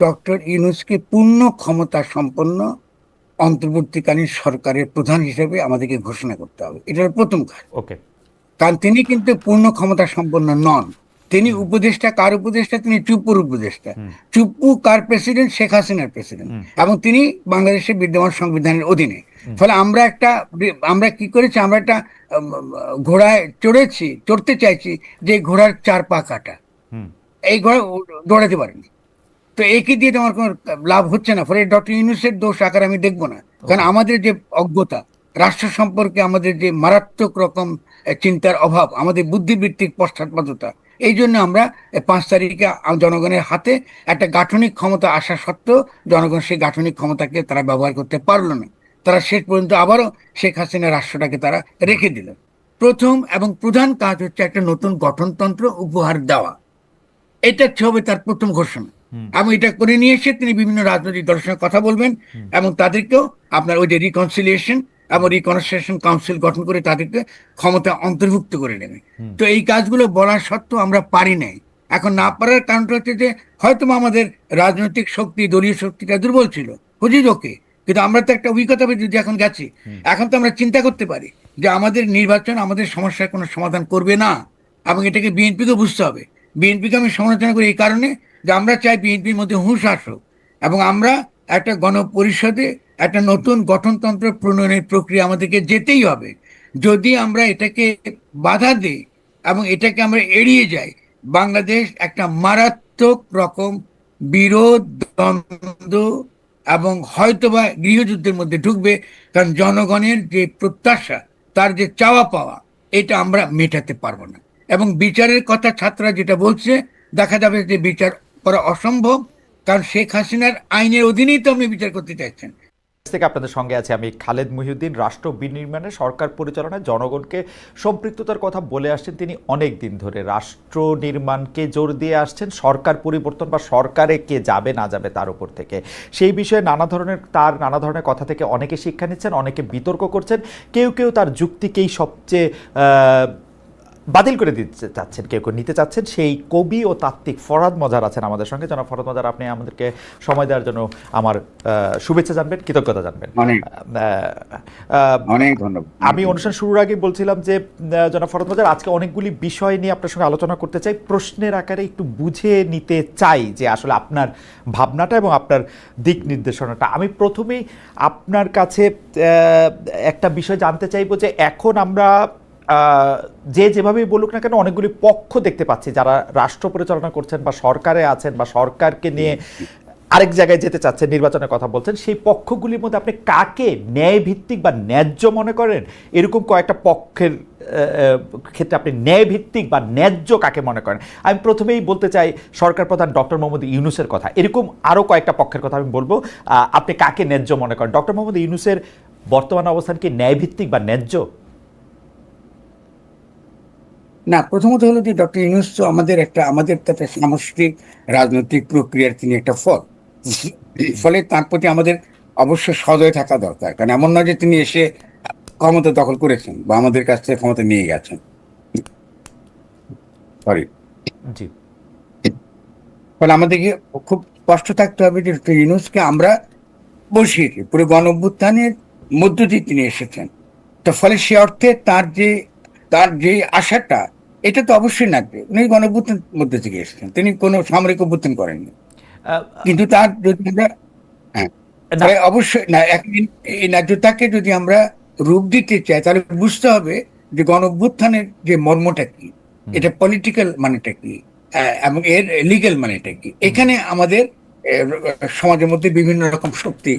Doctor ইউনূসকে পূর্ণ ক্ষমতা সম্পন্ন অন্তর্বর্তীকালীন সরকারের প্রধান হিসেবে আমাদেরকে ঘোষণা করতে হবে। এটার প্রথম কাজ। ওকে। কারণ তিনি কিন্তু পূর্ণ ক্ষমতা সম্পন্ন নন। তিনি উপদেষ্টা, কার উপদেষ্টা? তিনি চুপ্পুর উপদেষ্টা। চুপ্পু কার প্রেসিডেন্ট? শেখ হাসিনার প্রেসিডেন্ট, এবং তিনি বাংলাদেশের বিদ্যমান সংবিধানের অধীনে। ফলে আমরা কি করেছি, আমরা একটা ঘোড়ায় চড়তে চাইছি যে ঘোড়ার 4 পা কাটা। এই ঘোড়া দৌড়াতে পারেনি। তো একে দিয়ে আমার কোনো লাভ হচ্ছে না। ফলে ডক্টর ইউনূসের দোষ আকার আমি দেখবো না। কারণ আমাদের যে অজ্ঞতা, রাষ্ট্র সম্পর্কে আমাদের যে মারাত্মক রকম চিন্তার অভাব, আমাদের বুদ্ধিবৃত্তিক পশ্চাৎপদতা, এই জন্য আমরা 5 তারিখে জনগণের হাতে একটা গাঠনিক ক্ষমতা আসা সত্ত্বেও জনগণ সেই গাঠনিক ক্ষমতাকে তারা ব্যবহার করতে পারলো না। তারা শেষ পর্যন্ত আবারও শেখ হাসিনা রাষ্ট্রটাকে তারা রেখে দিল। প্রথম এবং প্রধান কাজ হচ্ছে একটা নতুন গঠনতন্ত্র উপহার দেওয়া। এটা হবে তার প্রথম ঘোষণা। এবং এটা করে নিয়ে এসে তিনি বিভিন্ন রাজনৈতিক দলের সঙ্গে কথা বলবেন এবং তাদেরকেও আপনার ওই যে রিকনসিলিয়েশন এবং রিকনসিলিয়েশন কাউন্সিল গঠন করে তাদেরকে ক্ষমতা অন্তর্ভুক্ত করে নেবে। তো এই কাজগুলো বলা সত্ত্বেও আমরা পারি নাই। এখন না পারার কারণটা হচ্ছে যে হয়তো আমাদের রাজনৈতিক শক্তি, দলীয় শক্তিটা দুর্বল ছিল, হুজুর ওকে, কিন্তু আমরা তো একটা অভিজ্ঞতা যদি এখন গেছি, এখন তো আমরা চিন্তা করতে পারি যে আমাদের নির্বাচন আমাদের সমস্যার কোনো সমাধান করবে না, এবং এটাকে বিএনপিকে বুঝতে হবে। বিএনপিকে আমি সমালোচনা করি এই কারণে যে আমরা চাই বিএনপির মধ্যে হুঁশ আসুক এবং আমরা একটা গণপরিষদে একটা নতুন গঠনতন্ত্র প্রণয়নের প্রক্রিয়া আমাদেরকে যেতেই হবে। যদি আমরা এটাকে বাধা দিই এবং এটাকে আমরা এড়িয়ে যাই, বাংলাদেশ একটা মারাত্মক রকম বিরোধ, দ্বন্দ্ব এবং হয়তোবা গৃহযুদ্ধের মধ্যে ঢুকবে। কারণ জনগণের যে প্রত্যাশা, তার যে চাওয়া পাওয়া, এটা আমরা মেটাতে পারবো না। এবং বিচারের কথা ছাত্ররা যেটা বলছে, দেখা যাবে যে বিচার করা অসম্ভব, কারণ শেখ হাসিনার আইনের অধীনেই তো আপনি বিচার করতে চাইছেন। থেকে আপনাদের সঙ্গে আছে আমি খালেদ মহিউদ্দিন। রাষ্ট্র বিনির্মাণে সরকার পরিচালনায় জনগণকে সম্পৃক্ততার কথা বলে আসছেন তিনি অনেক দিন ধরে। রাষ্ট্র নির্মাণকে জোর দিয়ে আসছেন, সরকার পরিবর্তন বা সরকারে কে যাবে না যাবে তার উপর থেকে। সেই বিষয়ে নানা ধরনের কথা থেকে অনেকে শিক্ষা নিচ্ছেন, অনেকে বিতর্ক করছেন, কেউ কেউ তার যুক্তিকেই সবচেয়ে বাতিল করে দিতে চাচ্ছেন, কেউ কেউ নিতে চাচ্ছেন। সেই কবি ও তাত্ত্বিক ফরহাদ মজার আছেন আমাদের সঙ্গে। জনাব ফরহাদ মজার, আপনি আমাদেরকে সময় দেওয়ার জন্য আমার শুভেচ্ছা জানবেন, কৃতজ্ঞতা জানবেন। অনেক ধন্যবাদ। আমি অনুষ্ঠান শুরুর আগে বলছিলাম যে জনাব ফরহাদ মজার, আজকে অনেকগুলি বিষয় নিয়ে আপনার সঙ্গে আলোচনা করতে চাই, প্রশ্নের আকারে একটু বুঝে নিতে চাই যে আসলে আপনার ভাবনাটা এবং আপনার দিক নির্দেশনাটা। আমি প্রথমেই আপনার কাছে একটা বিষয় জানতে চাইবো যে এখন আমরা যেভাবেই বলুক না কেন অনেকগুলি পক্ষ দেখতে পাচ্ছি যারা রাষ্ট্র পরিচালনা করছেন বা সরকারে আছেন বা সরকারকে নিয়ে আরেক জায়গায় যেতে চাচ্ছেন, নির্বাচনের কথা বলছেন। সেই পক্ষগুলির মধ্যে আপনি কাকে ন্যায় ভিত্তিক বা ন্যায্য মনে করেন? এরকম কয়েকটা পক্ষের ক্ষেত্রে আপনি ন্যায় ভিত্তিক বা ন্যায্য কাকে মনে করেন? আমি প্রথমেই বলতে চাই সরকার প্রধান ডক্টর মোহাম্মদ ইউনূসের কথা। এরকম আরও কয়েকটা পক্ষের কথা আমি বলবো, আপনি কাকে ন্যায্য মনে করেন? ডক্টর মোহাম্মদ ইউনূসের বর্তমান অবস্থান কি ন্যায় ভিত্তিক বা ন্যায্য? না, প্রথমত হলো যে ডক্টর ইউনূস তো আমাদের একটা সামষ্টিক রাজনৈতিক প্রক্রিয়ার তিনি একটা ফল। ফলে তার প্রতি আমাদের অবশ্য সদয় থাকা দরকার। কারণ এমন নয় যে তিনি এসে ক্ষমতা দখল করেছেন বা আমাদের কাছ থেকে ক্ষমতা নিয়ে গেছেন। সরি। জি। ফলে আমাদেরকে খুব স্পষ্ট থাকতে হবে যে ডক্টর ইউনূসকে আমরা বসিয়েছি, পুরো গণ অভ্যুত্থানের মধ্য দিয়ে তিনি এসেছেন। তো ফলে সে অর্থে তার যে আশাটা, এটা তো অবশ্যই লাগবে। উনি গণ অভ্যুত্থানের মধ্যে থেকে এসেছেন, তিনি কোনো সামরিক অভ্যুত্থান করেননি। কিন্তু তার যদি আমরা অবশ্যই না, একদিন এই ন্যায্যতাকে যদি আমরা রূপ দিতে চাই, তাহলে বুঝতে হবে যে গণ অভ্যুত্থানের যে মর্মটা কি, এটা পলিটিক্যাল মানেটা কি, এবং এর লিগ্যাল মানেটা কি। এখানে আমাদের সমাজের মধ্যে বিভিন্ন রকম শক্তি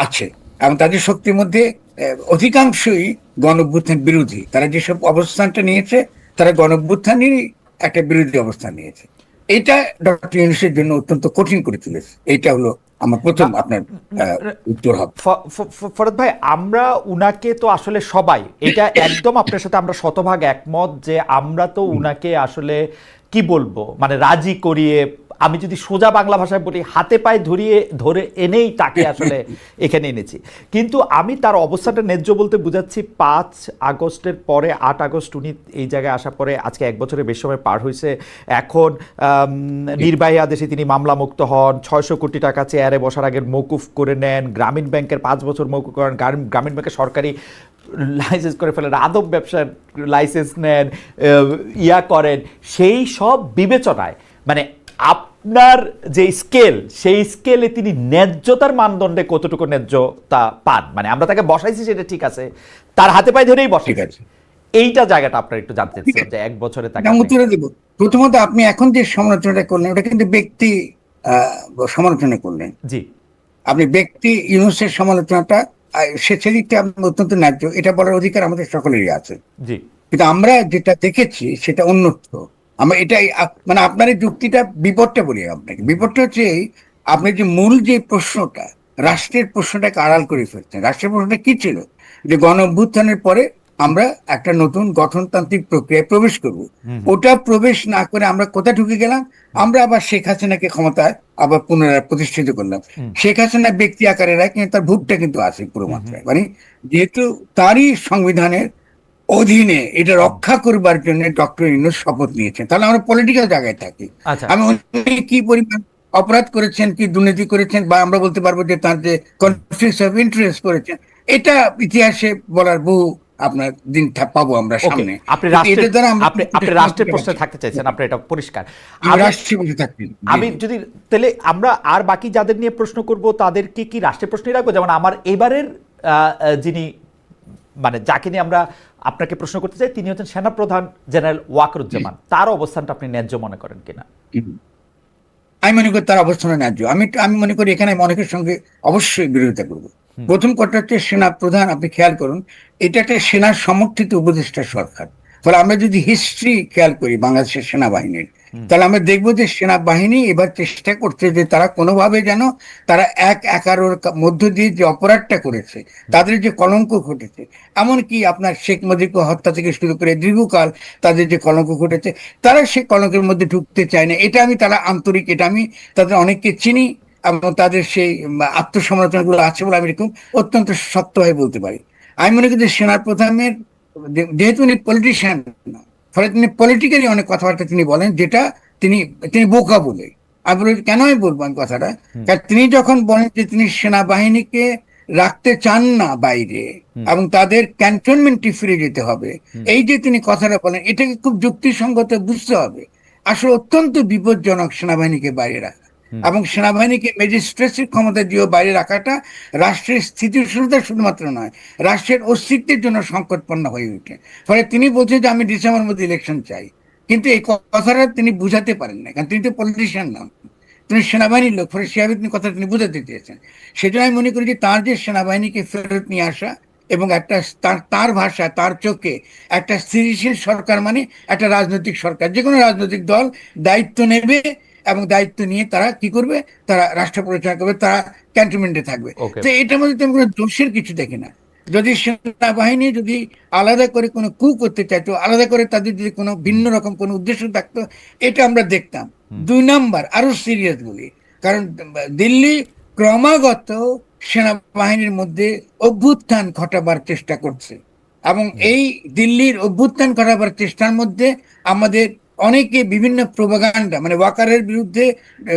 আছে, এবং তাদের শক্তির মধ্যে অধিকাংশই গণ অভ্যুত্থান বিরোধী। তারা যেসব অবস্থানটা নিয়েছে, তারা গণ অভ্যুত্থানেরই একটা বিরোধী অবস্থান নিয়েছে। এটা ডক্টর ইউনূসের জন্য অত্যন্ত কঠিন করে তুলেছে। এইটা হলো আমার প্রথম আপনার উত্তর হবে। ফরহাদ ভাই, আমরা উনাকে তো আসলে সবাই, এটা একদম আপনার সাথে আমরা শতভাগ একমত যে আমরা তো উনাকে আসলে কি বলবো, মানে রাজি করিয়ে আমি যদি সোজা বাংলা ভাষায় বলি, হাতে পায়ে ধরে এনেই তাকে আসলে এখানে এনেছি। কিন্তু আমি তার অবস্থাটা ন্যায্য বলতে বুঝাচ্ছি 5 আগস্টের পরে 8 আগস্ট উনি এই জায়গায় আসার পরে আজকে 1 বছরের বেশি সময় পার হয়েছে। এখন নির্বাহী আদেশে তিনি মামলা মুক্ত হন, 600 কোটি টাকা চেয়ারে বসার আগে মৌকুফ করে নেন, গ্রামীণ ব্যাংকের 5 বছর মৌকুফ করেন, গ্রামীণ ব্যাংকের সরকারি লাইসেন্স করে ফেলেন, আদব ব্যবসার লাইসেন্স নেন, করেন। সেই সব বিবেচনায় মানে আপনার যে স্কেল, সেই স্কেলে তিনি ন্যায্যতার মানদণ্ডে কতটুকু ন্যায্যতা পান? মানে আমরা তাকে বসাইছি সেটা ঠিক আছে, তার হাতে পায়ে ধরেই বসাইছি, এইটা জায়গাটা আপনার একটু জানতে চাচ্ছিলাম যে 1 বছরে তাকে উত্তরে দেব। প্রথমত আপনি এখন যে সমালোচনাটা করলেন ওটা কিন্তু ব্যক্তি সমালোচনা করলেন। জি, আপনি ব্যক্তি ইউনূসের সমালোচনাটা সেদিকটা অত্যন্ত ন্যায্য, এটা বলার অধিকার আমাদের সকলেরই আছে। জি, কিন্তু আমরা যেটা দেখেছি সেটা অন্যত্র। আমরা এটাই মানে আপনার এই যুক্তিটা বিপদটা বলি আপনাকে। বিপদটা হচ্ছে আপনি যে মূল যে প্রশ্নটা, রাষ্ট্রের প্রশ্নটাকে আড়াল করে ফেলছেন। রাষ্ট্রের প্রশ্নটা কি ছিল? যে গণ অভ্যুত্থানের পরে আমরা একটা নতুন গঠনতান্ত্রিক প্রক্রিয়ায় প্রবেশ করব। ওটা প্রবেশ না করে আমরা কোথায় ঢুকে গেলাম? আমরা আবার শেখ হাসিনাকে ক্ষমতায় আবার পুনরায় প্রতিষ্ঠিত করলাম। শেখ হাসিনা ব্যক্তি আকারে রায়, কিন্তু তার ভোটটা কিন্তু আছে পুরো মাত্রায়। মানে যেহেতু তারই সংবিধানের অধীনে এটা রক্ষা করবার জন্য ডক্টর ইউনূস শপথ নিয়েছেন, তাহলে আমরা পলিটিক্যাল জায়গায় থাকি। আচ্ছা, আমি উনি কি পরিমাণ অপরাধ করেছেন, কি দুর্নীতি করেছেন, বা আমরা বলতে পারবো যে তার যে কনফ্লিক্ট অফ ইন্টারেস্ট করেছেন, এটা ইতিহাসে বলার বহু আপনার দিন পাবো আমরা সামনে। আপনি রাষ্ট্রের প্রশ্নে থাকতে চাইছেন, আপনি এটা পরিষ্কার। রাষ্ট্রীয় বসে থাকতে আমি যদি তাহলে আমরা আর বাকি যাদের নিয়ে প্রশ্ন করব তাদেরকে কি রাষ্ট্রের প্রশ্নই রাখবো? যেমন আমার এবারের যিনি মানে যাকে নিয়ে আমরা আপনাকে প্রশ্ন করতে চাই তিনি হচ্ছেন সেনাপ্রধান জেনারেল ওয়াকারুজ্জামান। তার অবস্থানটা আপনি ন্যায্য মনে করেন কিনা? আমি মনে করি তার অবস্থান ন্যায্য। আমি মনে করি এখানে অনেকের সঙ্গে অবশ্যই বিরোধিতা করবো। প্রথম কথা হচ্ছে সেনা প্রধান, আপনি খেয়াল করুন, এটা একটা সেনার সমর্থিত উপদেষ্টা সরকার। ফলে আমরা যদি হিস্ট্রি খেয়াল করি বাংলাদেশের সেনাবাহিনীর, তাহলে আমরা দেখবো যে সেনাবাহিনী এবার চেষ্টা করছে যে তারা কোনোভাবে যেন তারা 1/11 মধ্য দিয়ে যে অপরাধটা করেছে, তাদের যে কলঙ্ক ঘটেছে, এমনকি আপনার শেখ মুজিবকে হত্যা থেকে শুরু করে দীর্ঘকাল তাদের যে কলঙ্ক ঘটেছে, তারা সে কলঙ্কের মধ্যে ঢুকতে চায় না। এটা আমি তারা আন্তরিক, এটা আমি তাদের অনেককে চিনি এবং তাদের সেই আত্মসমালোচনাগুলো আছে বলে আমি এরকম অত্যন্ত শক্তভাবে বলতে পারি। আমি মনে করি যে সেনার প্রধানের, যেহেতু উনি পলিটিশিয়ান না, ফলে তিনি পলিটিক্যালি অনেক কথাবার্তা তিনি বলেন, যেটা তিনি তিনি বোকা বলে। আমি বলি কেন আমি বলবো আমি কথাটা, কারণ তিনি যখন বলেন যে তিনি সেনাবাহিনীকে রাখতে চান না বাইরে এবং তাদের ক্যান্টনমেন্টে ফিরে যেতে হবে, এই যে তিনি কথাটা বলেন, এটাকে খুব যুক্তিসঙ্গত বুঝতে হবে। আসলে অত্যন্ত বিপজ্জনক সেনাবাহিনীকে বাইরে রাখা এবং সেনাবাহিনীকে ম্যাজিস্ট্রেসির ক্ষমতা দিয়েও বাইরে রাখাটা রাষ্ট্রের স্থিতিশীলতা শুধুমাত্র নয়, রাষ্ট্রের অস্তিত্বের জন্য সংকটপন্ন হয়ে ওঠে। ফলে তিনি বলছেন যে আমি ডিসেম্বরের মধ্যে ইলেকশন চাই, কিন্তু এই কথাটা তিনি বুঝাতে পারেন না, কারণ তিনি তো পলিটিশিয়ান নন, তিনি সেনাবাহিনীর লোক। ফলে সেভাবে তিনি কথা তিনি বুঝাতে চেয়েছেন। সেজন্য আমি মনে করি যে তার যে সেনাবাহিনীকে ফেরত নিয়ে আসা এবং একটা তার ভাষা, তার চোখে একটা স্থিতিশীল সরকার মানে একটা রাজনৈতিক সরকার, যে কোনো রাজনৈতিক দল দায়িত্ব নেবে এবং দায়িত্ব নিয়ে তারা কি করবে, তারা রাষ্ট্র পরিচালনা করবে, তারা ক্যান্টনমেন্টে থাকবে। তো এটার মধ্যে তেমন কোনো দোষের কিছু দেখি না। যদি সেনাবাহিনী যদি আলাদা করে কোনো কু করতে চাইতো, আলাদা করে তাদের যদি কোনো ভিন্ন রকম কোনো উদ্দেশ্য থাকতো, এটা আমরা দেখতাম। 2 নাম্বার আরো সিরিয়াস বলি, কারণ দিল্লি ক্রমাগত সেনাবাহিনীর মধ্যে অভ্যুত্থান ঘটাবার চেষ্টা করছে এবং এই দিল্লির অভ্যুত্থান ঘটাবার চেষ্টার মধ্যে আমাদের অনেকে বিভিন্ন প্রোপাগান্ডা, মানে ওয়াকারের বিরুদ্ধে,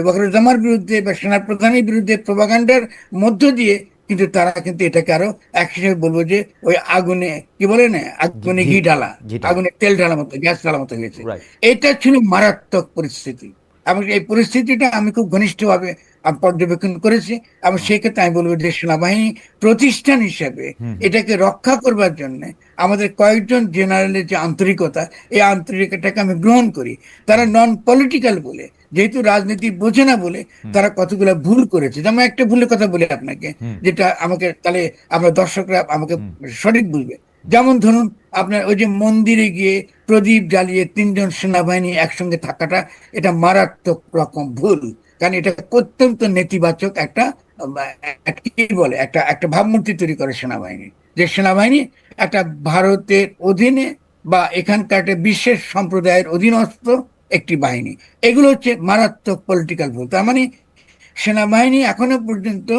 ওয়াকারুজ্জামার বিরুদ্ধে বা সেনাপ্রধানের বিরুদ্ধে প্রোপাগান্ডার মধ্য দিয়ে কিন্তু তারা কিন্তু এটাকে আরো এক হিসেবে বলবো যে ওই আগুনে কি বলে না, আগুনে ঘি ঢালা, আগুনে তেল ঢালা মতো, গ্যাস ঢালা মতো হয়েছে। এটা ছিল মারাত্মক পরিস্থিতি এবং এই পরিস্থিতিটা আমি খুব ঘনিষ্ঠভাবে পর্যবেক্ষণ করেছি এবং সেই ক্ষেত্রে আমি বলবো যে সেনাবাহিনী প্রতিষ্ঠান হিসেবে এটাকে রক্ষা করবার জন্য আমাদের কয়েকজন জেনারেলের যে আন্তরিকতা, এই আন্তরিকতাকে আমি গ্রহণ করি। তারা নন পলিটিক্যাল বলে, যেহেতু রাজনীতি বোঝে না বলে তারা কতগুলো ভুল করেছে। যেমন একটা ভুলের কথা বলি আপনাকে, যেটা আমাকে তাহলে আমরা দর্শকরা আমাকে সঠিক বুঝবে। যেমন ধরুন আপনার ওই যে মন্দিরে গিয়ে প্রদীপ জ্বালিয়ে 3 জন সেনাবাহিনী একসঙ্গে থাকাটা, এটা মারাত্মক রকম ভুল। কারণ এটা অত্যন্ত নেতিবাচক একটা কি বলে একটা একটা ভাবমূর্তি তৈরি করে সেনাবাহিনী, যে সেনাবাহিনী একটা ভারতের অধীনে বা এখানকার একটা বিশেষ সম্প্রদায়ের অধীনস্থ একটি বাহিনী। এগুলো হচ্ছে মারাত্মক পলিটিক্যাল ভুল। তার মানে সেনাবাহিনী এখনো পর্যন্ত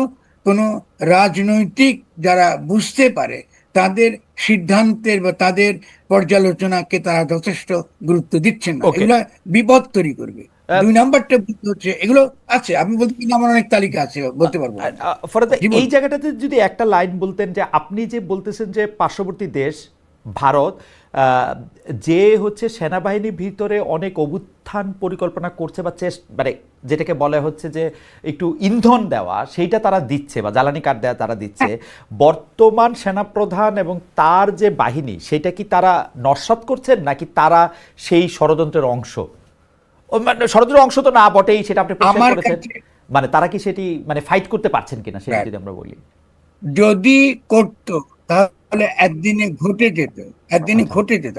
কোনো রাজনৈতিক যারা বুঝতে পারে তাদের সিদ্ধান্তের বা তাদের পর্যালোচনাকে তারা যথেষ্ট গুরুত্ব দিচ্ছেন না। ওকে। এগুলো বিপদ তৈরি করবে। দুই নাম্বারটা হচ্ছে এগুলো আছে, আমি বলতে পারি আমার অনেক তালিকা আছে, বলতে পারবো। ফরাদ ভাই, জি এই বলুন। জায়গাটাতে যদি একটা লাইন বলতেন, যে আপনি যে বলতেছেন যে পার্শ্ববর্তী দেশ ভারত যে হচ্ছে সেনাবাহিনীর ভিতরে অনেক অভ্যুত্থান পরিকল্পনা করছে বা মানে যেটাকে বলা হচ্ছে যে একটু ইন্ধন দেওয়া, সেইটা তারা দিচ্ছে বা জ্বালানি কাঠ দেওয়া তারা দিচ্ছে, বর্তমান সেনাপ্রধান এবং তার যে বাহিনী সেটা কি তারা নস্যাৎ করছেন, নাকি তারা সেই ষড়যন্ত্রের অংশ? মানে ষড়যন্ত্রের অংশ তো না বটেই, সেটা আপনি পরিষ্কার আমার করেছেন। কাছে মানে তারা কি সেটি মানে ফাইট করতে পারছেন কিনা সেটা যদি আমরা বলি। যদি করতো তাহলে একদিনে ঘটে যেত, একদিনে আচ্ছা। ঘটে যেত।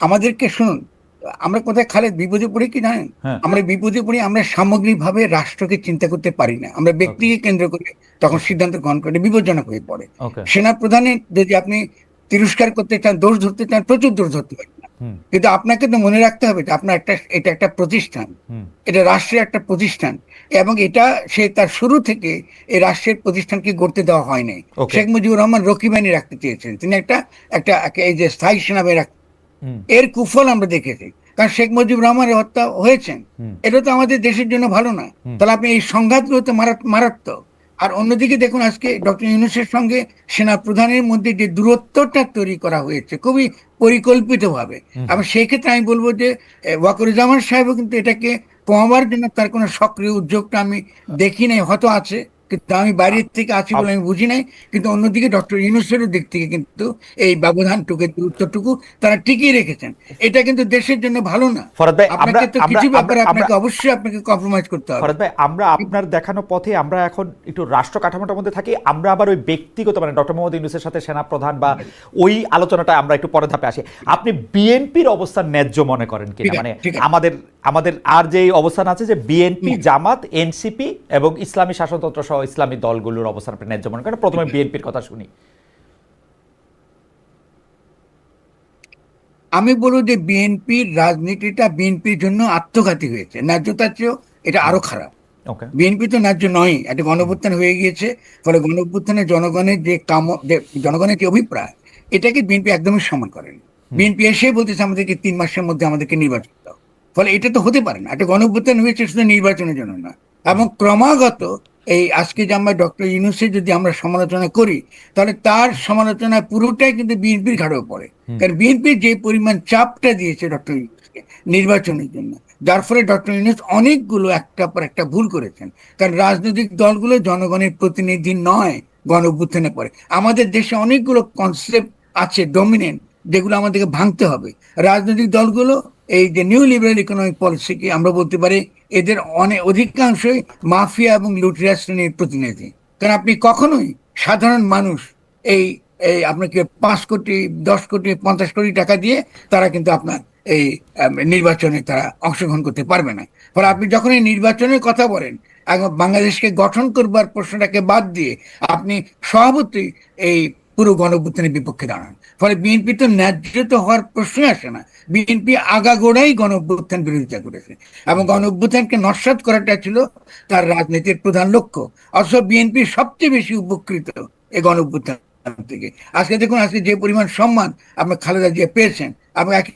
আমাদেরকে শুনুন, আমরা কোথায় খালেদ বিপদে পড়ি কি জানেন? হ্যাঁ। আমরা বিপদে পড়ি, আমরা সামগ্রিকভাবে রাষ্ট্রকে চিন্তা করতে পারি না, আমরা ওকে। ব্যক্তিকে কেন্দ্র করে তখন ওকে। সিদ্ধান্ত গ্রহণ করে বিপজ্জনক হয়ে পড়ে। ওকে। সেনা প্রধানের যদি আপনি তিরস্কার করতে চান, দোষ ধরতে চান, প্রচুর দোষ ধরতে পারেন না, হুম। কিন্তু আপনাকে তো মনে রাখতে হবে যে আপনার এটা একটা প্রতিষ্ঠান, হুম। এটা রাষ্ট্রের একটা প্রতিষ্ঠান, এবং এটা সে তার শুরু থেকে এই রাষ্ট্রের প্রতিষ্ঠানকে গড়তে দেওয়া হয় নাই। ওকে। শেখ মুজিবুর রহমান রক্ষী বাহিনী রাখতে চেয়েছেন, তিনি একটা একটা এই যে স্থায়ী সেনাবাহিনী রাখতে, হুম। এর কুফল আমরা দেখেছি। কারণ শেখ মুজিবুর রহমানের হত্যা হয়েছেন, হুম। এটা তো আমাদের দেশের জন্য ভালো না। হুম। তাহলে আপনি এই সংঘাতগুলো তো মারাত্মক। আর অন্যদিকে দেখুন, আজকে ডক্টর ইউনূসের সঙ্গে সেনা প্রধানের মধ্যে যে দূরত্বটা তৈরি করা হয়েছে খুবই পরিকল্পিতভাবে, হুম। এবং সেই ক্ষেত্রে আমি বলবো যে ওয়াকরুজ্জামান সাহেবও কিন্তু এটাকে কমাবার জন্য তার কোনো সক্রিয় উদ্যোগটা আমি দেখি নাই, হয়তো আছে, কিন্তু আমি বাইরের থেকে আছি বলে আমি বুঝি নাই। কিন্তু অন্যদিকে ডক্টর ইউনূসের দিক থেকে কিন্তু এই ব্যবধানটুকু, দূরত্বটুকু তারা টিকিয়ে রেখেছেন। এটা কিন্তু দেশের জন্য ভালো না। ফরাদ ভাই, আমরা আপনাকে তো আমরা কিছু আমরা ব্যাপারে আমরা আপনাকে কম্প্রোমাইজ করতে হবে। ফরাদ ভাই, আমরা আপনার দেখানো পথে আমরা এখন একটু রাষ্ট্র কাঠামোটার মধ্যে থাকি। আমরা আবার ওই ব্যক্তিগত মানে ডক্টর মোহাম্মদ ইউনূসের সাথে সেনাপ্রধান বা ওই আলোচনাটা আমরা একটু পরে ধাপে আসি। আপনি বিএনপির অবস্থান ন্যায্য মনে করেন কিনা? ঠিক আছে, মানে ঠিক আছে। আমাদের আমাদের আর যে অবস্থান আছে যে বিএনপি, জামাত, এনসিপি এবং ইসলামী শাসনতন্ত্র সহ ইসলামী দলগুলোর অবস্থান আপনি ন্যায্য মনে করেন। প্রথমে বিএনপির কথা শুনি। আমি বলবো যে বিএনপির রাজনীতিটা বিএনপির জন্য আত্মঘাতী হয়েছে, ন্যায্যতার চেয়েও এটা আরো খারাপ। ওকে। বিএনপি তো ন্যায্য নয়, একটা গণঅভ্যুত্থান হয়ে গিয়েছে। ফলে গণঅভ্যুত্থানে জনগণের যে জনগণের যে অভিপ্রায়, এটাকে বিএনপি একদমই সমান করেনি। বিএনপি এসে বলতেছে আমাদেরকে 3 মাসের মধ্যে আমাদেরকে নির্বাচন দাও। ফলে এটা তো হতে পারে না, একটা গণঅভ্যুত্থান হয়েছে শুধু নির্বাচনের জন্য না। এবং ক্রমাগত এই আজকে যে আমরা ডক্টর ইউনূসের যদি আমরা সমালোচনা করি, তাহলে তার সমালোচনা পুরোটাই কিন্তু বিএনপির ঘাড়েও পড়ে। কারণ বিএনপি যে পরিমাণ চাপটা দিয়েছে ডক্টর ইউনূসকে নির্বাচনের জন্য, যার ফলে ডক্টর ইউনূস অনেকগুলো একটার পর একটা ভুল করেছেন। কারণ রাজনৈতিক দলগুলো জনগণের প্রতিনিধি নয় গণ অভ্যুত্থানের পরে। আমাদের দেশে অনেকগুলো কনসেপ্ট আছে ডমিনেন্ট, যেগুলো আমাদেরকে ভাঙতে হবে। রাজনৈতিক দলগুলো এই যে নিউ লিবারেল ইকোনমিক পলিসিকে আমরা বলতে পারি এদের অনেক অধিকাংশই মাফিয়া এবং লুটেরা শ্রেণীর প্রতিনিধি। কারণ আপনি কখনোই সাধারণ মানুষ এই এই আপনাকে 5 কোটি 10 কোটি 50 কোটি টাকা দিয়ে তারা কিন্তু আপনার এই নির্বাচনে তারা অংশগ্রহণ করতে পারবে না। ফলে আপনি যখন এই নির্বাচনের কথা বলেন, এখন বাংলাদেশকে গঠন করবার প্রশ্নটাকে বাদ দিয়ে আপনি স্বভাবতই এই পুরো গণঅভ্যুত্থানের বিপক্ষে দাঁড়ান। ফলে বিএনপি তো ন্যায্য হওয়ার প্রশ্নই আসে না। বিএনপি আগাগোড়াই গণঅভ্যুত্থান বিরোধিতা করেছে, এবং গণঅভ্যুত্থানকে নস্যাৎ করাটা ছিল তার রাজনীতির প্রধান লক্ষ্য। অথচ বিএনপি সবচেয়ে বেশি উপকৃত এই গণঅভ্যুত্থান থেকে। আজকে দেখুন, আজকে যে পরিমাণ সম্মান আপনার খালেদা জিয়া পেয়েছেন, এবং একই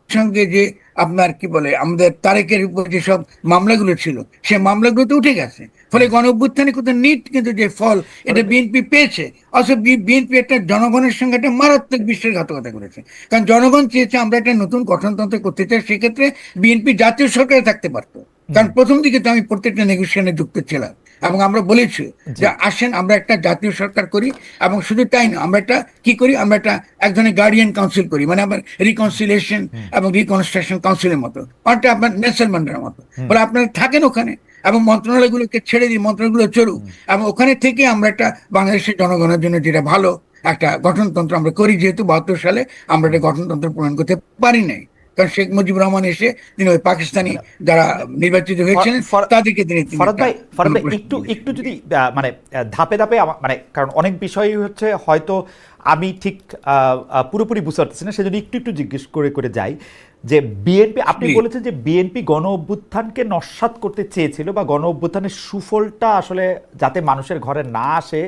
সঙ্গে যে আপনার কি বলে আমাদের তারেকের উপর যেসব মামলাগুলো ছিল, সে মামলাগুলো তো উঠে গেছে। ফলে গণঅভ্যুত্থানে কত নিট কিন্তু যে ফল এটা বিএনপি পেয়েছে। অথচ বিএনপি একটা জনগণের সঙ্গে একটা মারাত্মক বিশ্বাসঘাতকতা করেছে। কারণ জনগণ চেয়েছে আমরা একটা নতুন গঠনতন্ত্র করতে চাই, সেক্ষেত্রে বিএনপি জাতীয় সরকারে থাকতে পারতো। কারণ প্রথম দিকে তো আমি প্রত্যেকটা নেগোসিয়েশনে যুক্ত ছিলাম, এবং আমরা বলেছি যে আসেন আমরা একটা জাতীয় সরকার করি। এবং শুধু তাই না, আমরা একটা কি করি, আমরা একটা এক ধরনের গার্ডিয়ান কাউন্সিল করি, মানে আমার রিকনসিলিয়েশন এবং রিকনস্ট্রাকশন কাউন্সিলের মতো, অনেকটা আপনার নেলসন ম্যান্ডেলার মতো। বলে আপনারা থাকেন ওখানে, এবং মন্ত্রণালয়গুলোকে ছেড়ে দিই, মন্ত্রণালয়গুলো চলুক, এবং ওখানে থেকে আমরা একটা বাংলাদেশের জনগণের জন্য যেটা ভালো একটা গঠনতন্ত্র আমরা করি। যেহেতু 72 সালে আমরা একটা গঠনতন্ত্র প্রণয়ন করতে পারি নাই, কারণ শেখ মুজিবুর রহমান এসে তিনি ওই পাকিস্তানি যারা নির্বাচিত হয়েছিলেন তাদেরকে তিনি ফরাদ ভাই, একটু একটু যদি মানে ধাপে ধাপে মানে কারণ অনেক বিষয় হচ্ছে হয়তো আমি ঠিক পুরোপুরি বুঝতে পারতেছি না, সেজন্য একটু একটু জিজ্ঞেস করে করে যাই। যে বিএনপি, আপনি Please. বলেছেন যে বিএনপি গণ অভ্যুত্থানকে নস্যাৎ করতে চেয়েছিল বা গণ অভ্যুত্থানের সুফলটা আসলে যাতে মানুষের ঘরে না আসে,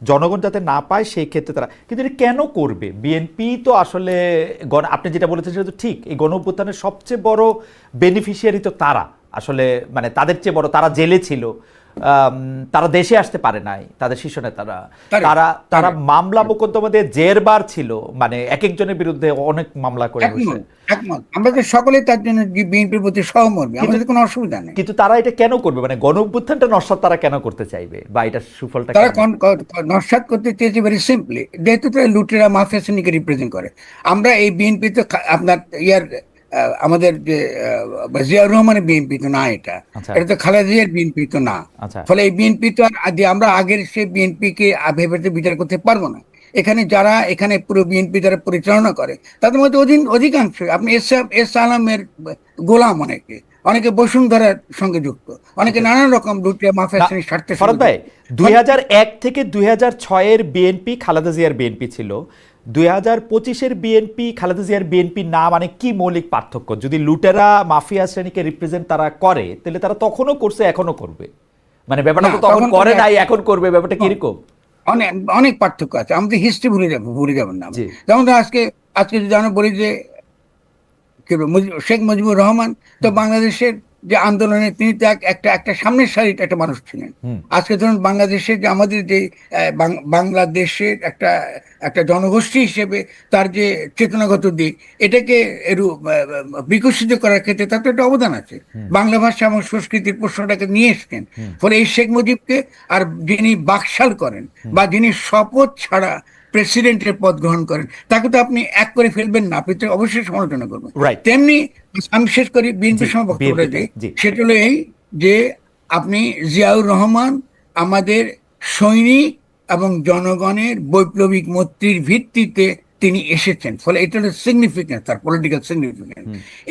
জনগণ যাতে না পায়, সেই ক্ষেত্রে তারা, কিন্তু এটা কেন করবে? বিএনপি তো আসলে আপনি যেটা বলেছেন সেটা তো ঠিক, এই গণ অভ্যুত্থানের সবচেয়ে বড় বেনিফিশিয়ারি তো তারা, আসলে মানে তাদের চেয়ে বড়, তারা জেলে ছিল, তারা দেশে আসতে পারে নাই, তাদের শীর্ষ নেতারা, তারা তারা মামলা মোকদ্দমা দিয়ে জেরবার ছিল, মানে এক একজনের বিরুদ্ধে অনেক মামলা করে বসে। একমত, আমরা তো সকলেই তার জন্য বিএনপির প্রতি সহমর্মী, আমাদের কোনো অসুবিধা নেই। কিন্তু তারা এটা কেন করবে, মানে গণ অভ্যুত্থানটা নস্যাৎ তারা কেন করতে চাইবে, বা এটার সুফলটা তারা কেন? নস্যাৎ করতে চেয়েছে ভেরি সিম্পলি, যেহেতু তারা লুটেরা মাফিয়া শ্রেণীকে রিপ্রেজেন্ট করে। আমরা এই বিএনপি তো আপনার আমাদের যে জিয়াউর রহমানের বিএনপি তো না, এটা আচ্ছা এটা তো খালেদা জিয়ার বিএনপি তো না। আচ্ছা ফলে এই বিএনপি তো আর আমরা আগের সেই বিএনপি কে ভেবে বিচার করতে পারবো না। এখানে যারা এখানে পুরো বিএনপি যারা পরিচালনা করে তাদের মধ্যে অধিকাংশ আপনি এস আলমের গোলাম, অনেকে বসুন্ধরার সঙ্গে যুক্ত, অনেকে নানান রকম লুটিয়া মাফিয়া শ্রেণীর স্বার্থে। ফরহাদ ভাই, 2001 থেকে 2006-এর বিএনপি খালেদা জিয়ার বিএনপি ছিল, 2025-এর বিএনপি খালেদা জিয়ার বিএনপি না, মানে কি মৌলিক পার্থক্য? যদি লুটেরা মাফিয়া শ্রেণীকে রিপ্রেজেন্ট তারা করে, তাহলে তারা তখনও করছে, এখনো করবে, মানে ব্যাপারটা তো তখন করে নাই, এখন করবে, ব্যাপারটা কিরকম? অনেক অনেক পার্থক্য আছে, আমাদের হিস্ট্রি ভুলে যাবেন না। জি যেমন আজকে আজকে যদি আমরা বলি যে শেখ মুজিবুর রহমান তো বাংলাদেশের যে আন্দোলনে তিনি তো একটা একটা সামনের সারির একটা মানুষ ছিলেন। আজকে ধরুন বাংলাদেশের যে আমাদের যে বাংলাদেশের একটা একটা জনগোষ্ঠী হিসেবে তার যে চেতনাগত দিক, এটাকে বিকশিত করার ক্ষেত্রে তার তো একটা অবদান আছে। বাংলা ভাষা এবং সংস্কৃতির প্রশ্নটাকে নিয়ে এসছেন। ফলে এই শেখ মুজিবকে, আর যিনি বাকশাল করেন বা যিনি শপথ ছাড়া প্রেসিডেন্টের পদ গ্রহণ করেন, তাকে তো আপনি এক করে ফেলবেন না, আপনি তো অবশ্যই সমালোচনা করবেন। রাইট। তেমনি আমি শেষ করি বিএনপির সময় বক্তব্যটা দিই, সেটা হলো এই যে আপনি জিয়াউর রহমান আমাদের সৈনিক এবং জনগণের বৈপ্লবিক মৈত্রীর ভিত্তিতে তিনি এসেছেন, ফলে এটা হলো সিগনিফিকেন্স, তার পলিটিক্যাল সিগনিফিকেন্স।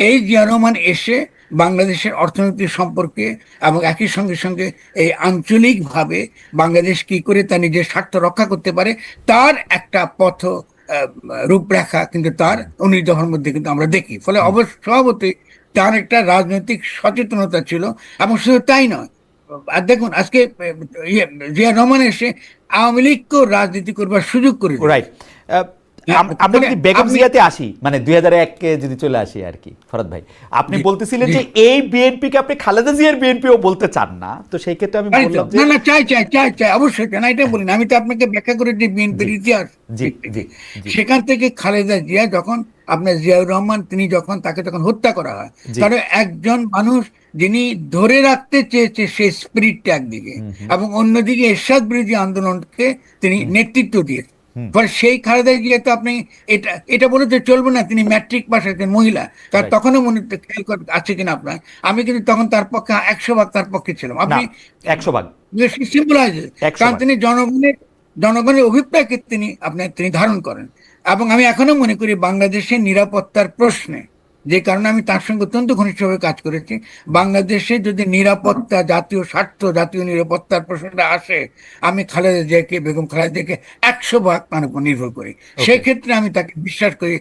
এই জিয়াউর রহমান এসে বাংলাদেশের অর্থনৈতিক সম্পর্কে এবং একই সঙ্গে সঙ্গে এই আঞ্চলিকভাবে বাংলাদেশ কি করে তার নিজের স্বার্থ রক্ষা করতে পারে তার একটা পথ রূপরেখা কিন্তু তার 19 দফার মধ্যে কিন্তু আমরা দেখি। ফলে স্বভাবতই তার একটা রাজনৈতিক সচেতনতা ছিল। এবং শুধু তাই নয়, আর দেখুন আজকে জিয়া রহমান এসে আওয়ামী লীগকেও রাজনীতি করবার সুযোগ করে দিয়েছে। রাইট। আমরা যদি বেগম জিয়াতে আসি, মানে 2001-কে যদি চলে আসি আর কি, ফরহাদ ভাই, আপনি বলতেছিলেন যে এই বিএনপিকে আপনি খালেদা জিয়ার বিএনপিও বলতে চান না, তো সেই ক্ষেত্রে আমি বললাম যে না, চাই অবশ্যই চাই না, এটা বলি না, আমি তো আপনাকে ব্যাখ্যা করে যে বিএনপির ইতিহাস সেখান থেকে খালেদা জিয়া যখন আপনার জিয়াউর রহমান তিনি যখন তাকে তখন হত্যা করা হয়, তাহলে একজন মানুষ যিনি ধরে রাখতে চেয়েছে সেই স্পিরিটটা একদিকে, এবং অন্যদিকে এরশাদ বিরোধী আন্দোলনকে তিনি নেতৃত্ব দিয়েছেন। ফলে সেই খালেদা জিয়া তো আপনি এটা বলে তো চলবে না তিনি ম্যাট্রিক পাস একজন মহিলা, তার তখনও মনে খেয়াল আছে কিনা আপনার, আমি কিন্তু তখন তার পক্ষে 100 ভাগ তার পক্ষে ছিলাম। আপনি 100 ভাগ সিম্বলাইজ, কারণ তিনি জনগণের অভিপ্রায়কে তিনি ধারণ করেন। এবং আমি এখনো মনে করি বাংলাদেশের নিরাপত্তার প্রশ্নে, যে কারণে আমি তার সঙ্গে অত্যন্ত ঘনিষ্ঠভাবে কাজ করেছি, বাংলাদেশে যদি নিরাপত্তা, জাতীয় স্বার্থ, জাতীয় নিরাপত্তার প্রশ্নটা আসে, আমি খালেদা জিয়াকে, বেগম খালেদা জিয়াকে 100 ভাগ তার উপর নির্ভর করি। সেক্ষেত্রে আমি তাকে বিশ্বাস করি,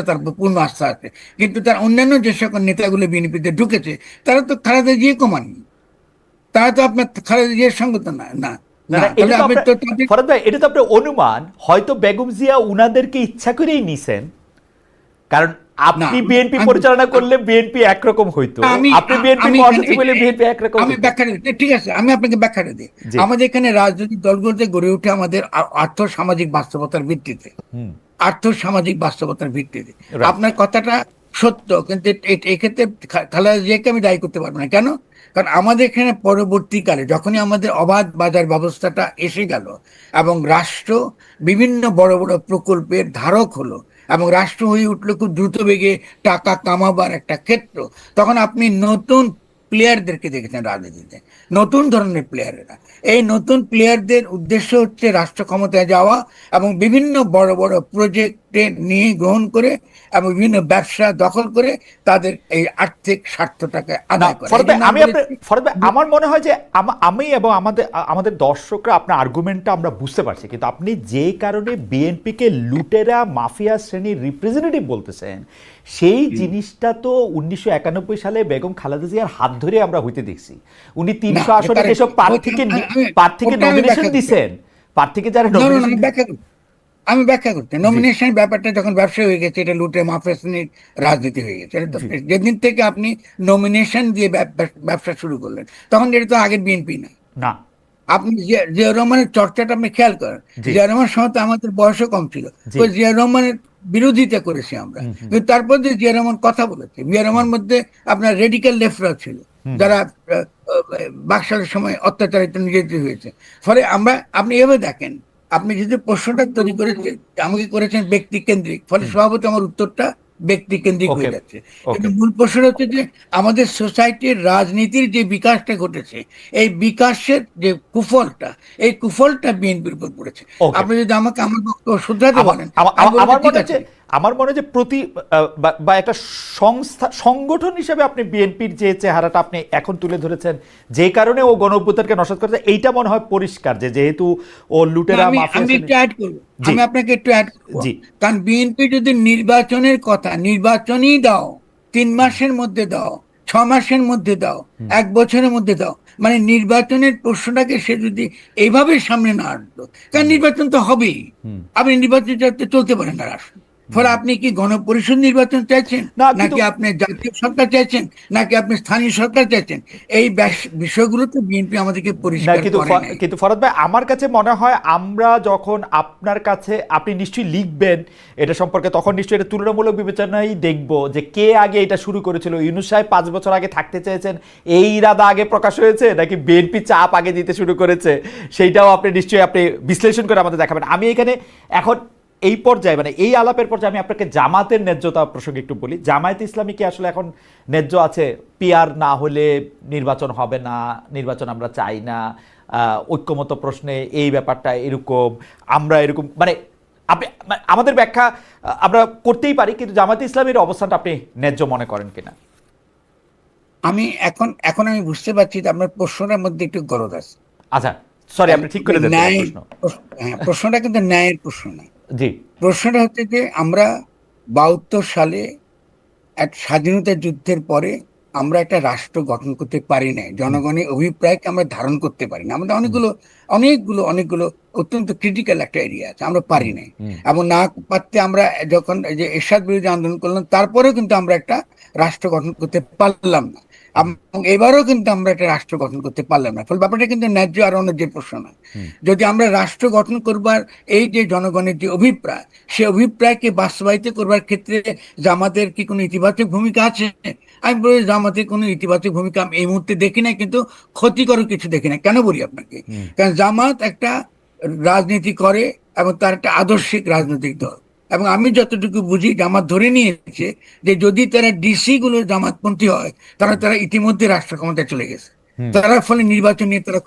তার পূর্ণ আস্থা আছে। কিন্তু তার অন্যান্য যে সকল নেতাগুলো বিএনপিতে ঢুকেছে তারা তো খালেদা জিয়া কমাননি, তারা তো আপনার খালেদা জিয়ার সঙ্গে তো না। ফরহাদ ভাই, এটা তো আপনার অনুমান, হয়তো বেগম জিয়া উনাদেরকে ইচ্ছা করেই নিছেন, কারণ আপনি বিএনপি পরিচালনা করলে বিএনপি একরকম হইতো, আপনি বিএনপি মহাসচিব হলে বিএনপি একরকম। আমি ব্যাখ্যা দিই, ঠিক আছে, আমি আপনাকে ব্যাখ্যাটা দিই। আমাদের এখানে রাজনৈতিক দলগুলোতে গড়ে ওঠে আমাদের আর্থ-সামাজিক বাস্তবতার ভিত্তিতে, আর্থ-সামাজিক বাস্তবতার ভিত্তিতে। আপনার কথাটা সত্য, কিন্তু এক্ষেত্রে খালেদা জিয়াকে আমি দায়ী করতে পারবো না। কেন? কারণ আমাদের এখানে পরবর্তীকালে যখনই আমাদের অবাধ বাজার ব্যবস্থাটা এসে গেল এবং রাষ্ট্র বিভিন্ন বড় বড় প্রকল্পের ধারক হলো এবং রাষ্ট্র হয়ে উঠলো খুব দ্রুত বেগে টাকা কামাবার একটা ক্ষেত্র, তখন আপনি নতুন প্লেয়ারদেরকে দেখেছেন রাজনীতিতে, নতুন ধরনের প্লেয়ারেরা। এই নতুন প্লেয়ারদের উদ্দেশ্য হচ্ছে রাষ্ট্র ক্ষমতায় যাওয়া এবং বিভিন্ন বড় বড় প্রজেক্টে নিয়ে গ্রহণ করে এবং বিভিন্ন ব্যবসা দখল করে তাদের এই আর্থিক স্বার্থটাকে আদায় করে। আমার মনে হয় যে আমি এবং আমাদের দর্শকরা আপনার আর্গুমেন্টটা আমরা বুঝতে পারছি, কিন্তু আপনি যে কারণে বিএনপিকে লুটেরা মাফিয়া শ্রেণীর রিপ্রেজেন্টেটিভ বলতেছেন, সেই জিনিসটা তো 1991 সালে বেগম খালেদা জিয়ার হাত ধরে আমরা হইতে দেখছি। উনি 300 আসনে যেসব প্রার্থীকে নমিনেশন দিছেন, প্রার্থীকে যারা নমিনেশন আমি ব্যাখ্যা করতে, নমিনেশন ব্যাপারটা যখন ব্যবসা হয়ে গেছে, এটা লুটে মাফিয়ানির রাজনীতি হয়ে গেছে। যেদিন থেকে আপনি নমিনেশন দিয়ে ব্যবসা শুরু করলেন, তখন এটা তো আগের বিএনপি না। আপনি জিয়া রহমানের চর্চাটা আপনি খেয়াল করেন, জিয়া রহমান সময় তো আমাদের বয়সও কম ছিল, জিয়া রহমানের বিরোধিতা করেছি আমরা, কিন্তু তারপর যে জিয়া রহমান কথা বলেছে, জিয়া রহমান মধ্যে আপনার রেডিক্যাল লেফটরা ছিল যারা বাকশালের সময় অত্যাচারিত নির্যাতিত হয়েছে। ফলে আপনি এভাবে দেখেন, আপনি যদি প্রশ্নটা তৈরি করেছেন, আমাকে করেছেন ব্যক্তি কেন্দ্রিক, ফলে স্বভাবত আমার উত্তরটা ব্যক্তি কেন্দ্রিক হয়ে যাচ্ছে। কিন্তু মূল প্রশ্ন হচ্ছে যে আমাদের সোসাইটির রাজনীতির যে বিকাশটা ঘটেছে, এই বিকাশের যে এই কুফলটা বিএনপির উপর পড়েছে। আপনি যদি আমাকে আমার বক্তব্য শুধরাতে বলেন, আমার মনে হয় যে বা একটা সংগঠন হিসেবে আপনি বিএনপির যে চেহারাটা আপনি এখন তুলে ধরেছেন, যে কারণে ও গণঅভ্যুত্থানকে নস্যাৎ করেছে, এইটা মনে হয় পরিষ্কার যে যেহেতু ও লুটেরা মাফিয়া। আমি আপনাকে একটু অ্যাড করব, কারণ বিএনপি যদি নির্বাচনের কথা, নির্বাচনই দাও 3 মাসের মধ্যে দাও, 6 মাসের মধ্যে দাও, 1 বছরের মধ্যে দাও, মানে নির্বাচনের প্রশ্নটাকে সে যদি এইভাবে সামনে না আনতো, কারণ নির্বাচন তো হবেই, আপনি নির্বাচন চলতে পারেন না রাষ্ট্র। ফলে আপনি কি গণপরিষদ নির্বাচন চাইছেন, নাকি আপনি জাতীয় সরকার চাইছেন, নাকি আপনি স্থানীয় সরকার চাইছেন, এই বিষয়গুলো তো বিএনপি আমাদেরকে পরিষ্কার করে নাই। কিন্তু ফরাদ ভাই, আমার কাছে মনে হয় আমরা যখন আপনার কাছে, আপনি নিশ্চয়ই লিখবেন এটা সম্পর্কে, তখন নিশ্চয়ই এটা তুলনামূলক বিবেচনায় দেখব যে কে আগে এটা শুরু করেছিল। ইউনূস সাহেব 5 বছর আগে থাকতে চেয়েছেন, এই ইরাদা আগে প্রকাশ হয়েছে, নাকি বিএনপি চাপ আগে দিতে শুরু করেছে, সেইটাও আপনি নিশ্চয়ই আপনি বিশ্লেষণ করে আমাদের দেখাবেন। আমি এখানে এখন এই পর্যায়ে, মানে এই আলাপের পর্যায়ে আমি আপনাকে জামাতের ন্যায্যতা প্রসঙ্গে একটু বলি। জামায়াতে ইসলামী কি আসলে এখন ন্যায্য আছে? পিআর না হলে নির্বাচন হবে না, নির্বাচন আমরা চাই না, ঐক্যমত প্রশ্নে এই ব্যাপারটা এরকম, আমরা এরকম, মানে আপনি আমাদের ব্যাখ্যা আমরা করতেই পারি, কিন্তু জামায়াতে ইসলামীর অবস্থানটা আপনি ন্যায্য মনে করেন কিনা? আমি এখন আমি বুঝতে পারছি যে আপনার প্রশ্নের মধ্যে একটু গরজ আছে। আচ্ছা, সরি, আপনি ঠিক করে দেন প্রশ্ন। প্রশ্নটা কিন্তু ন্যায়ের প্রশ্ন না। জি, প্রশ্নটা হচ্ছে যে আমরা 72 সালে এক স্বাধীনতা যুদ্ধের পরে আমরা একটা রাষ্ট্র গঠন করতে পারি নাই, জনগণের অভিপ্রায়কে আমরা ধারণ করতে পারি না। আমাদের অনেকগুলো অত্যন্ত ক্রিটিক্যাল একটা এরিয়া আছে, আমরা পারি নাই। এবং না পারতে আমরা যখন যে এরশাদ বিরোধী আন্দোলন করলাম, তারপরেও কিন্তু আমরা একটা রাষ্ট্র গঠন করতে পারলাম না, এবং এবারও কিন্তু আমরা একটা রাষ্ট্র গঠন করতে পারলাম না। ফলে ব্যাপারটা কিন্তু ন্যায্য আর অন্যায্যের প্রশ্ন না। যদি আমরা রাষ্ট্র গঠন করবার এই যে জনগণের যে অভিপ্রায়, সে অভিপ্রায়কে বাস্তবায়িত করবার ক্ষেত্রে জামাতের কি কোনো ইতিবাচক ভূমিকা আছে? আমি বলি জামাতের কোনো ইতিবাচক ভূমিকা আমি এই মুহূর্তে দেখি না, কিন্তু ক্ষতিকর কিছু দেখি না। কেন বলি আপনাকে? কারণ জামাত একটা রাজনীতি করে এবং তার একটা আদর্শিক রাজনৈতিক দল, এবং আমি যতটুকু বুঝি জামাত ধরে নিয়েছে যে যদি তারা ডিসি গুলো জামাতপন্থী হয়, তারা ইতিমধ্যে রাষ্ট্র ক্ষমতায় চলে গেছে। তারা ফলে নির্বাচন নিয়ে তারা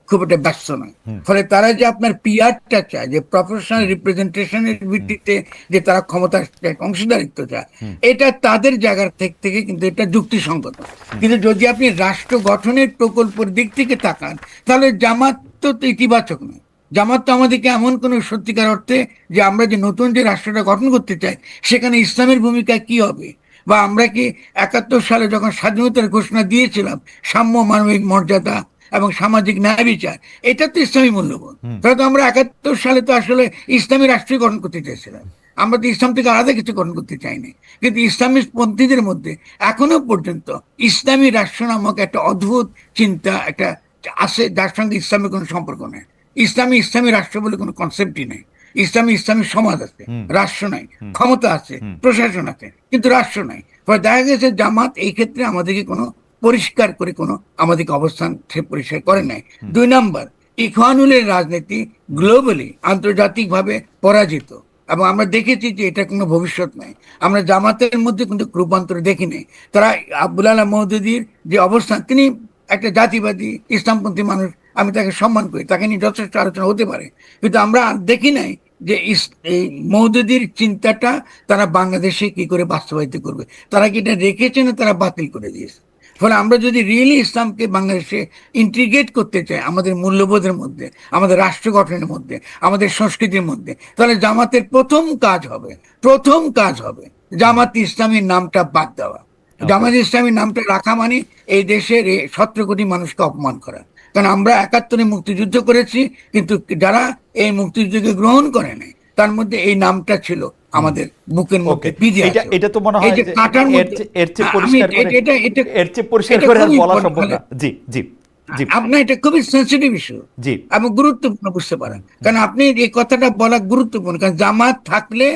খুব একটা ব্যস্ত নয়। ফলে তারা যে আপনার পিআরটা চায়, যে প্রফেশনাল রিপ্রেজেন্টেশনের ভিত্তিতে যে তারা ক্ষমতার অংশীদারিত্ব চায়, এটা তাদের জায়গার থেকে কিন্তু এটা যুক্তিসঙ্গত। কিন্তু যদি আপনি রাষ্ট্র গঠনের প্রকল্পের দিক থেকে তাকান, তাহলে জামাত তো ইতিবাচক নয়। জামাত তো আমাদেরকে এমন কোন সত্যিকার অর্থে যে আমরা যে নতুন যে রাষ্ট্রটা গঠন করতে চাই, সেখানে ইসলামের ভূমিকা কি হবে, বা আমরা কি 71 সালে যখন স্বাধীনতার ঘোষণা দিয়েছিলাম, সাম্য, মানবিক মর্যাদা এবং সামাজিক ন্যায় বিচার, এটা তো ইসলামী মূল্যবোধ। তাহলে তো আমরা 71 সালে তো আসলে ইসলামী রাষ্ট্রই গঠন করতে চাইছিলাম, আমরা তো ইসলাম থেকে আলাদা কিছু গঠন করতে চাইনি। কিন্তু ইসলামী পন্থীদের মধ্যে এখনো পর্যন্ত ইসলামী রাষ্ট্র নামক একটা অদ্ভুত চিন্তা একটা আছে, যার সঙ্গে ইসলামের কোনো সম্পর্ক নেই। ইসলামী রাষ্ট্র বলে কোনো কনসেপ্টই নেই। ইসলামী সমাজ আছে, রাষ্ট্র নাই। ক্ষমতা আছে, প্রশাসন আছে, কিন্তু রাষ্ট্র নাই। ফলে দেখা গেছে জামাত এই ক্ষেত্রে আমাদেরকে কোনো পরিষ্কার করে কোনো আমাদেরকে অবস্থান সে পরিষ্কার করে নাই। 2 নম্বর, ইখওয়ানুলের রাজনীতি গ্লোবালি আন্তর্জাতিকভাবে পরাজিত, এবং আমরা দেখেছি যে এটা কোনো ভবিষ্যৎ নাই। আমরা জামাতের মধ্যে কিন্তু রূপান্তর দেখিনি। তারা আব্দুল আলাহ মওদুদীর যে অবস্থান, তিনি একটা জাতিবাদী ইসলামপন্থী মানুষ, আমি তাকে সম্মান করি, তাকে নিয়ে যথেষ্ট আলোচনা হতে পারে, কিন্তু আমরা দেখি নাই যে এই মওদুদীর চিন্তাটা তারা বাংলাদেশে কি করে বাস্তবায়িত করবে। তারা কি এটা রেখেছে না তারা বাতিল করে দিয়েছে? ফলে আমরা যদি রিয়েলি ইসলামকে বাংলাদেশে ইন্টিগ্রেট করতে চাই আমাদের মূল্যবোধের মধ্যে, আমাদের রাষ্ট্র গঠনের মধ্যে, আমাদের সংস্কৃতির মধ্যে, তাহলে জামাতের প্রথম কাজ হবে জামাত ইসলামীর নামটা বাদ দেওয়া। জামাত ইসলামীর নামটা রাখা মানে এই দেশের 17 কোটি মানুষকে অপমান করা। কারণ আমরা 71-এ মুক্তিযুদ্ধ করেছি, কিন্তু যারা এই মুক্তিযুদ্ধকে গ্রহণ করে নাই তার মধ্যে এই নামটা ছিল আমাদের বুকের মধ্যে বিধে আছে। এটা তো মনে এই হয় যে যে কাটার মধ্যে এর চেয়ে পরিষ্কার করে এর চেয়ে পরিষ্কার করে আর বলা সম্ভব না। জি জি জি, আপনার এটা খুবই সেন্সিটিভ ইস্যু জি এবং গুরুত্বপূর্ণ বুঝতে পারেন, কারণ আপনি এই কথাটা বলা গুরুত্বপূর্ণ। কারণ জামাত থাকলে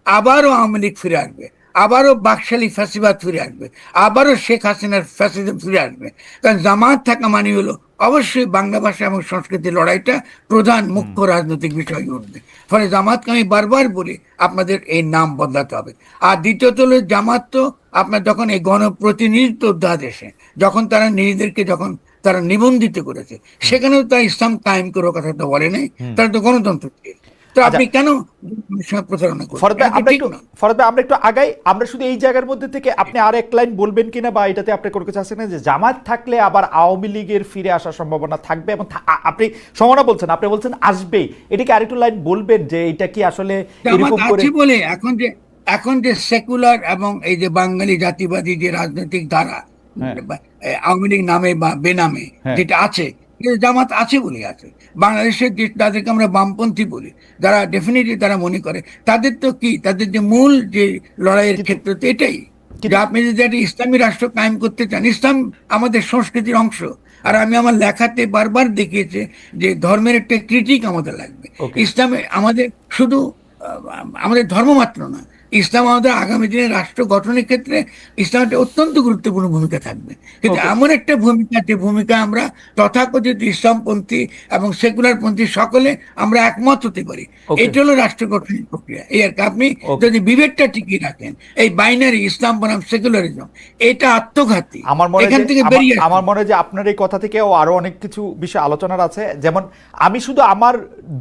আবারও আওয়ামী লীগ ফিরে আসবে, আবারও বাকশালী ফ্যাসিবাদ ফিরে আসবে, আবারও শেখ হাসিনার ফ্যাসিজম ফিরে আসবে। কারণ জামাত থাকা মানে হলো অবশ্যই বাংলা ভাষা এবং সংস্কৃতির লড়াইটা প্রধান মুখ্য রাজনৈতিক বিষয় উঠবে। ফলে জামাতকে আমি বারবার বলি আপনাদের এই নাম বদলাতে হবে। আর দ্বিতীয়ত হলো জামাত তো আপনার যখন এই গণপ্রতিনিধিত্ব অধ্যাদেশে যখন তারা নিজেদেরকে যখন তারা নিবন্ধিত করেছে, সেখানেও তারা ইসলাম কায়েম করার কথা তো বলে নাই, তারা তো গণতন্ত্র চেয়েছে। তো আপনি কেন প্রচারণা ফরদ ভাই, করছেন? আমরা একটু আগাই। আমরা শুধু এই জায়গার মধ্যে থেকে আপনি আর এক লাইন বলবেন কিনা, বা এটাতে আপনি কোনো কিছু আছেন যে জামাত থাকলে আবার আওয়ামী লীগের ফিরে আসার সম্ভাবনা থাকবে, এবং আপনি সম্ভাবনা বলছেন, আপনি বলছেন আসবেই, এটাকে আরেকটু লাইন বলবেন যে এটা কি আসলে এরকম করে বলে এখন যে সেকুলার এবং এই যে বাঙালি জাতিবাদী যে রাজনৈতিক ধারা আওয়ামী লীগ নামে বা বেনামে যেটা আছে, জামাত আছে বলে আছে। বাংলাদেশের যে তাদেরকে আমরা বামপন্থী বলি, যারা ডেফিনেটলি তারা মনে করে তাদের তো কি, তাদের যে মূল যে লড়াইয়ের ক্ষেত্র তো এটাই যে আপনি যদি একটা ইসলামী রাষ্ট্র কায়েম করতে চান, ইসলাম আমাদের সংস্কৃতির অংশ। আর আমি আমার লেখাতে বারবার দেখিয়েছি যে ধর্মের একটা ক্রিটিক আমাদের লাগবে। ইসলামে আমাদের শুধু আমাদের ধর্ম মাত্র না, ইসলাম আমাদের আগামী দিনে রাষ্ট্র গঠনের ক্ষেত্রে ইসলাম একটা অত্যন্ত গুরুত্বপূর্ণ ভূমিকা থাকবে। কিন্তু এমন একটা ভূমিকা, যে ভূমিকা আমরা তথাকথিত ইসলামপন্থী এবং সেকুলার পন্থী সকলে আমরা একমত হতে পারি। এটা হলো রাষ্ট্র গঠনের প্রক্রিয়া। এই আর কি, আপনি যদি বিবেকটা টিকিয়ে রাখেন, এই বাইনারি ইসলাম বনাম সেকুলারিজম, এটা আত্মঘাতী। এখান থেকে বেরিয়ে আমার মনে হয় যে আপনার এই কথা থেকেও আরো অনেক কিছু বিষয় আলোচনার আছে। যেমন আমি শুধু আমার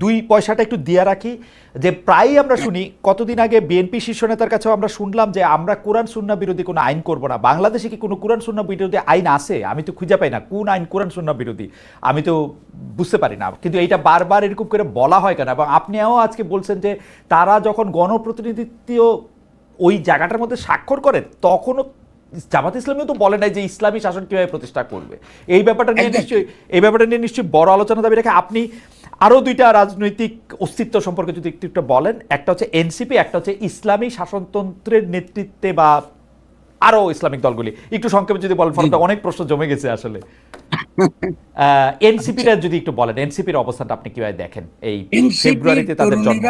2 পয়সাটা একটু দিয়ে রাখি, যে প্রায়ই আমরা শুনি, কতদিন আগে বিএনপি শীর্ষ নেতার কাছেও আমরা শুনলাম যে আমরা কোরআন সুন্নাহ বিরোধী কোনো আইন করব না। বাংলাদেশে কি কোনো কোরআন সুন্নাহ বিরোধী আইন আছে? আমি তো খুঁজে পাই না কোন আইন কোরআন সুন্নাহ বিরোধী, আমি তো বুঝতে পারি না। কিন্তু এইটা বারবার এরকম করে বলা হয় কেন? এবং আপনিও আজকে বলছেন যে তারা যখন গণপ্রতিনিধিত্ব ওই জায়গাটার মধ্যে স্বাক্ষর করে, তখনও জামাত ইসলামীও তো বলে নাই যে ইসলামী শাসন কিভাবে প্রতিষ্ঠা করবে। এই ব্যাপারটা নিয়ে নিশ্চয়ই বড় আলোচনা দাবি রেখে আপনি আরো 2টা রাজনৈতিক অস্তিত্ব সম্পর্কে যদি একটু বলেন। একটা হচ্ছে এনসিপি, একটা হচ্ছে ইসলামী শাসনতন্ত্রের নেতৃত্বে বা আরো ইসলামিক দলগুলি। একটু সংক্ষেপে যদি বলেন, ফলে অনেক প্রশ্ন জমে গেছে আসলে। এনসিপিটা যদি একটু বলেন, এনসিপির অবস্থানটা আপনি কিভাবে দেখেন? এই ফেব্রুয়ারিতে তাদের জন্ম।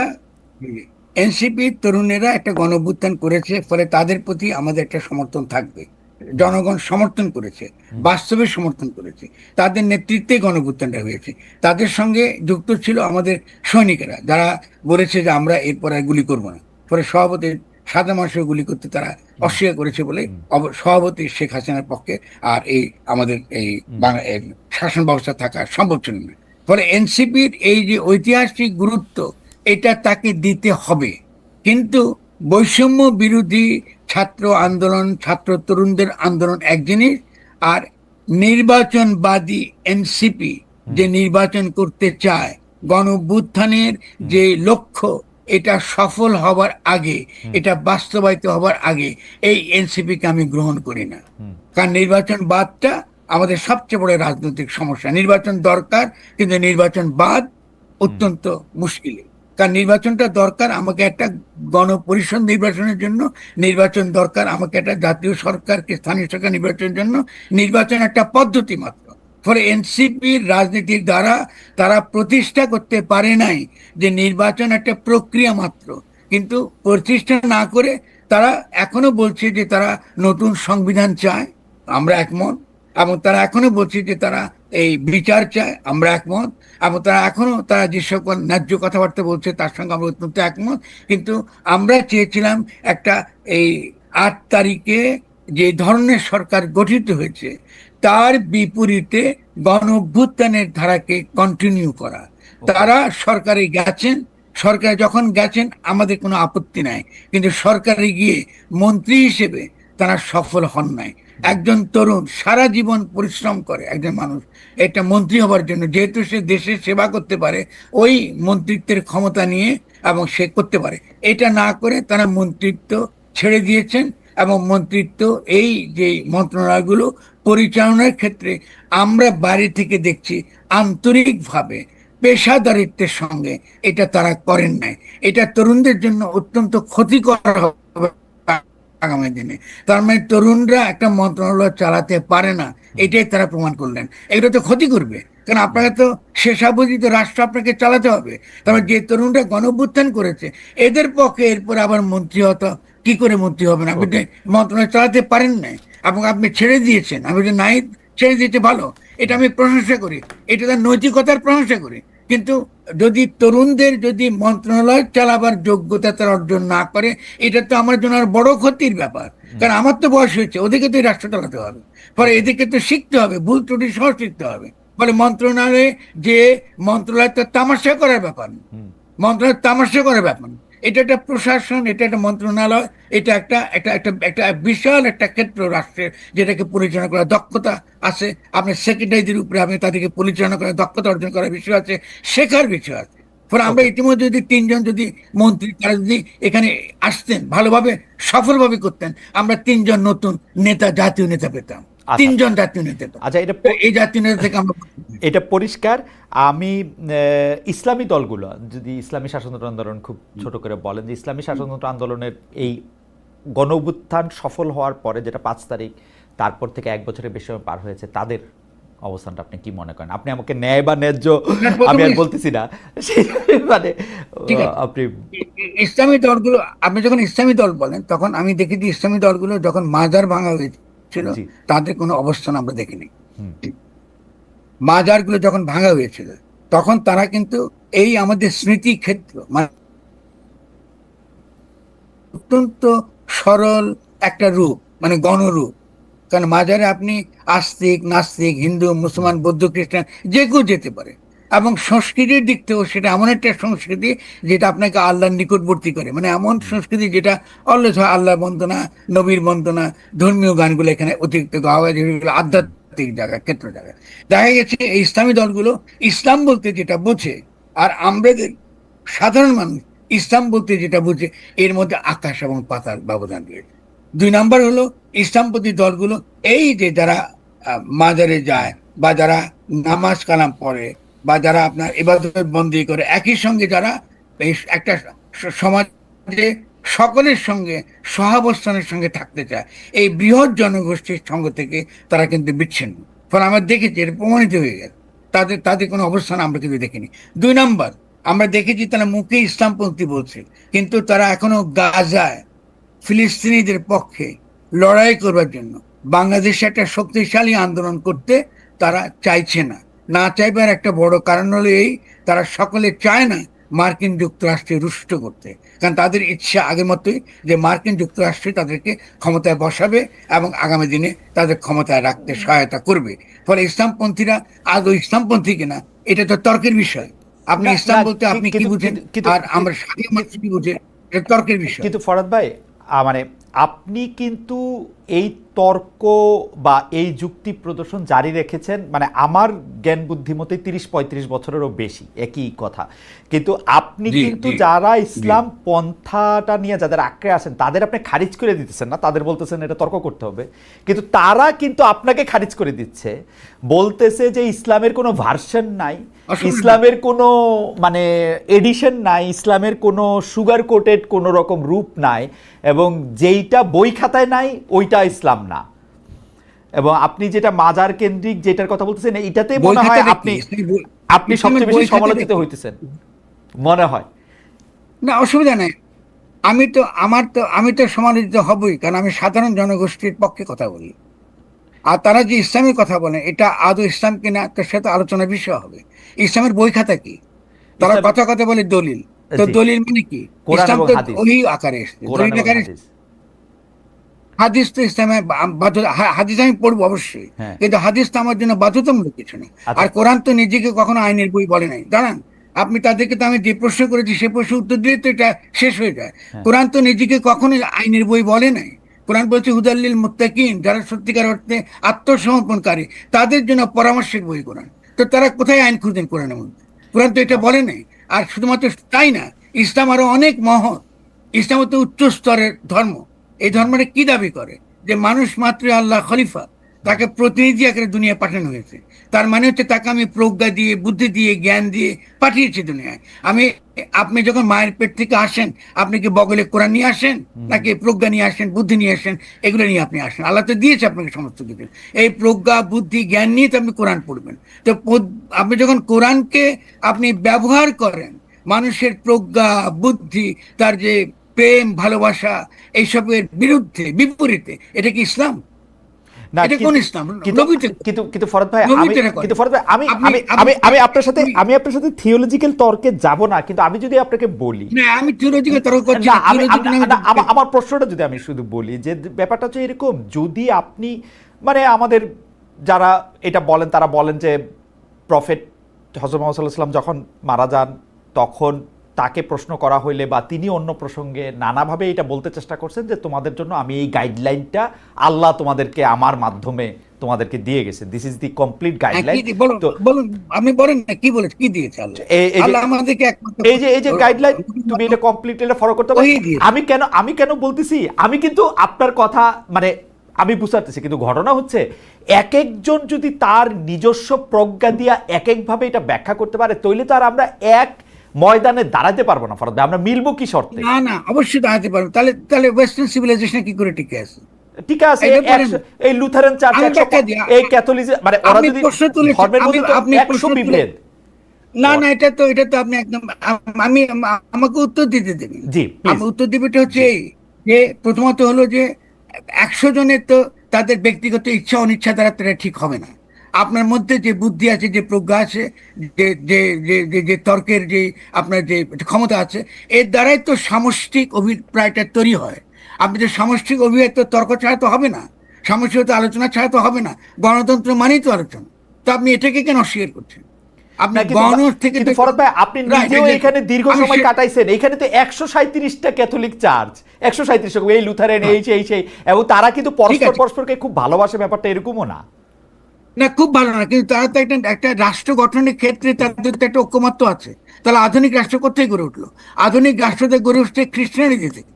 এনসিপি তরুণেরা একটা গণঅভ্যুত্থান করেছে, ফলে তাদের প্রতি আমাদের একটা সমর্থন থাকবে। জনগণ সমর্থন করেছে, বাস্তবে সমর্থন করেছে, তাদের নেতৃত্বে গণঅভ্যুত্থানটা হয়েছে। তাদের সঙ্গে যুক্ত ছিল আমাদের সৈনিকেরা, যারা বলেছে যে আমরা এরপর আর গুলি করবো না। ফলে সভাপতি সাদা মানুষের গুলি করতে তারা অস্বীকার করেছে বলে সভাপতি শেখ হাসিনার পক্ষে আর এই আমাদের এই শাসন ব্যবস্থা থাকা সম্ভব ছিল না। ফলে এনসিপির এই যে ঐতিহাসিক গুরুত্ব, এটা তাকে দিতে হবে। কিন্তু বৈষম্য বিরোধী ছাত্র আন্দোলন, ছাত্র তরুণদের আন্দোলন এক জিনিস, আর নির্বাচনবাদী এনসিপি যে নির্বাচন করতে চায়, গণঅভ্যুত্থানের যে লক্ষ্য, এটা সফল হবার আগে, এটা বাস্তবায়িত হবার আগে এই এনসিপিকে আমি গ্রহণ করি না। কারণ নির্বাচনবাদটা আমাদের সবচেয়ে বড় রাজনৈতিক সমস্যা। নির্বাচন দরকার, কিন্তু নির্বাচনবাদ অত্যন্ত মুশকিল। কারণ নির্বাচনটা দরকার আমাকে একটা গণপরিষদ নির্বাচনের জন্য, নির্বাচন দরকার আমাকে একটা জাতীয় সরকারকে স্থানীয় সরকার নির্বাচনের জন্য। নির্বাচন একটা পদ্ধতি মাত্র। ফলে এনসিপির রাজনীতির দ্বারা তারা প্রতিষ্ঠা করতে পারে নাই যে নির্বাচন একটা প্রক্রিয়া মাত্র। কিন্তু প্রতিষ্ঠা না করে তারা এখনো বলছে যে তারা নতুন সংবিধান চায়, আমরা একমত। এবং তারা এখনো বলছে যে তারা এই বিচার চায়, আমরা একমত। এবং তারা এখনো তারা যে সকল ন্যায্য কথাবার্তা বলছে তার সঙ্গে আমরা অত্যন্ত একমত। কিন্তু আমরা চেয়েছিলাম একটা এই 8 তারিখে যে ধরনের সরকার গঠিত হয়েছে তার বিপরীতে গণঅভ্যুত্থানের ধারাকে কন্টিনিউ করা। তারা সরকারে গেছেন, সরকারে যখন গেছেন আমাদের কোনো আপত্তি নাই, কিন্তু সরকারে গিয়ে মন্ত্রী হিসেবে তারা সফল হন নাই। একজন তরুণ সারা জীবন পরিশ্রম করে একজন মানুষ একটা মন্ত্রী হবার জন্য, যেহেতু সে দেশের সেবা করতে পারে ওই মন্ত্রিত্বের ক্ষমতা নিয়ে, এবং সে করতে পারে। এটা না করে তারা মন্ত্রিত্ব ছেড়ে দিয়েছেন এবং মন্ত্রিত্ব এই যে মন্ত্রণালয়গুলো পরিচালনার ক্ষেত্রে আমরা বাইরে থেকে দেখছি আন্তরিকভাবে পেশাদারিত্বের সঙ্গে এটা তারা করেন নাই। এটা তরুণদের জন্য অত্যন্ত ক্ষতিকর হবে আগামী দিনে। তার মানে তরুণরা একটা মন্ত্রণালয় চালাতে পারে না, এটাই তারা প্রমাণ করলেন। এটা তো ক্ষতি করবে, কারণ আপনাকে তো শেষাবধি তো রাষ্ট্র আপনাকে চালাতে হবে। তারপর যে তরুণরা গণঅভ্যুত্থান করেছে এদের পক্ষে এরপর আবার মন্ত্রী হতো, কি করে মন্ত্রী হবেন? আপনি তো মন্ত্রণালয় চালাতে পারেন নাই এবং আপনি ছেড়ে দিয়েছেন। আমি যে নাই, ছেড়ে দিতে ভালো, এটা আমি প্রশংসা করি, এটা তার নৈতিকতার প্রশংসা করি। কিন্তু যদি তরুণদের যদি মন্ত্রণালয় চালাবার যোগ্যতা তারা অর্জন না করে, এটা তো আমার জন্য আর বড় ক্ষতির ব্যাপার। কারণ আমার তো বয়স হয়েছে, ওদেরকে তো এই রাষ্ট্র চালাতে হবে, ফলে এদেরকে তো শিখতে হবে, ভুল ত্রুটি সহ শিখতে হবে। ফলে মন্ত্রণালয়ে যে মন্ত্রণালয় তো তামাশা করার ব্যাপার না, মন্ত্রণালয় তামাশা করার ব্যাপার না। এটা একটা প্রশাসন, এটা একটা মন্ত্রণালয়, এটা একটা একটা একটা একটা বিশাল একটা ক্ষেত্র রাষ্ট্রের, যেটাকে পরিচালনা করার দক্ষতা আছে। আপনি সেক্রেটারিদের উপরে আপনি তাদেরকে পরিচালনা করার দক্ষতা অর্জন করার বিষয় আছে, শেখার বিষয় আছে। ফলে আমরা ইতিমধ্যে যদি তিনজন যদি মন্ত্রী তারা যদি এখানে আসতেন, ভালোভাবে সফলভাবে করতেন, আমরা তিনজন নতুন নেতা, জাতীয় নেতা পেতাম, তিনজন জাতীয় নেতা পেতাম। আচ্ছা, এটা এই জাতীয় নেতা থেকে আমরা এটা পরিষ্কার। আমি ইসলামী দলগুলো, যদি ইসলামী শাসনতন্ত্র আন্দোলন খুব ছোট করে বলেন, যে ইসলামী শাসনতন্ত্র আন্দোলনের এই গণঅভ্যুত্থান সফল হওয়ার পরে, যেটা 5 তারিখ, তারপর থেকে 1 বছরের বেশি সময় পার হয়েছে, তাদের অবস্থানটা আপনি কি মনে করেন? আপনি আমাকে ন্যায় বা ন্যায্য আমি আর বলতেছি না, মানে আপনি ইসলামী দলগুলো, আপনি যখন ইসলামী দল বলেন তখন আমি দেখেছি ইসলামী দলগুলো যখন মাজার ভাঙা হয়েছিল তাদের কোনো অবস্থান আমরা দেখিনি। মাজারগুলো যখন ভাঙা হয়েছিল তখন তারা কিন্তু এই আমাদের স্মৃতি ক্ষেত্র মানে অত্যন্ত সরল একটা রূপ, মানে গণরূপ। কারণ মাজারে আপনি আস্তিক, নাস্তিক, হিন্দু, মুসলমান, বৌদ্ধ, খ্রিস্টান যে কেউ যেতে পারে। এবং সংস্কৃতির দিক থেকেও সেটা এমন একটা সংস্কৃতি যেটা আপনাকে আল্লাহর নিকটবর্তী করে, মানে এমন সংস্কৃতি যেটা অলওয়েজ হয় আল্লাহ বন্দনা, নবীর বন্দনা, ধর্মীয় গানগুলো এখানে অতিরিক্ত গাওয়া হয়, যেগুলো আধ্যাত্মিক জায়গা, ক্ষেত্র জায়গা। দেখা গেছে এই ইসলামী দলগুলো ইসলাম বলতে যেটা বোঝে আর আমরা সাধারণ মানুষ ইসলাম বলতে যেটা বুঝে, এর মধ্যে আকাশ এবং পাতাল ব্যবধান রয়েছে। 2 নাম্বার হলো ইসলামপন্থী দলগুলো এই যে যারা মাজারে যায় বা যারা নামাজ কালাম পড়ে বা যারা আপনার ইবাদত বন্দি করে, একই সঙ্গে যারা এই একটা সমাজে সকলের সঙ্গে সহাবস্থানের সঙ্গে থাকতে চায়, এই বৃহৎ জনগোষ্ঠীর সঙ্গ থেকে তারা কিন্তু বিচ্ছিন্ন। ফলে আমরা দেখেছি এটা প্রমাণিত হয়ে গেছে, তাদের তাদের কোনো অবস্থান আমরা কিন্তু দেখিনি। 2 নাম্বার, আমরা দেখেছি তারা মুখে ইসলামপন্থী বলছে, কিন্তু তারা এখনো গাজায় ফিলিস্তিনিদের পক্ষে লড়াই করবার জন্য বাংলাদেশে একটা শক্তিশালী আন্দোলন করতে তারা চাইছে না। না চাইবার একটা বড় কারণ হলো এই, তারা সকলে চায় না মার্কিন যুক্তরাষ্ট্রে রুষ্ট করতে, কারণ তাদের ইচ্ছা আগের মতোই যে মার্কিন যুক্তরাষ্ট্রে তাদেরকে ক্ষমতায় বসাবে এবং আগামী দিনে তাদের ক্ষমতায় রাখতে সহায়তা করবে। ফলে ইসলামপন্থীরা আদৌ ইসলামপন্থী কিনা এটা তো তর্কের বিষয়। আপনি ইসলাম বলতে আপনি কি বুঝেন আর আমরা সাধারণ মানুষ কি বুঝে, এটা তর্কের বিষয়। কিন্তু ফরাদ ভাই, মানে আপনি কিন্তু এই তর্ক বা এই যুক্তি প্রদর্শন জারি রেখেছেন, মানে আমার জ্ঞান বুদ্ধিমতে 30-35 বছরেরও বেশি, একই কথা। কিন্তু আপনি কিন্তু যারা ইসলাম পন্থাটা নিয়ে যাদের আঁকড়ে আসেন তাদের আপনি খারিজ করে দিতেছেন না, তাদের বলতেছেন এটা তর্ক করতে হবে, কিন্তু তারা কিন্তু আপনাকে খারিজ করে দিচ্ছে, বলতেছে যে ইসলামের কোনো ভার্সন নাই, ইসলামের কোনো মানে এডিশন নাই, ইসলামের কোনো সুগার কোটেড কোনো রকম রূপ নাই, এবং যেইটা বই খাতায় নাই ওইটা ইসলাম না। এবং আপনি যেটা মাজার কেন্দ্রিক যেটার কথা বলতেছেন, এটাতে মনে হয় আপনি সবচেয়ে বেশি সমালোচিত হইতেছেন মনে হয়। না, অসুবিধা নেই, আমি তো সমালোচিত হবই, কারণ আমি সাধারণ জনগোষ্ঠীর পক্ষে কথা বলি। আর তারা যে ইসলামের কথা বলেন এটা আদৌ ইসলাম কিনা তার সাথে আলোচনার বিষয় হবে। ইসলামের বই খাতা কি? তারা কথা কথা বলে দলিল, তো দলিল মানে কি? ইসলাম তো ওই আকারে এসেছে, দলিল আকারে। হাদিস তো ইসলামে হাদিস আমি পড়বো অবশ্যই, কিন্তু হাদিস তো আমার জন্য বাধ্যতামূলক কিছু নেই। আর কোরআন তো নিজেকে কখনো আইনের বই বলে নাই। দাঁড়ান, আপনি তাদেরকে তো আমি যে প্রশ্ন করেছি সে প্রশ্ন উত্তর দিয়ে তো এটা শেষ হয়ে যায়। কোরআন তো নিজেকে কখনো আইনের বই বলে নাই। কোরআন বলছে হুদাল্লিল মুত্তাকিন, যারা সত্যিকার অর্থে আত্মসমর্পণকারী তাদের জন্য পরামর্শের বই কোরআন। তো তারা কোথায় আইন খুঁজেন কোরআনের মধ্যে? কোরআন তো এটা বলে নাই। আর শুধুমাত্র তাই না, ইসলাম আরো অনেক মহৎ, ইসলাম হচ্ছে উচ্চ স্তরের ধর্ম, এই ধর্মটা কি দাবি করে? যে মানুষ মাত্র আল্লাহ খলিফা, তাকে প্রতিনিধি আকারে দুনিয়া পাঠানো হয়েছে। তার মানে হচ্ছে তাকে আমি প্রজ্ঞা দিয়ে, বুদ্ধি দিয়ে, জ্ঞান দিয়ে পাঠিয়েছি দুনিয়ায়। আমি, আপনি যখন মায়ের পেট থেকে আসেন, আপনি কি বগলে কোরআন নিয়ে আসেন, নাকি প্রজ্ঞা নিয়ে আসেন, বুদ্ধি নিয়ে আসেন? এগুলো নিয়ে আপনি আসেন। আল্লাহ তো দিয়েছে আপনাকে সমস্ত কিছু। এই প্রজ্ঞা, বুদ্ধি, জ্ঞান নিয়ে তো আপনি কোরআন পড়বেন। তো আপনি যখন কোরআনকে আপনি ব্যবহার করেন মানুষের প্রজ্ঞা, বুদ্ধি, তার যে প্রেম, ভালোবাসা, এইসবের বিরুদ্ধে, বিপরীতে, এটা কি ইসলাম? না, এটা কোন ইসলাম? কিন্তু নবীতে কিন্তু কিন্তু ফরদ ভাই, নবীতে এটা করে। কিন্তু ফরদ ভাই, আমি আপনি আমি আমি আমি আপনার সাথে থিওলজিক্যাল তর্কে যাব না, কিন্তু আমি যদি আপনাকে বলি, না, আমি থিওলজিক্যাল তর্ক করছি না, না, theological আমার প্রশ্নটা যদি আমি শুধু বলি যে ব্যাপারটা হচ্ছে এরকম, যদি আপনি মানে আমাদের যারা এটা বলেন তারা বলেন যে প্রফেট হযরত মুহাম্মদ সাল্লাল্লাহু আলাইহি ওয়াসাল্লাম যখন মারা যান তখন তাকে প্রশ্ন করা হইলে বা তিনি অন্য প্রসঙ্গে নানাভাবে এটা বলতে চেষ্টা করছেন যে তোমাদের জন্য আমি এই গাইডলাইনটা আল্লাহ তোমাদেরকে আমার মাধ্যমে তোমাদেরকে দিয়ে গেছে, this is the complete guideline. তো বলুন, আপনি বলেন না কি বলেছে, কি দিয়েছে আল্লাহ? আল্লাহ আমাদেরকে একমাত্র এই যে গাইডলাইন, তুমি এটা কমপ্লিট এটা ফলো করতে পারো। আমি কেন বলতেছি, আমি কিন্তু আপনার কথা মানে আমি বুঝতে পারতেছি, কিন্তু ঘটনা হচ্ছে এক একজন যদি তার নিজস্ব প্রজ্ঞা দিয়া এক একভাবে এটা ব্যাখ্যা করতে পারে, তাইলে তো আর আমরা এক ময়দানে দাঁড়াতে পারবো না ফরদ ভাই, আমরা মিলবো কি শর্তে? না না, অবশ্যই দাঁড়াতে পারবো। তাহলে তাহলে ওয়েস্টার্ন সিভিলাইজেশন কি করে টিকে আছে? ঠিক আছে, এই লুথারান চার্চ, এই ক্যাথলিক, মানে ওরা যদি ধর্মের মধ্যে তো 100 বিভেদ। না না, এটা তো আপনি একদম, আমি আমাকে উত্তর দিতে দেবেন। জি, আমি উত্তর দিবেটা হচ্ছে এই, যে প্রথমত হলো যে 100 জনের তো তাদের ব্যক্তিগত ইচ্ছা অনিচ্ছা দ্বারা তারা ঠিক হবে না। আপনার মধ্যে যে বুদ্ধি আছে, যে প্রজ্ঞা আছে, যে যে যে যে যে তর্কের যে আপনার যে ক্ষমতা আছে, এর দ্বারাই তো সামষ্টিক অভিপ্রায়টা তৈরি হয়। আপনি যে সামষ্টিক অভিপ্রায় তো তর্ক ছাড়া তো হবে না, সামষ্টিক আলোচনা ছাড়া তো হবে না। গণতন্ত্র মানেই তো আলোচনা। তো আপনি এটাকে কেন অস্বীকার করছেন? আপনি কিন্তু ফরদ ভাই, আপনি নিজেও এখানে দীর্ঘ সময় কাটাইছেন, এখানে তো 137টা ক্যাথলিক চার্চ, 137 এই লুথারেন, এই সেই, এবং তারা কিন্তু পরস্পরকে খুব ভালোবাসে, ব্যাপারটা এরকমও না। না, খুব ভালো না, কিন্তু তারা তো একটা রাষ্ট্র গঠনের ক্ষেত্রে তাদের তো একটা ঐকমত্য আছে। তাহলে আধুনিক রাষ্ট্র কোথায় গড়ে উঠলো? আধুনিক রাষ্ট্রতে গড়ে উঠছে খ্রিস্টানিটি থেকে।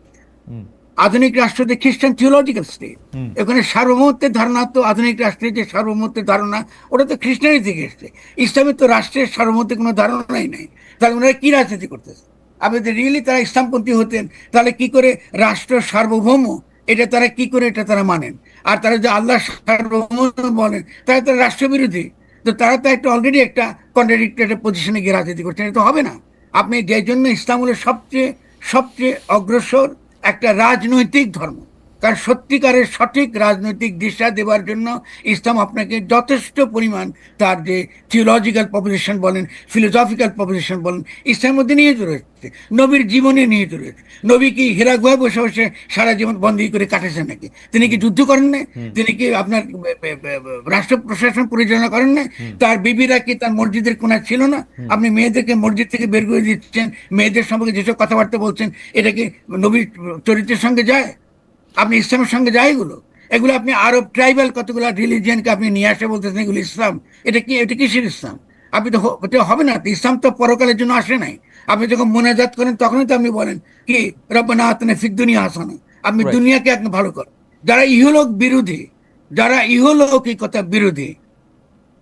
আধুনিক রাষ্ট্রতে খ্রিস্টান থিওলজিক্যাল স্টেট, এখানে সার্বভৌমত্বের ধারণা, তো আধুনিক রাষ্ট্রের যে সার্বভৌমত্বের ধারণা, ওটা তো খ্রিস্টানি থেকে এসছে। ইসলামের তো রাষ্ট্রের সার্বভৌমত্বের কোনো ধারণাই নাই। তাহলে ওনারা কি রাজনীতি করতেছে? আপনি যদি রিয়েলি তারা ইসলামপন্থী হতেন, তাহলে কি করে রাষ্ট্র সার্বভৌম এটা তারা কি করে এটা তারা মানেন? আর তারা যে আল্লাহ সার্বভৌম বলেন, তারা তো রাষ্ট্রবিরোধী। তো তারা তো একটা অলরেডি একটা কন্ট্রাডিক্টরি পজিশনে গিয়ে রাজনীতি করছেন, এটা তো হবে না। আপনি যে জন্য ইসলাম হলো সবচেয়ে সবচেয়ে অগ্রসর একটা রাজনৈতিক ধর্ম, কারণ সত্যিকারের সঠিক রাজনৈতিক দিশা দেওয়ার জন্য ইসলাম আপনাকে যথেষ্ট পরিমাণ তার যে থিওলজিক্যাল প্রপোজিশন বলেন, ফিলোসফিক্যাল প্রপোজিশন বলেন, ইসলামের মধ্যে নিহিত রয়েছে। নবীর জীবনে নিহিত রয়েছে। নবী কি হীরা গুহায় বসে বসে সারা জীবন বন্দী করে কাটেছেন নাকি? তিনি কি যুদ্ধ করেন না? তিনি কি আপনার রাষ্ট্র প্রশাসন পরিচালনা করেন না? তার বিবিরা কি তার মসজিদের কোণায় ছিল না? আপনি মেয়েদেরকে মসজিদ থেকে বের করে দিচ্ছেন, মেয়েদের সম্পর্কে যেসব কথাবার্তা বলছেন, এটা কি নবীর চরিত্রের সঙ্গে যায়? আপনি ইসলামের সঙ্গে যায় এগুলো? এগুলো আপনি আরব ট্রাইবাল কতগুলো রিলিজিয়ানকে আপনি নিয়ে আসে বলতেছেন এগুলো ইসলাম। এটা কিসের ইসলাম? আপনি তো এটা হবে না। ইসলাম তো পরকালের জন্য আসে নাই। আপনি যখন মোনাজাত করেন তখনই তো আপনি বলেন কি রব্বানা আতিনা ফিদ দুনিয়া হাসানা, আপনি দুনিয়াকে আপনি ভালো করেন। যারা ইহলোক বিরোধী, যারা ইহলৌকিকতা বিরোধী,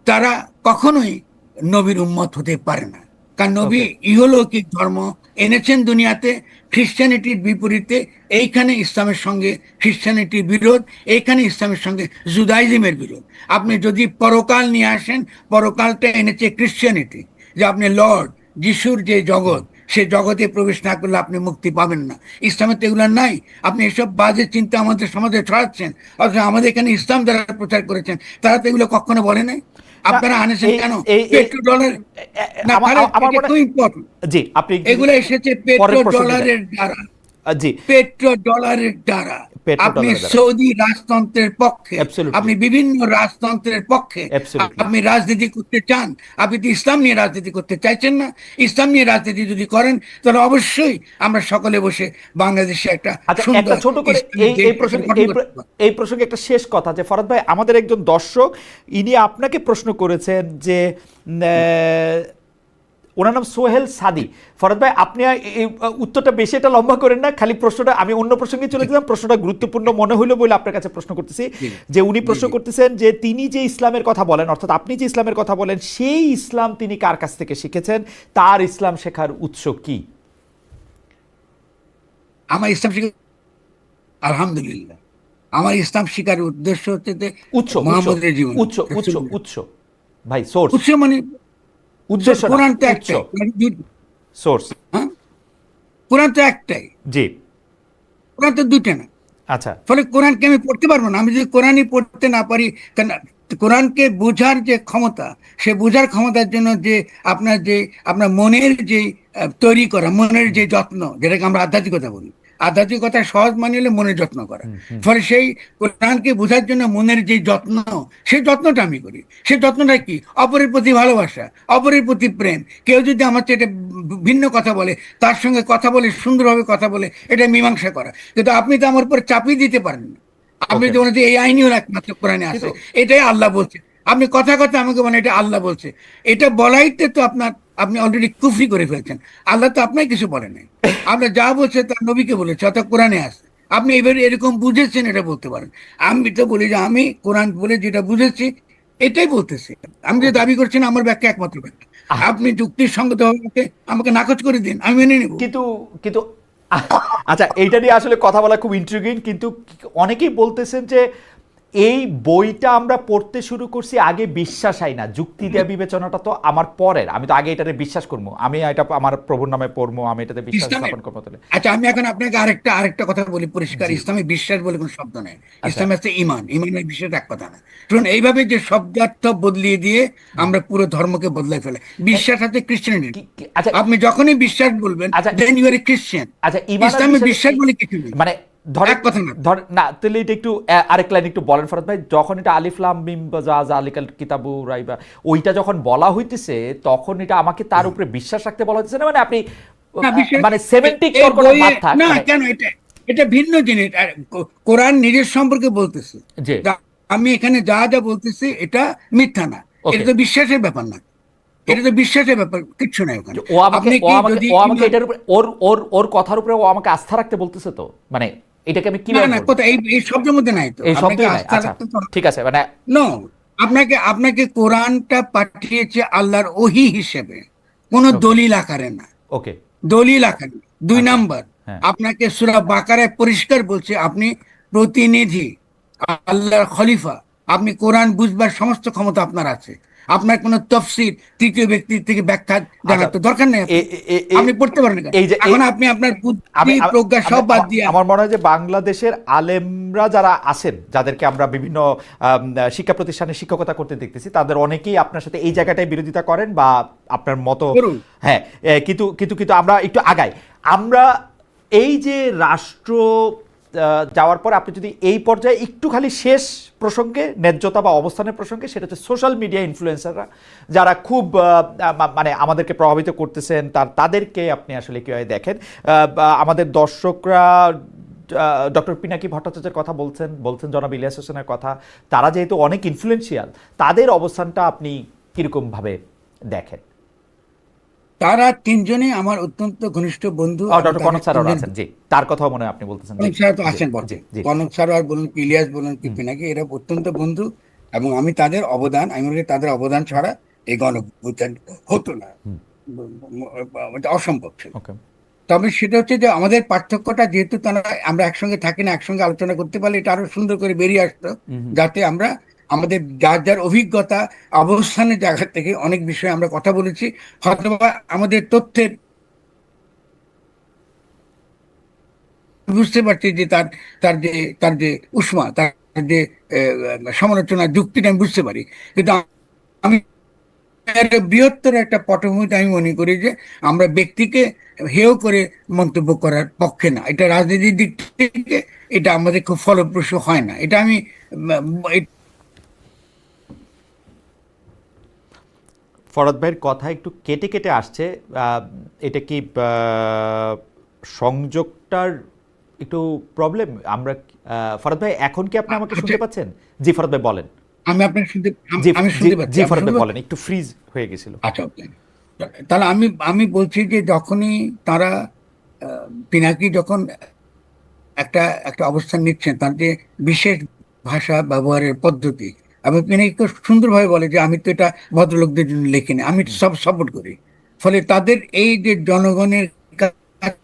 তারা কখনোই নবীর উম্মত হতে পারে না। কারণ নবী ইহলৌকিক ধর্ম এনেছেন দুনিয়াতে খ্রিস্টানিটির বিপরীতে। এইখানে ইসলামের সঙ্গে খ্রিস্টানিটির বিরোধ, এইখানে ইসলামের সঙ্গে জুদাইজমের বিরোধ। আপনি যদি পরকাল নিয়ে আসেন, পরকালটা এনেছে খ্রিস্টানিটি, যে আপনি লর্ড যিশুর যে জগৎ, সে জগতে প্রবেশ না করলে আপনি মুক্তি পাবেন না। ইসলামের তো এগুলো নাই। আপনি এসব বাজে চিন্তা আমাদের সমাজে ছড়াচ্ছেন, অথচ আমাদের এখানে ইসলাম যারা প্রচার করেছেন তারা তো এগুলো কখনো বলে নাই। আপনারা আনেছেন কেন? পেট্রো ডলার না, জি, আপনি এগুলো এসেছে পেট্রো ডলারের দ্বারা। জি, পেট্রো ডলারের দ্বারা আপনি সৌদি রাজতন্ত্রের পক্ষে, আপনি বিভিন্ন রাজতন্ত্রের পক্ষে আপনি রাজনীতি করতে চান। আপনি তো ইসলাম নিয়ে রাজনীতি করতে চাইছেন না। ইসলাম নিয়ে রাজনীতি যদি করেন তাহলে অবশ্যই আমরা সকলে বসে বাংলাদেশে একটা সুন্দর ছোট করে এই প্রসঙ্গে একটা শেষ কথা, যে ফরদ ভাই আমাদের একজন দর্শক, ইনি আপনাকে প্রশ্ন করেছেন যে ওনার নাম সোহেল সাদি। ফরহাদ ভাই, আপনি এই উত্তরটা বেশি এটা লম্বা করেন না, খালি প্রশ্নটা আমি অন্য প্রসঙ্গে চলে যেতাম, প্রশ্নটা গুরুত্বপূর্ণ মনে হইলো বলে আপনার কাছে প্রশ্ন করতেছি। যে উনি প্রশ্ন করতেছেন যে তিনি যে ইসলামের কথা বলেন, অর্থাৎ আপনি যে ইসলামের কথা বলেন, সেই ইসলাম তিনি কার কাছ থেকে শিখেছেন, তার ইসলাম শেখার উৎস কি? আমার ইসলাম শিক্ষা, আলহামদুলিল্লাহ, আমার ইসলাম শিকার উদ্দেশ্য হচ্ছে যে উৎস মুহাম্মদের জীবন। উৎস উৎস উৎস ভাই, সোর্স, উৎস মানে উদ্দেশ্য না, কোরআন তো উৎস, একটাই, সোর্স। হ্যাঁ, কোরআন তো একটাই, জি, কোরআন তো দুইটা না। আচ্ছা, ফলে কোরআনকে আমি পড়তে পারবো না, আমি যদি কোরআনই পড়তে না পারি। কেন, কোরআনকে বোঝার যে ক্ষমতা, সে বোঝার ক্ষমতার জন্য যে আপনার মনের যে তৈরি করা, মনের যে যত্ন, যেটাকে আমরা আধ্যাত্মিকতা বলি, আধ্যাত্মিকতা সহজ মানে হলে মনের যত্ন করা। ফলে সেই কোরআনকে বোঝার জন্য মনের যে যত্ন, সেই যত্নটা আমি করি। সেই যত্নটা কি? অপরের প্রতি ভালোবাসা, অপরের প্রতি প্রেম। কেউ যদি আমার চেয়ে এটা ভিন্ন কথা বলে, তার সঙ্গে কথা বলে, সুন্দরভাবে কথা বলে, এটা মীমাংসা করা। কিন্তু আপনি তো আমার উপর চাপিয়ে দিতে পারেন না। আপনি ওকে। যেমন এই আইনিও একমাত্র কোরআনে আছে, এটাই আল্লাহ বলছে, আপনি কথা কথা আমাকে বলেন এটা আল্লাহ বলছে, এটা বলাইতে তো আপনি অলরেডি কুফরি করে ফেলছেন। আল্লাহ তো আপনার কিছু বলে নাই, আমরা যা বলছে তার নবীকে বলেছে, অর্থাৎ কোরআনে আছে। আপনি এবারে এরকম বুঝেছেন এটা বলতে পারেন। আমি তো বলি যে আমি কোরআন বলে যেটা বুঝেছি এটাই বলতেছি। আমি যে দাবি করছি না আমার ব্যাখ্যা একমাত্র ব্যাখ্যা, আপনি যুক্তির সঙ্গত আমাকে নাকচ করে দিন, আমি মেনে নেব। কিন্তু কিন্তু আচ্ছা, এইটা নিয়ে আসলে কথা বলা খুব ইন্ট্রিগিং, কিন্তু অনেকেই বলতেছেন যে এই বইটা আমরা পড়তে শুরু করছি আগে বিশ্বাস হয় না, যুক্তি দেওয়া বিবেচনাটা তো আমার পরের, আমি তো আগে এটাতে বিশ্বাস করবো, আমি এটা আমার প্রভুর নামে পড়বো, আমি এটাতে বিশ্বাস স্থাপন করবো। তাহলে আচ্ছা, আমি এখন আপনাকে আরেকটা কথা বলি পরিষ্কার। ইসলামে বিশ্বাস বলে কোনো শব্দ নেই। ইসলামে আছে ইমান, ইমানের বিশ্বাস এক কথা না। শুনুন, এইভাবে যে শব্দার্থ বদলিয়ে দিয়ে আমরা পুরো ধর্মকে বদলাই ফেলে। বিশ্বাস আছে খ্রিস্টানিটি, আচ্ছা, আপনি যখনই বিশ্বাস বলবেন দেন ইউ আর এ খ্রিস্টান। আচ্ছা, ইসলামে বিশ্বাস বলে কিছু নেই, মানে ধরে এক কথা না। ধর না, তাহলে এটা একটু আরেক লাইন একটু বলেন ফরহাদ ভাই। যখন এটা আলিফ লাম মিম যা যালিকাল কিতাবু রাইবা, ওইটা যখন বলা হইতেছে, তখন এটা আমাকে তার উপরে বিশ্বাস রাখতে বলা হইতেছে না, মানে আপনি মানে সেমেন্টিক তর্কটা বাদ থাক না, মানে। কেন? এটা ভিন্ন জিনিস। কোরআন নিজের সম্পর্কে বলতেছে, আমি এখানে যা যা বলতেছি এটা মিথ্যা না, এটা তো বিশ্বাসের ব্যাপার না, এটা তো বিশ্বাসের ব্যাপার, কিচ্ছু নাই ওখানে। ও আমাকে এটার উপরে ওর কথার উপরে ও আমাকে আস্থা রাখতে বলতেছে, তো মানে এটাকে আমি কিভাবে না, কোথায় এই শব্দের মধ্যে নাই তো, এই শব্দ আপনাকে নাই? আস্থা আচ্ছা, রাখতে তো ঠিক আছে, মানে নো, আপনাকে কোরআনটা পাঠিয়েছে আল্লাহর ওহী হিসেবে, কোনো দলিল আকারে না। ওকে, দলিল আকারে। দুই আচ্ছা, নাম্বার, হ্যাঁ, আপনাকে সূরা বাকারায় পরিষ্কার বলছে আপনি প্রতিনিধি, আল্লাহর খলিফা, আপনি কোরআন বুঝবার সমস্ত ক্ষমতা আপনার আছে। আপনার কোনো তফসির তৃতীয় ব্যক্তির থেকে ব্যাখ্যা জানার তো দরকার নেই, আপনি পড়তে পারেন। এখন আপনি আপনার বুদ্ধি প্রজ্ঞা সব বাদ দিয়ে, আমার মনে হয় যে বাংলাদেশের আলেমরা যারা আছেন, যাদেরকে আমরা বিভিন্ন শিক্ষা প্রতিষ্ঠানে শিক্ষকতা করতে দেখতেছি, তাদের অনেকেই আপনার সাথে এই জায়গাটায় বিরোধিতা করেন বা আপনার মতো, হ্যাঁ, কিন্তু কিন্তু কিন্তু আমরা একটু আগাই। আমরা এই যে রাষ্ট্র যাওয়ার পর আপনি যদি এই পর্যায়ে একটু খালি শেষ প্রসঙ্গে, ন্যায্যতা বা অবস্থানের প্রসঙ্গে, সেটা হচ্ছে সোশ্যাল মিডিয়া ইনফ্লুয়েন্সাররা যারা খুব মানে আমাদেরকে প্রভাবিত করতেছেন, তাদেরকে আপনি আসলে কীভাবে দেখেন? আমাদের দর্শকরা ডক্টর পিনাকি ভট্টাচার্যের কথা বলছেন জনাব ইলিয়াস হোসেনের কথা, তারা যেহেতু অনেক ইনফ্লুয়েন্সিয়াল, তাদের অবস্থানটা আপনি কীরকমভাবে দেখেন? তারা তিনজনই আমার অত্যন্ত ঘনিষ্ঠ বন্ধু। ডক্টর কনক স্যারও আছেন, জি, তার কথাও মনে হয় আপনি বলতেছেন। কনক স্যার তো আছেন বটে, কনক স্যার আর বলুন, ইলিয়াস বলুন, কি পিনাকি, এরা অত্যন্ত বন্ধু। এবং আমি তাদের অবদান ছাড়া এই গণঅভ্যুত্থান হতো না, এটা অসম্ভব ছিল। তবে সেটা হচ্ছে যে আমাদের পার্থক্যটা, যেহেতু আমরা একসঙ্গে থাকি না, একসঙ্গে আলোচনা করতে পারলে এটা আরো সুন্দর করে বেরিয়ে আসতো, যাতে আমরা আমাদের যার অভিজ্ঞতা, অবস্থানের জায়গা থেকে অনেক বিষয়ে আমরা কথা বলেছি, হয়তো আমাদের তথ্যের বুঝতে পারছি যে তার যে উষ্মা, তার যে সমালোচনার যুক্তিটা আমি বুঝতে পারি। কিন্তু আমি বৃহত্তর একটা পটভূমিতে আমি মনে করি যে আমরা ব্যক্তিকে হেয় করে মন্তব্য করার পক্ষে না। এটা রাজনীতির দিক থেকে এটা আমাদের খুব ফলপ্রসূ হয় না। এটা আমি ফরহাদ ভাইয়ের কথা একটু কেটে কেটে আসছে, এটা কি সংযোগটার একটু প্রবলেম? আমরা ফরহাদ ভাই, এখন কি আপনি আমাকে শুনতে পাচ্ছেন? জি ফরহাদ ভাই বলেন। আমি আপনাকে শুনতে জি ফরহাদ ভাই বলেন, একটু ফ্রিজ হয়ে গেছিল। আচ্ছা, তাহলে আমি আমি বলছি যে যখনই তারা পিনাকি যখন একটা একটা অবস্থান নিচ্ছেন, তার যে বিশেষ ভাষা ব্যবহারের পদ্ধতি, এবং পিনাকি খুব সুন্দরভাবে বলে যে আমি তো এটা ভদ্রলোকদের জন্য লিখিনি, আমি সব সাপোর্ট করি। ফলে তাদের এই যে জনগণের কাছে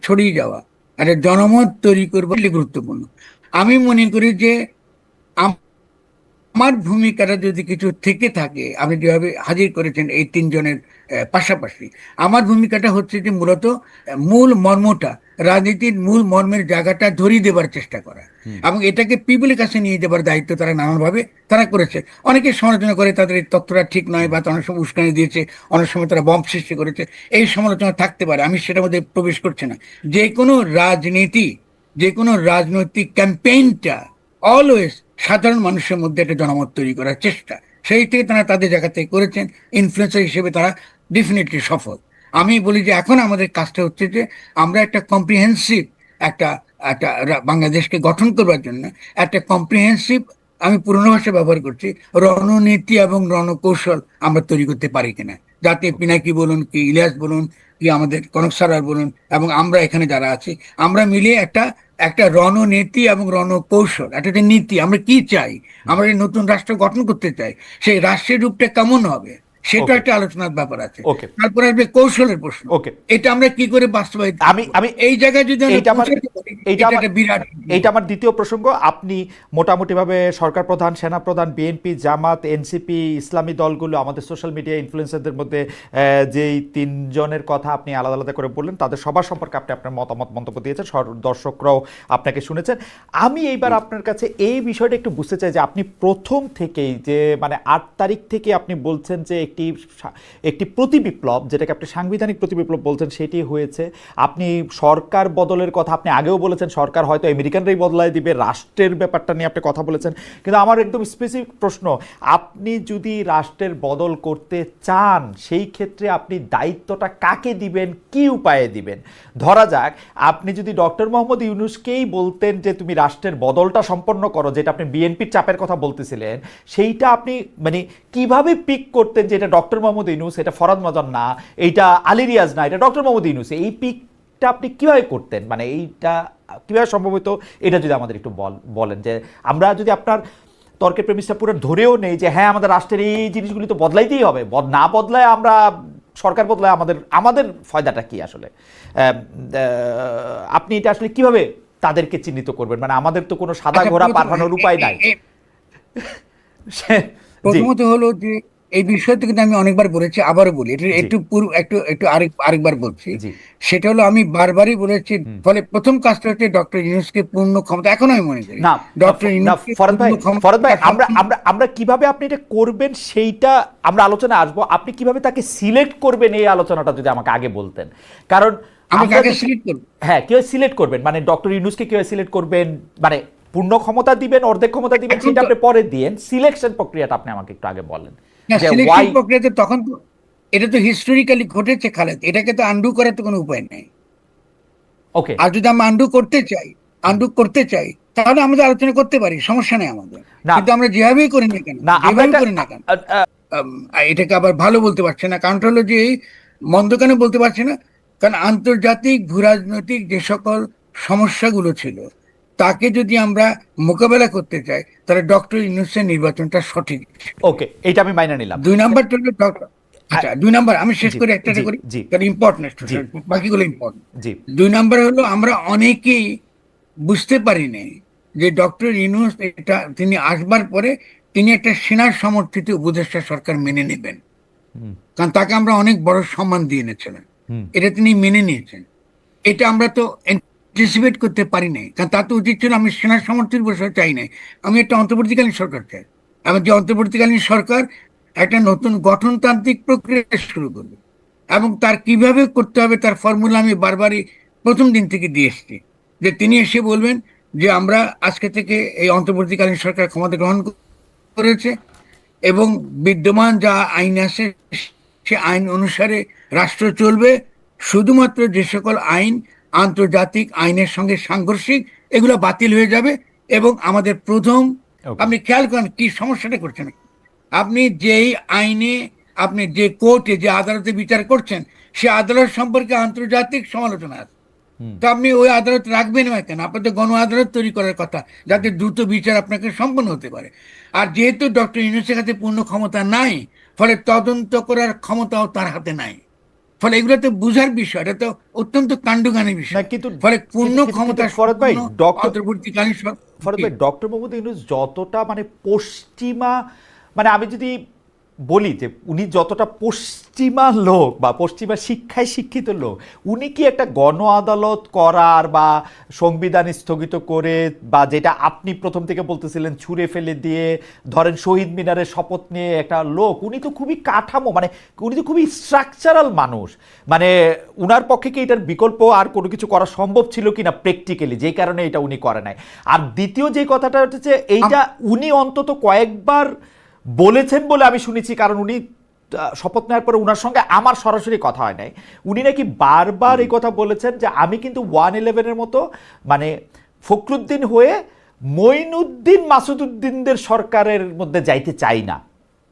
ছড়িয়ে যাওয়া, একটা জনমত তৈরি করবো, এটি গুরুত্বপূর্ণ। আমি মনে করি যে আমার ভূমিকাটা যদি কিছু থেকে থাকে, আপনি যেভাবে হাজির করেছেন এই তিনজনের পাশাপাশি, আমার ভূমিকাটা হচ্ছে যে মূলত মূল মর্মটা, রাজনীতির মূল মর্মের জায়গাটা ধরিয়ে দেবার চেষ্টা করা, এবং এটাকে পিপলের কাছে নিয়ে যাবার দায়িত্ব তারা নানানভাবে তারা করেছে। অনেকে সমালোচনা করে তাদের এই তথ্যটা ঠিক নয়, বা অনেক সময় উস্কানি দিয়েছে, অনেক সময় তারা বম্ব সৃষ্টি করেছে, এই সমালোচনা থাকতে পারে, আমি সেটার মধ্যে প্রবেশ করছি না। যে কোনো রাজনীতি, যে কোনো রাজনৈতিক ক্যাম্পেইনটা অলওয়েজ সাধারণ মানুষের মধ্যে একটা জনমত তৈরি করার চেষ্টা, সেই থেকে তারা তাদের জায়গা থেকে করেছেন। ইনফ্লুয়েন্সার হিসেবে তারা ডেফিনেটলি সফল। আমি বলি যে এখন আমাদের কাজটা হচ্ছে যে আমরা একটা কম্প্রিহেন্সিভ একটা একটা বাংলাদেশকে গঠন করবার জন্য একটা কম্প্রিহেন্সিভ, আমি পুরনো ভাষা ব্যবহার করছি, রণনীতি এবং রণকৌশল আমরা তৈরি করতে পারি কিনা, যাতে পিনাকি বলুন, কি ইলিয়াস বলুন, কি আমাদের কনক সারার বলুন, এবং আমরা এখানে যারা আছি, আমরা মিলিয়ে একটা একটা রণনীতি এবং রণকৌশল, একটা যে নীতি, আমরা কি চাই, আমরা এই নতুন রাষ্ট্র গঠন করতে চাই, সেই রাষ্ট্রের রূপটা কেমন হবে, সেটা ওকে, একটা আলোচনার ব্যাপার আছে। ওকে, তারপরে আসবে কৌশলের প্রশ্ন, ওকে। এটা আমরা কি করে বাস্তবায়িত আমি করব। আমি এই জায়গায় যদি আমরা এইটা আমার পৌঁছাতে পারি, এইটা এটা আমার একটা বিরাট। এইটা আমার দ্বিতীয় প্রসঙ্গ। আপনি মোটামুটিভাবে সরকার প্রধান, সেনা প্রধান, বিএনপি, জামাত, এনসিপি, ইসলামী দলগুলো, আমাদের সোশ্যাল মিডিয়া ইনফ্লুয়েন্সারদের মধ্যে যেই তিনজনের কথা আপনি আলাদা আলাদা করে বললেন, তাদের সবার সম্পর্কে আপনি আপনার মতামত মন্তব্য দিয়েছেন, দর্শকরাও আপনাকে শুনেছেন। আমি এইবার আপনার কাছে এই বিষয়টা একটু বুঝতে চাই যে আপনি প্রথম থেকেই যে মানে 8 তারিখ থেকে আপনি বলছেন যে একটি একটি প্রতিবিপ্লব, যেটাকে আপনি সাংবিধানিক প্রতিবিপ্লব বলছেন, সেটি হয়েছে। আপনি সরকার বদলের কথা আপনি আগেও বলেছেন, সরকার হয়তো আমেরিকানরাই বদলায় দিবে, রাষ্ট্রের ব্যাপারটা নিয়ে আপনি কথা বলেছেন। কিন্তু আমার একদম স্পেসিফিক প্রশ্ন, আপনি যদি রাষ্ট্রের বদল করতে চান, সেই ক্ষেত্রে আপনি দায়িত্বটা কাকে দিবেন, কি উপায়ে দিবেন? ধরা যাক আপনি যদি ডক্টর মোহাম্মদ ইউনূসকেই বলতেন যে তুমি রাষ্ট্রের বদলটা সম্পন্ন করো, যেটা আপনি বিএনপির চাপের কথা বলতেছিলেন, সেইটা আপনি মানে কিভাবে পিক করতেন যে এটা ডক্টর মোহাম্মদ ইউনূস, এটা ফরহাদ মজম না, এইটা আলী রিয়াজ না, এটা ডক্টর মোহাম্মদ ইউনূস, এই পিকটা আপনি কিভাবে করতেন, মানে এইটা কিভাবে সম্ভব হতো, এটা যদি আমাদের একটু বলেন। যে আমরা যদি আপনার তর্কের প্রেমিসটা পুরো ধরেও নেই যে হ্যাঁ আমাদের রাষ্ট্রের এই জিনিসগুলি তো বদলাইতেই হবে, না বদলায় আমরা সরকার বদলায় আমাদের আমাদের ফায়দাটা কি আসলে, আপনি এটা আসলে কিভাবে তাদেরকে চিহ্নিত করবেন? মানে আমাদের তো কোনো সাদা ঘোড়া পাঠানোর উপায় নাই। জি প্রথমত হলো যে এই বিষয়টা কিন্তু আমি অনেকবার বলেছি, আবারও বলি, এটা জি একটু একটু একটু আরেকবার বলছি। জি সেটা হলো আমি বারবারই বলেছি, ফলে প্রথম কাজটা হচ্ছে ডক্টর ইউনূসকে পূর্ণ ক্ষমতা, এখন আমি মনে করি না ডক্টর না ইউনূসকে ফরহাদ ভাই, পূর্ণ ক্ষমতা। ফরহাদ ভাই, আমরা আমরা আমরা কিভাবে আপনি এটা করবেন সেইটা আমরা আলোচনা আসবো। আপনি কিভাবে তাকে সিলেক্ট করবেন এই আলোচনাটা যদি আমাকে আগে বলতেন। কারণ আমরা আমরা কাকে সিলেক্ট করবো? হ্যাঁ, কিভাবে সিলেক্ট করবেন, মানে ডক্টর ইউনূসকে কিভাবে সিলেক্ট করবেন, মানে পূর্ণ ক্ষমতা দিবেন, অর্ধেক ক্ষমতা দিবেন, এখন সেটা তো আপনি পরে দিয়েন, সিলেকশন প্রক্রিয়াটা আপনি আমাকে একটু আগে বলেন না, যে সিলেকশন ওয়াই। প্রক্রিয়াতে তখন তো এটা তো হিস্টোরিক্যালি ঘটেছে খালেদ, এটাকে তো আন্ডু করার তো কোনো উপায় নেই। ওকে, আর যদি আমরা আন্ডু করতে চাই তাহলে আমাদের আলোচনা করতে পারি, সমস্যা নেই আমাদের। না কিন্তু আমরা যেভাবেই করি না কেন, না আমরা যেভাবেই এটা করি না কেন, এটাকে আবার ভালো বলতে পারছে না। কারণটা হলো যে মন্দ কেন বলতে পারছে না, কারণ আন্তর্জাতিক ভূরাজনৈতিক যে সকল সমস্যাগুলো ছিল, তাকে যদি আমরা মোকাবেলা করতে চাই, তাহলে ডক্টর ইউনূসের নির্বাচনটা সঠিক ছিল। ওকে, এইটা আমি মাইনে নিলাম। 2 নাম্বারটা হলো ডক্টর, আচ্ছা 2 নাম্বার আমি শেষ জি করে একটা জি করি, জি কারণ ইম্পর্টেন্ট, জি বাকিগুলো ইম্পর্টেন্ট। জি 2 নাম্বার হলো আমরা অনেকেই বুঝতে পারিনি যে ডক্টর ইউনূস এটা তিনি আসবার পরে তিনি একটা সেনা সমর্থিত উপদেষ্টা সরকার মেনে নেবেন, হুম কারণ তাকে আমরা অনেক বড় সম্মান দিয়ে এনেছিলেন, হুম এটা তিনি মেনে নিয়েছেন। এটা আমরা তো অ্যান্টিসিপেট করতে পারি নাই, কারণ তার তো উচিত ছিল আমি সেনা সমর্থিত বসে চাই নাই, আমি একটা অন্তর্বর্তীকালীন সরকার চাই। আমার যে অন্তর্বর্তীকালীন সরকার একটা নতুন গঠনতান্ত্রিক প্রক্রিয়া শুরু করবে, এবং তার কিভাবে করতে হবে তার ফর্মুলা আমি বারবারই প্রথম দিন থেকে দিয়ে এসেছি, যে তিনি এসে বলবেন যে আমরা আজকে থেকে এই অন্তর্বর্তীকালীন সরকার ক্ষমতা গ্রহণ করেছে, এবং বিদ্যমান যা আইন আছে সে আইন অনুসারে রাষ্ট্র চলবে, শুধুমাত্র যে সকল আইন আন্তর্জাতিক আইনের সঙ্গে সাংঘর্ষিক এগুলো বাতিল হয়ে যাবে। এবং আমাদের প্রথম, ওকে আপনি খেয়াল করেন কি সমস্যাটা করছেন, আপনি যেই আইনে আপনি যে কোর্টে যে আদালতে বিচার করছেন সে আদালত সম্পর্কে আন্তর্জাতিক সমালোচনা আছে। তো আপনি ওই আদালত রাখবেন না কেন? আপনাদের গণ আদালত তৈরি করার কথা, যাতে দ্রুত বিচার আপনাকে সম্পন্ন হতে পারে। আর যেহেতু ডক্টর ইউনূসের হাতে পূর্ণ ক্ষমতা নাই, ফলে তদন্ত করার ক্ষমতাও তার হাতে নাই। ফলে এগুলো তো বুঝার বিষয়, এটা তো অত্যন্ত কাণ্ডজ্ঞানী না বিষয়। কিন্তু ফলে পূর্ণ ক্ষমতা ফরহাদ ভাই, অন্তর্বর্তীকালীন ফরহাদ ভাই, ডক্টর মোহাম্মদ ইউনূস যতটা মানে পশ্চিমা, মানে আমি যদি বলি যে উনি যতটা পশ্চিমা লোক বা পশ্চিমা শিক্ষায় শিক্ষিত লোক, উনি কি একটা গণ আদালত করার বা সংবিধান স্থগিত করে বা যেটা আপনি প্রথম থেকে বলতেছিলেন ছুঁড়ে ফেলে দিয়ে ধরেন শহীদ মিনারের শপথ নিয়ে একটা লোক, উনি তো খুবই কাঠামো, মানে উনি তো খুবই স্ট্রাকচারাল মানুষ, মানে উনার পক্ষে কি এটার বিকল্প আর কোনো কিছু করা সম্ভব ছিল কিনা প্র্যাকটিক্যালি, যেই কারণে এটা উনি করে নাই। আর দ্বিতীয় যে কথাটা হচ্ছে এইটা উনি অন্তত কয়েকবার বলেছেন বলে আমি শুনেছি, কারণ উনি শপথ নেওয়ার পরে উনার সঙ্গে আমার সরাসরি কথা হয় নাই, উনি নাকি বারবার এই কথা বলেছেন যে আমি কিন্তু 111-এর মতো মানে ফখরুদ্দিন হয়ে মঈনুদ্দিন মাসুদুদ্দিনদের সরকারের মধ্যে যাইতে চাই না,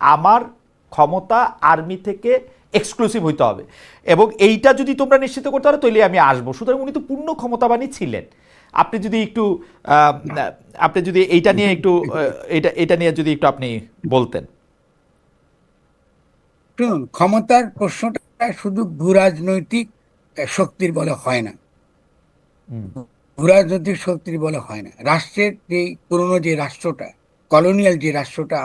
আমার ক্ষমতা আর্মি থেকে এক্সক্লুসিভ হইতে হবে, এবং এইটা যদি তোমরা নিশ্চিত করতে পারো তাহলে আমি আসবো। সুতরাং উনি তো পূর্ণ ক্ষমতাবানই ছিলেন। আপনি যদি একটু আপনি যদি এইটা নিয়ে একটু এটা নিয়ে যদি একটু আপনি বলতেন। শুনুন, ক্ষমতার প্রশ্নটা শুধু ভূরাজনৈতিক শক্তির বলে হয় না। ভূরাজনৈতিক শক্তির বলে হয় না। রাষ্ট্রের যে পুরনো যে রাষ্ট্রটা, কলোনিয়াল যে রাষ্ট্রটা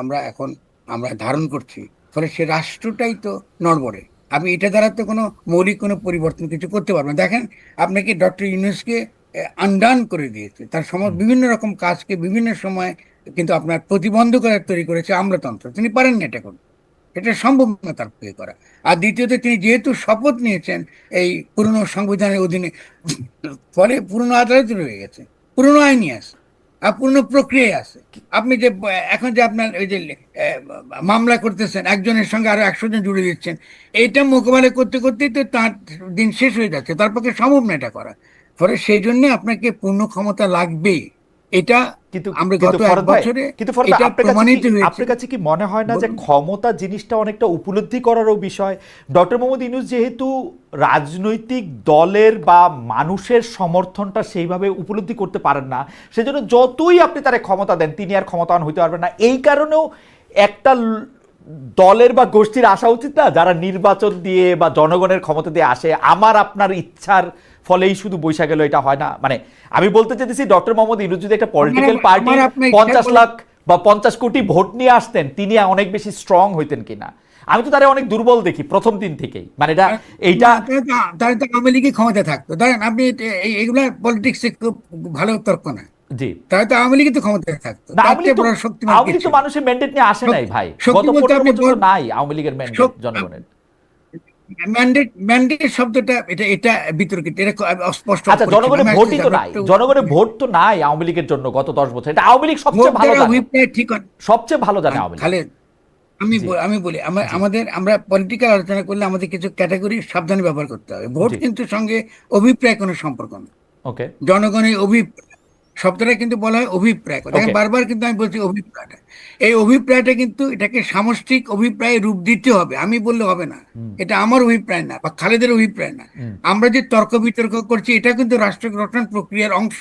আমরা ধারণ করছি, ফলে সে রাষ্ট্রটাই তো নড়বড়ে। আমি এটা দ্বারা তো কোনো মৌলিক কোনো পরিবর্তন কিছু করতে পারবো না। দেখেন, আপনাকে ডক্টর ইউনূসকে আনডান করে দিয়েছে, তার বিভিন্ন রকম কাজকে বিভিন্ন সময় কিন্তু আপনার প্রতিবন্ধকতা তৈরি করেছে আমলাতন্ত্র। তিনি পারেন না এটা করতে, এটা সম্ভব না তার পক্ষে করা। আর দ্বিতীয়ত, তিনি যেহেতু শপথ নিয়েছেন এই পুরনো সংবিধানের অধীনে, ফলে পুরনো আদালত রয়ে গেছে, পুরনো আইনই আছে আর পুরনো প্রক্রিয়ায় আছে। আপনি যে এখন যে আপনার ওই যে মামলা করতেছেন, একজনের সঙ্গে আরো 100 জন জুড়ে দিচ্ছেন, এইটা মোকাবেলা করতে করতেই তো তার দিন শেষ হয়ে যাচ্ছে, তার পক্ষে সম্ভব না এটা করা। ফলে সেই জন্য আপনাকে পূর্ণ ক্ষমতা লাগবেই। এটা কিন্তু আমরা কিন্তু গত 1 ফরহাদ ভাই, বছরে কিন্তু ফরহাদ ভাই, এটা প্রমাণিত হয়েছে। আপনার কাছে কি মনে হয় না যে বলুন। ক্ষমতা জিনিসটা অনেকটা উপলব্ধি করারও বিষয়? ডক্টর মোহাম্মদ ইউনূস যেহেতু রাজনৈতিক দলের বা মানুষের সমর্থনটা সেইভাবে উপলব্ধি করতে পারেন না, সেজন্য যতই আপনি তারে ক্ষমতা দেন তিনি আর ক্ষমতাবান হইতে পারবেন না। এই কারণেও একটা দলের বা গোষ্ঠীর আসা উচিত না, যারা নির্বাচন দিয়ে বা জনগণের ক্ষমতা দিয়ে আসে, আমার আপনার ইচ্ছার ফলেই শুধু বৈশা গেল, এটা হয় না। মানে আমি বলতে চাইতেছি ডক্টর মোহাম্মদ ইউনূস যদি একটা পলিটিক্যাল পার্টি 50 লাখ বা 50 কোটি ভোট নিয়ে আসতেন, তিনি অনেক বেশি স্ট্রং হইতেন কিনা। আমি তো তারা অনেক দুর্বল দেখি প্রথম দিন থেকেই, মানে এইটা তাহলে তো আওয়ামী লীগই ক্ষমতা থাকতো। ধরেন আপনি এগুলা পলিটিক্সে খুব ভালো তর্ক না, জি তাহলে তো আওয়ামী লীগই তো ক্ষমতায় থাকতো। না, তার আওয়ামী লীগ চেয়ে তো বড় শক্তিমান আওয়ামী লীগ কিছু তো মানুষের ম্যান্ডেট নিয়ে আসে নাই ভাই, শক্তি গত বলতে 15 আপনি বছর তো নাই আওয়ামী লীগের ম্যান্ডেট জনগণের। ম্যান্ডেট ম্যান্ডেট শব্দটা এটা বিতর্কিত, এটা অস্পষ্ট। আচ্ছা, জনগণের ভোটই তো নাই, জনগণের ভোট তো নাই আওয়ামী লীগের জন্য গত 10 বছর। এটা আওয়ামী লীগ সবচেয়ে ভালো জানে, অভিপ্রায় ঠিক সবচেয়ে ভালো জানে আওয়ামী লীগ। খালেদ, আমি বলি, আমরা পলিটিক্যাল আলোচনা করলে আমাদের কিছু ক্যাটাগরি সাবধানে ব্যবহার করতে হবে। ভোট কিন্তু সঙ্গে অভিপ্রায় কোনো সম্পর্ক নেই। ওকে, জনগণের অভিপ্রায় শব্দটা কিন্তু বলা হয় অভিপ্রায়। দেখেন, বারবার কিন্তু আমি বলছি অভিপ্রায়টা, এই অভিপ্রায়টা কিন্তু এটাকে সামষ্টিক অভিপ্রায় রূপ দিতে হবে। আমি বললে হবে না, এটা আমার অভিপ্রায় না বা খালেদের অভিপ্রায় না। আমরা যে তর্ক বিতর্ক করছি, এটা কিন্তু রাষ্ট্র গঠন প্রক্রিয়ার অংশ।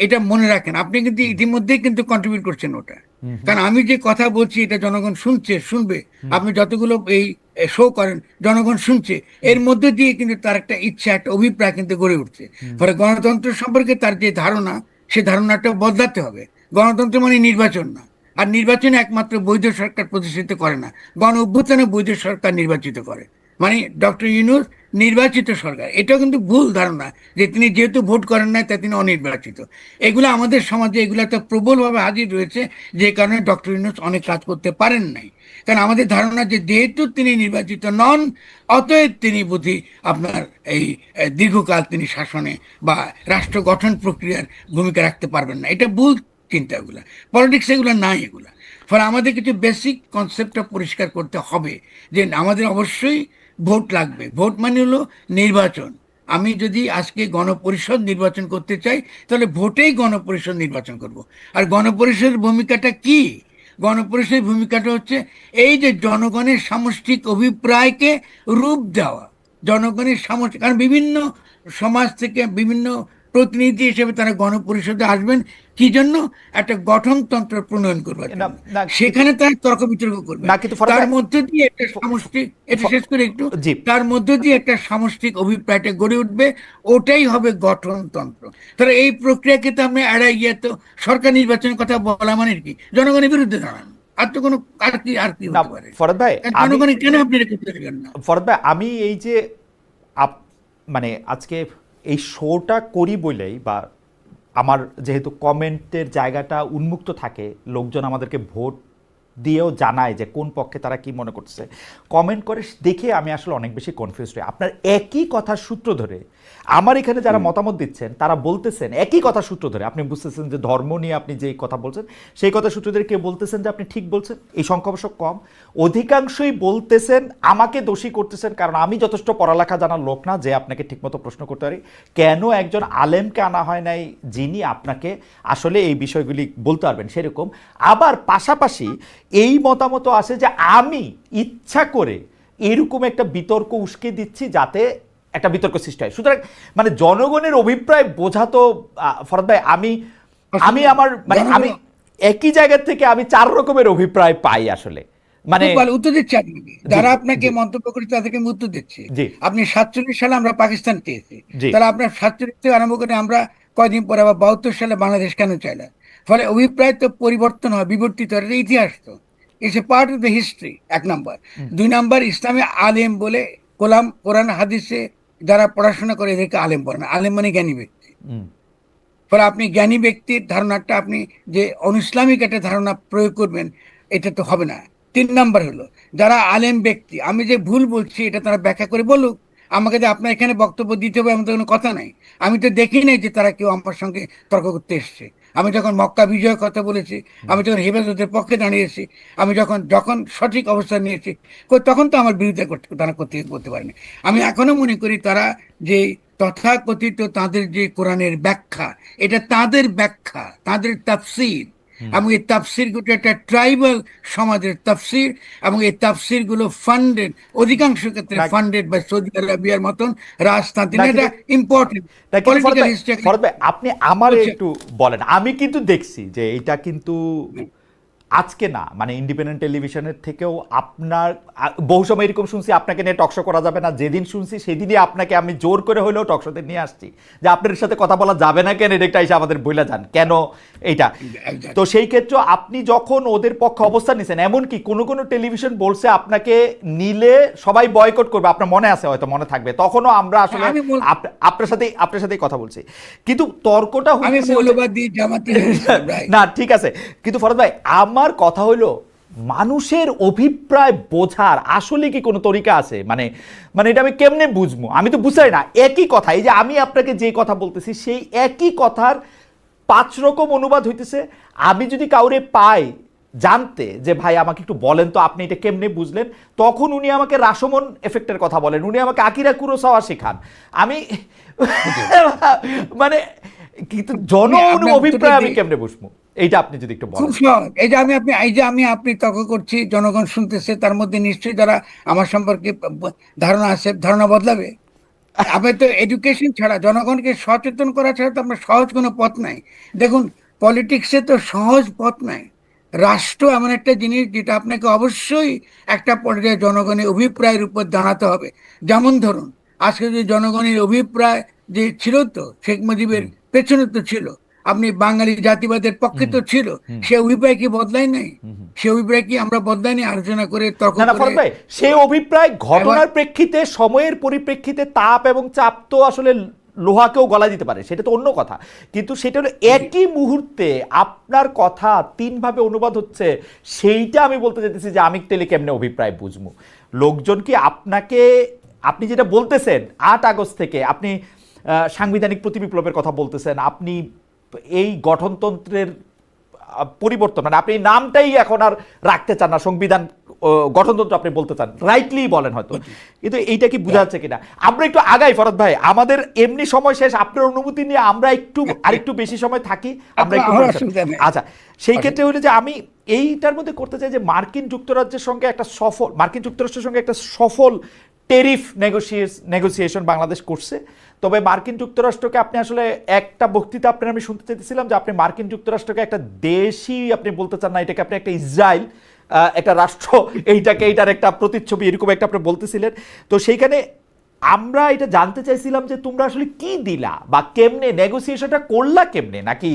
এটা মনে রাখেন, আপনি কিন্তু ইতিমধ্যেই কিন্তু কন্ট্রিবিউট করছেন ওটা। কারণ আমি যে কথা বলছি এটা জনগণ শুনবে। আপনি যতগুলো এই শো করেন, জনগণ শুনছে, এর মধ্যে দিয়ে কিন্তু তার একটা ইচ্ছা, একটা অভিপ্রায় কিন্তু গড়ে উঠছে। ফলে গণতন্ত্র সম্পর্কে তার যে ধারণা, সে ধারণাটা বদলাতে হবে। গণতন্ত্র মানে নির্বাচন না, আর নির্বাচনে একমাত্র বৈধ সরকার প্রতিষ্ঠিত করে না, গণ অভ্যুত্থানে বৈধ সরকার নির্বাচিত করে। মানে ডক্টর ইউনূস নির্বাচিত সরকার, এটাও কিন্তু ভুল ধারণা যে তিনি যেহেতু ভোট করেন না তাই তিনি অনির্বাচিত। এগুলো আমাদের সমাজে এগুলো তো প্রবলভাবে হাজির রয়েছে, যে কারণে ডক্টর ইউনূস অনেক কাজ করতে পারেন নাই। কারণ আমাদের ধারণা যে যেহেতু তিনি নির্বাচিত নন, অতএব তিনি বুঝি আপনার এই দীর্ঘকাল তিনি শাসনে বা রাষ্ট্র গঠন প্রক্রিয়ার ভূমিকা রাখতে পারবেন না। এটা ভুল চিন্তা, এগুলা পলিটিক্স, এগুলো নাই এগুলা। ফলে আমাদের কিছু বেসিক কনসেপ্টটা পরিষ্কার করতে হবে যে আমাদের অবশ্যই ভোট লাগবে। ভোট মানে হলো নির্বাচন। আমি যদি আজকে গণপরিষদ নির্বাচন করতে চাই, তাহলে ভোটেই গণপরিষদ নির্বাচন করব। আর গণপরিষদের ভূমিকাটা কি? গণপরিষদের ভূমিকাটা হচ্ছে এই যে জনগণের সামষ্টিক অভিপ্রায়কে রূপ দেওয়া, জনগণের সামষ্টিক, কারণ বিভিন্ন সমাজ থেকে বিভিন্ন প্রতিনিধি হিসেবে তারা গণপরিষদে আসবেন কি জন্য? একটা গঠনতন্ত্র প্রণয়ন করবার না জন্য। না সেখানে তারা তর্ক বিতর্ক করবে, না, কিন্তু ফরহাদ তার ভাই, মধ্য দিয়ে একটা সামষ্টিক, এটা শেষ করে একটু, জি তার মধ্য দিয়ে একটা সামষ্টিক অভিপ্রায়টা গড়ে উঠবে, ওটাই হবে গঠনতন্ত্র। তাহলে এই প্রক্রিয়াকে তো আমরা এড়াই গিয়ে তো সরকার নির্বাচনের কথা বলা মানে কি জনগণের বিরুদ্ধে দাঁড়ান, আর তো কোনো আর কি না হতে পারে? ফরহাদ ভাই, আমি জনগণের কেন আপনি এটা করতে পারবেন না? ফরহাদ ভাই, আমি এই যে মানে আজকে এই শোটা করি বলেই, বা আমার যেহেতু কমেন্টের জায়গাটা উন্মুক্ত থাকে, লোকজন আমাদেরকে ভোট দিয়েও জানায় যে কোন পক্ষে তারা কি মনে করছে, কমেন্ট করে দেখে আমি আসলে অনেক বেশি কনফিউজড হই। আপনার একই কথার সূত্র ধরে আমার এখানে যারা মতামত দিচ্ছেন তারা বলতেছেন একই কথার সূত্র ধরে, আপনি বুঝতেছেন যে ধর্ম নিয়ে আপনি যেই কথা বলছেন সেই কথা সূত্র ধরে কেউ বলতেছেন যে আপনি ঠিক বলছেন, এই সংখ্যা অবশ্য কম, অধিকাংশই বলতেছেন আমাকে দোষী করতেছেন, কারণ আমি যথেষ্ট পড়ালেখা জানার লোক না যে আপনাকে ঠিকমতো প্রশ্ন করতে পারি, কেন একজন আলেমকে আনা হয় নাই যিনি আপনাকে আসলে এই বিষয়গুলি বলতে পারবেন সেরকম। আবার পাশাপাশি এই মতামত আসে যে আমি ইচ্ছা করে এরকম একটা বিতর্ক উস্কে দিচ্ছি যাতে একটা বিতর্ক সৃষ্টি হয়। সুতরাং মানে জনগণের অভিপ্রায় বোঝা তো ফরহাদ ভাই, আমি আমার মানে আমি একই জায়গা থেকে আমি 4 রকমের অভিপ্রায় পাই আসলে। মানে খুব ভালো উত্তর দিচ্ছে আপনাকে, যারা আপনাকে মন্তব্য করে তাদেরকে আমি উত্তর দিচ্ছি। জি আপনি 47 সালে আমরা পাকিস্তান পেয়েছি, জি তাহলে আপনার 47 থেকে আরম্ভ করে আমরা কয়দিন পরে আবার 72 সালে বাংলাদেশ কেন চাইলাম? ফলে অভিপ্রায় তো পরিবর্তন হয়, বিবর্তিত হয়, এটা ইতিহাস তো, it's a part of the history, 1 number. 2 number, ইসলামে আলেম বলে কোরআন হাদিসে যারা পড়াশোনা করে এদেরকে আলেম বলে না, আলেম মানে জ্ঞানী ব্যক্তি। ফলে আপনি জ্ঞানী ব্যক্তির ধারণাটা আপনি যে অনইসলামিক একটা ধারণা প্রয়োগ করবেন, এটা তো হবে না। 3 নাম্বার হলো, যারা আলেম ব্যক্তি, আমি যে ভুল বলছি এটা তারা ব্যাখ্যা করে বলুক, আমাকে যে আপনার এখানে বক্তব্য দিতে হবে এমন তো কোনো কথা নাই। আমি তো দেখি নাই যে তারা কেউ আমার সঙ্গে তর্ক করতে এসছে। আমি যখন মক্কা বিজয়ের কথা বলেছি, আমি যখন হেফাজতের পক্ষে দাঁড়িয়েছি, আমি যখন যখন সঠিক অবস্থান নিয়েছি, তখন তো আমার বিরুদ্ধে তারা করতে পারেনি। আমি এখনো মনে করি তারা যে তথাকথিত তাদের যে কোরআনের ব্যাখ্যা, এটা তাদের ব্যাখ্যা, তাদের তাফসির, এবং এই তাফসির গুলো একটা ট্রাইবাল সমাজের তাফসির, এবং এই তাফসির গুলো ফান্ডেড, অধিকাংশ ক্ষেত্রে ফান্ডেড বাই সৌদি আরবিয়ার মতন রাজতান্ত্রিক, এটা ইম্পর্টেন্ট পলিটিক্যাল হিস্ট্রি। আপনি আমার একটু বলেন, আমি কিন্তু দেখছি যে এটা কিন্তু আজকে না, মানে ইন্ডিপেন্ডেন্ট টেলিভিশনের থেকেও আপনার বহু সময় এরকম শুনছি আপনাকে নিয়ে টকশো করা যাবে না, যেদিন শুনছি সেদিনই আপনাকে আমি জোর করে হলেও টকশোতে নিয়ে আসছি যে আপনার সাথে কথা বলা যাবে না কেন, এটা এসে আমাদের বইলা যান কেন এইটা। তো সেই ক্ষেত্রে আপনি যখন ওদের পক্ষে অবস্থান নিছেন, এমনকি কোনো কোনো টেলিভিশন বলছে আপনাকে নিলে সবাই বয়কট করবে, আপনার মনে আছে, হয়তো মনে থাকবে, তখনও আমরা আসলে আপনার সাথেই কথা বলছি, কিন্তু তর্কটা না ঠিক আছে। কিন্তু ফরহাদ ভাই, আমার কথা হলো মানুষের অভিপ্রায় বোঝার আসলে কি কোনো তরিকা আছে? মানে মানে এটা আমি কেমনে বুঝবো? আমি তো বুঝাই না। একই কথা, এই যে আমি আপনাকে যে কথা বলতেছি সেই একই কথার 5 রকম অনুবাদ হইতেছে। আমি যদি কাউরে পাই জানতে যে ভাই আমাকে একটু বলেন তো আপনি এটা কেমনে বুঝলেন, তখন উনি আমাকে রাশোমন এফেক্টের কথা বলেন, উনি আমাকে আকিরা কুরোসাওয়া শেখান। আমি মানে কিন্তু অভিপ্রায় আমি কেমনে বুঝবো, এইটা আপনি যদি একটু বলেন। খুব সহজ, আপনি তর্ক করছি, জনগণ শুনতেছে, তার মধ্যে নিশ্চয়ই যারা আমার সম্পর্কে ধারণা আছে, ধারণা বদলাবে। আপনি তো এডুকেশন ছাড়া, জনগণকে সচেতন করা ছাড়া তো আপনার সহজ কোনো পথ নাই। দেখুন, পলিটিক্সে তো সহজ পথ নাই। রাষ্ট্র এমন একটা জিনিস যেটা আপনাকে অবশ্যই একটা পর্যায়ে জনগণের অভিপ্রায়ের উপর দাঁড়াতে হবে। যেমন ধরুন, আজকে যে জনগণের অভিপ্রায় যে ছিল, তো শেখ মুজিবের পেছনে তো ছিল, আপনি বাঙালি জাতিবাদের পক্ষে তো ছিল, সে অভিপ্রায় কি বদলায় নাই? সে অভিপ্রায় কি আমরা বদলাইনি আলোচনা করে তর্ক করে? সে অভিপ্রায় ঘটনার প্রেক্ষিতে, সময়ের পরিপ্রেক্ষিতে তাপ এবং চাপ তো আসলে লোহাকেও গলা দিতে পারে, সেটা তো অন্য কথা। কিন্তু সেটা হলো একই মুহূর্তে আপনার কথা 3 ভাবে অনুবাদ হচ্ছে, সেইটা আমি বলতে চাইতেছি যে আমি তেলে কেমনে অভিপ্রায় বুঝবো। লোকজন কি আপনাকে, আপনি যেটা বলতেছেন 8 আগস্ট থেকে আপনি সাংবিধানিক প্রতিবিপ্লবের কথা বলতেছেন, আপনি এই গঠনতন্ত্রের পরিবর্তন, মানে আপনি নামটাই এখন আর রাখতে চান না, সংবিধান গঠনতন্ত্র আপনি বলতে চান, রাইটলি বলেন হয়তো, কিন্তু এইটা কি বোঝা যাচ্ছে কিনা? আমরা একটু আগাই ফরহাদ ভাই, আমাদের এমনি সময় শেষ, আপনার অনুমতি নিয়ে আমরা একটু আরেকটু বেশি সময় থাকি, আমরা একটু। আচ্ছা, সেই ক্ষেত্রে হলো যে আমি এইটার মধ্যে করতে চাই যে মার্কিন যুক্তরাষ্ট্রের সঙ্গে একটা সফল টেরিফ নেগোসিয়েশন বাংলাদেশ করছে। তবে মার্কিন যুক্তরাষ্ট্রকে আপনি আসলে একটা বক্তৃতা আপনার আমি শুনতে চাইতেছিলাম যে আপনি মার্কিন যুক্তরাষ্ট্রকে একটা দেশই আপনি বলতে চান না, এটাকে আপনি একটা ইসরায়েল, একটা রাষ্ট্র, এইটার একটা প্রতিচ্ছবি এরকম একটা আপনি বলতেছিলেন। তো সেইখানে আমরা এটা জানতে চাইছিলাম যে তোমরা আসলে কি দিলা বা কেমনে নেগোসিয়েশনটা করলা, কেমনে, নাকি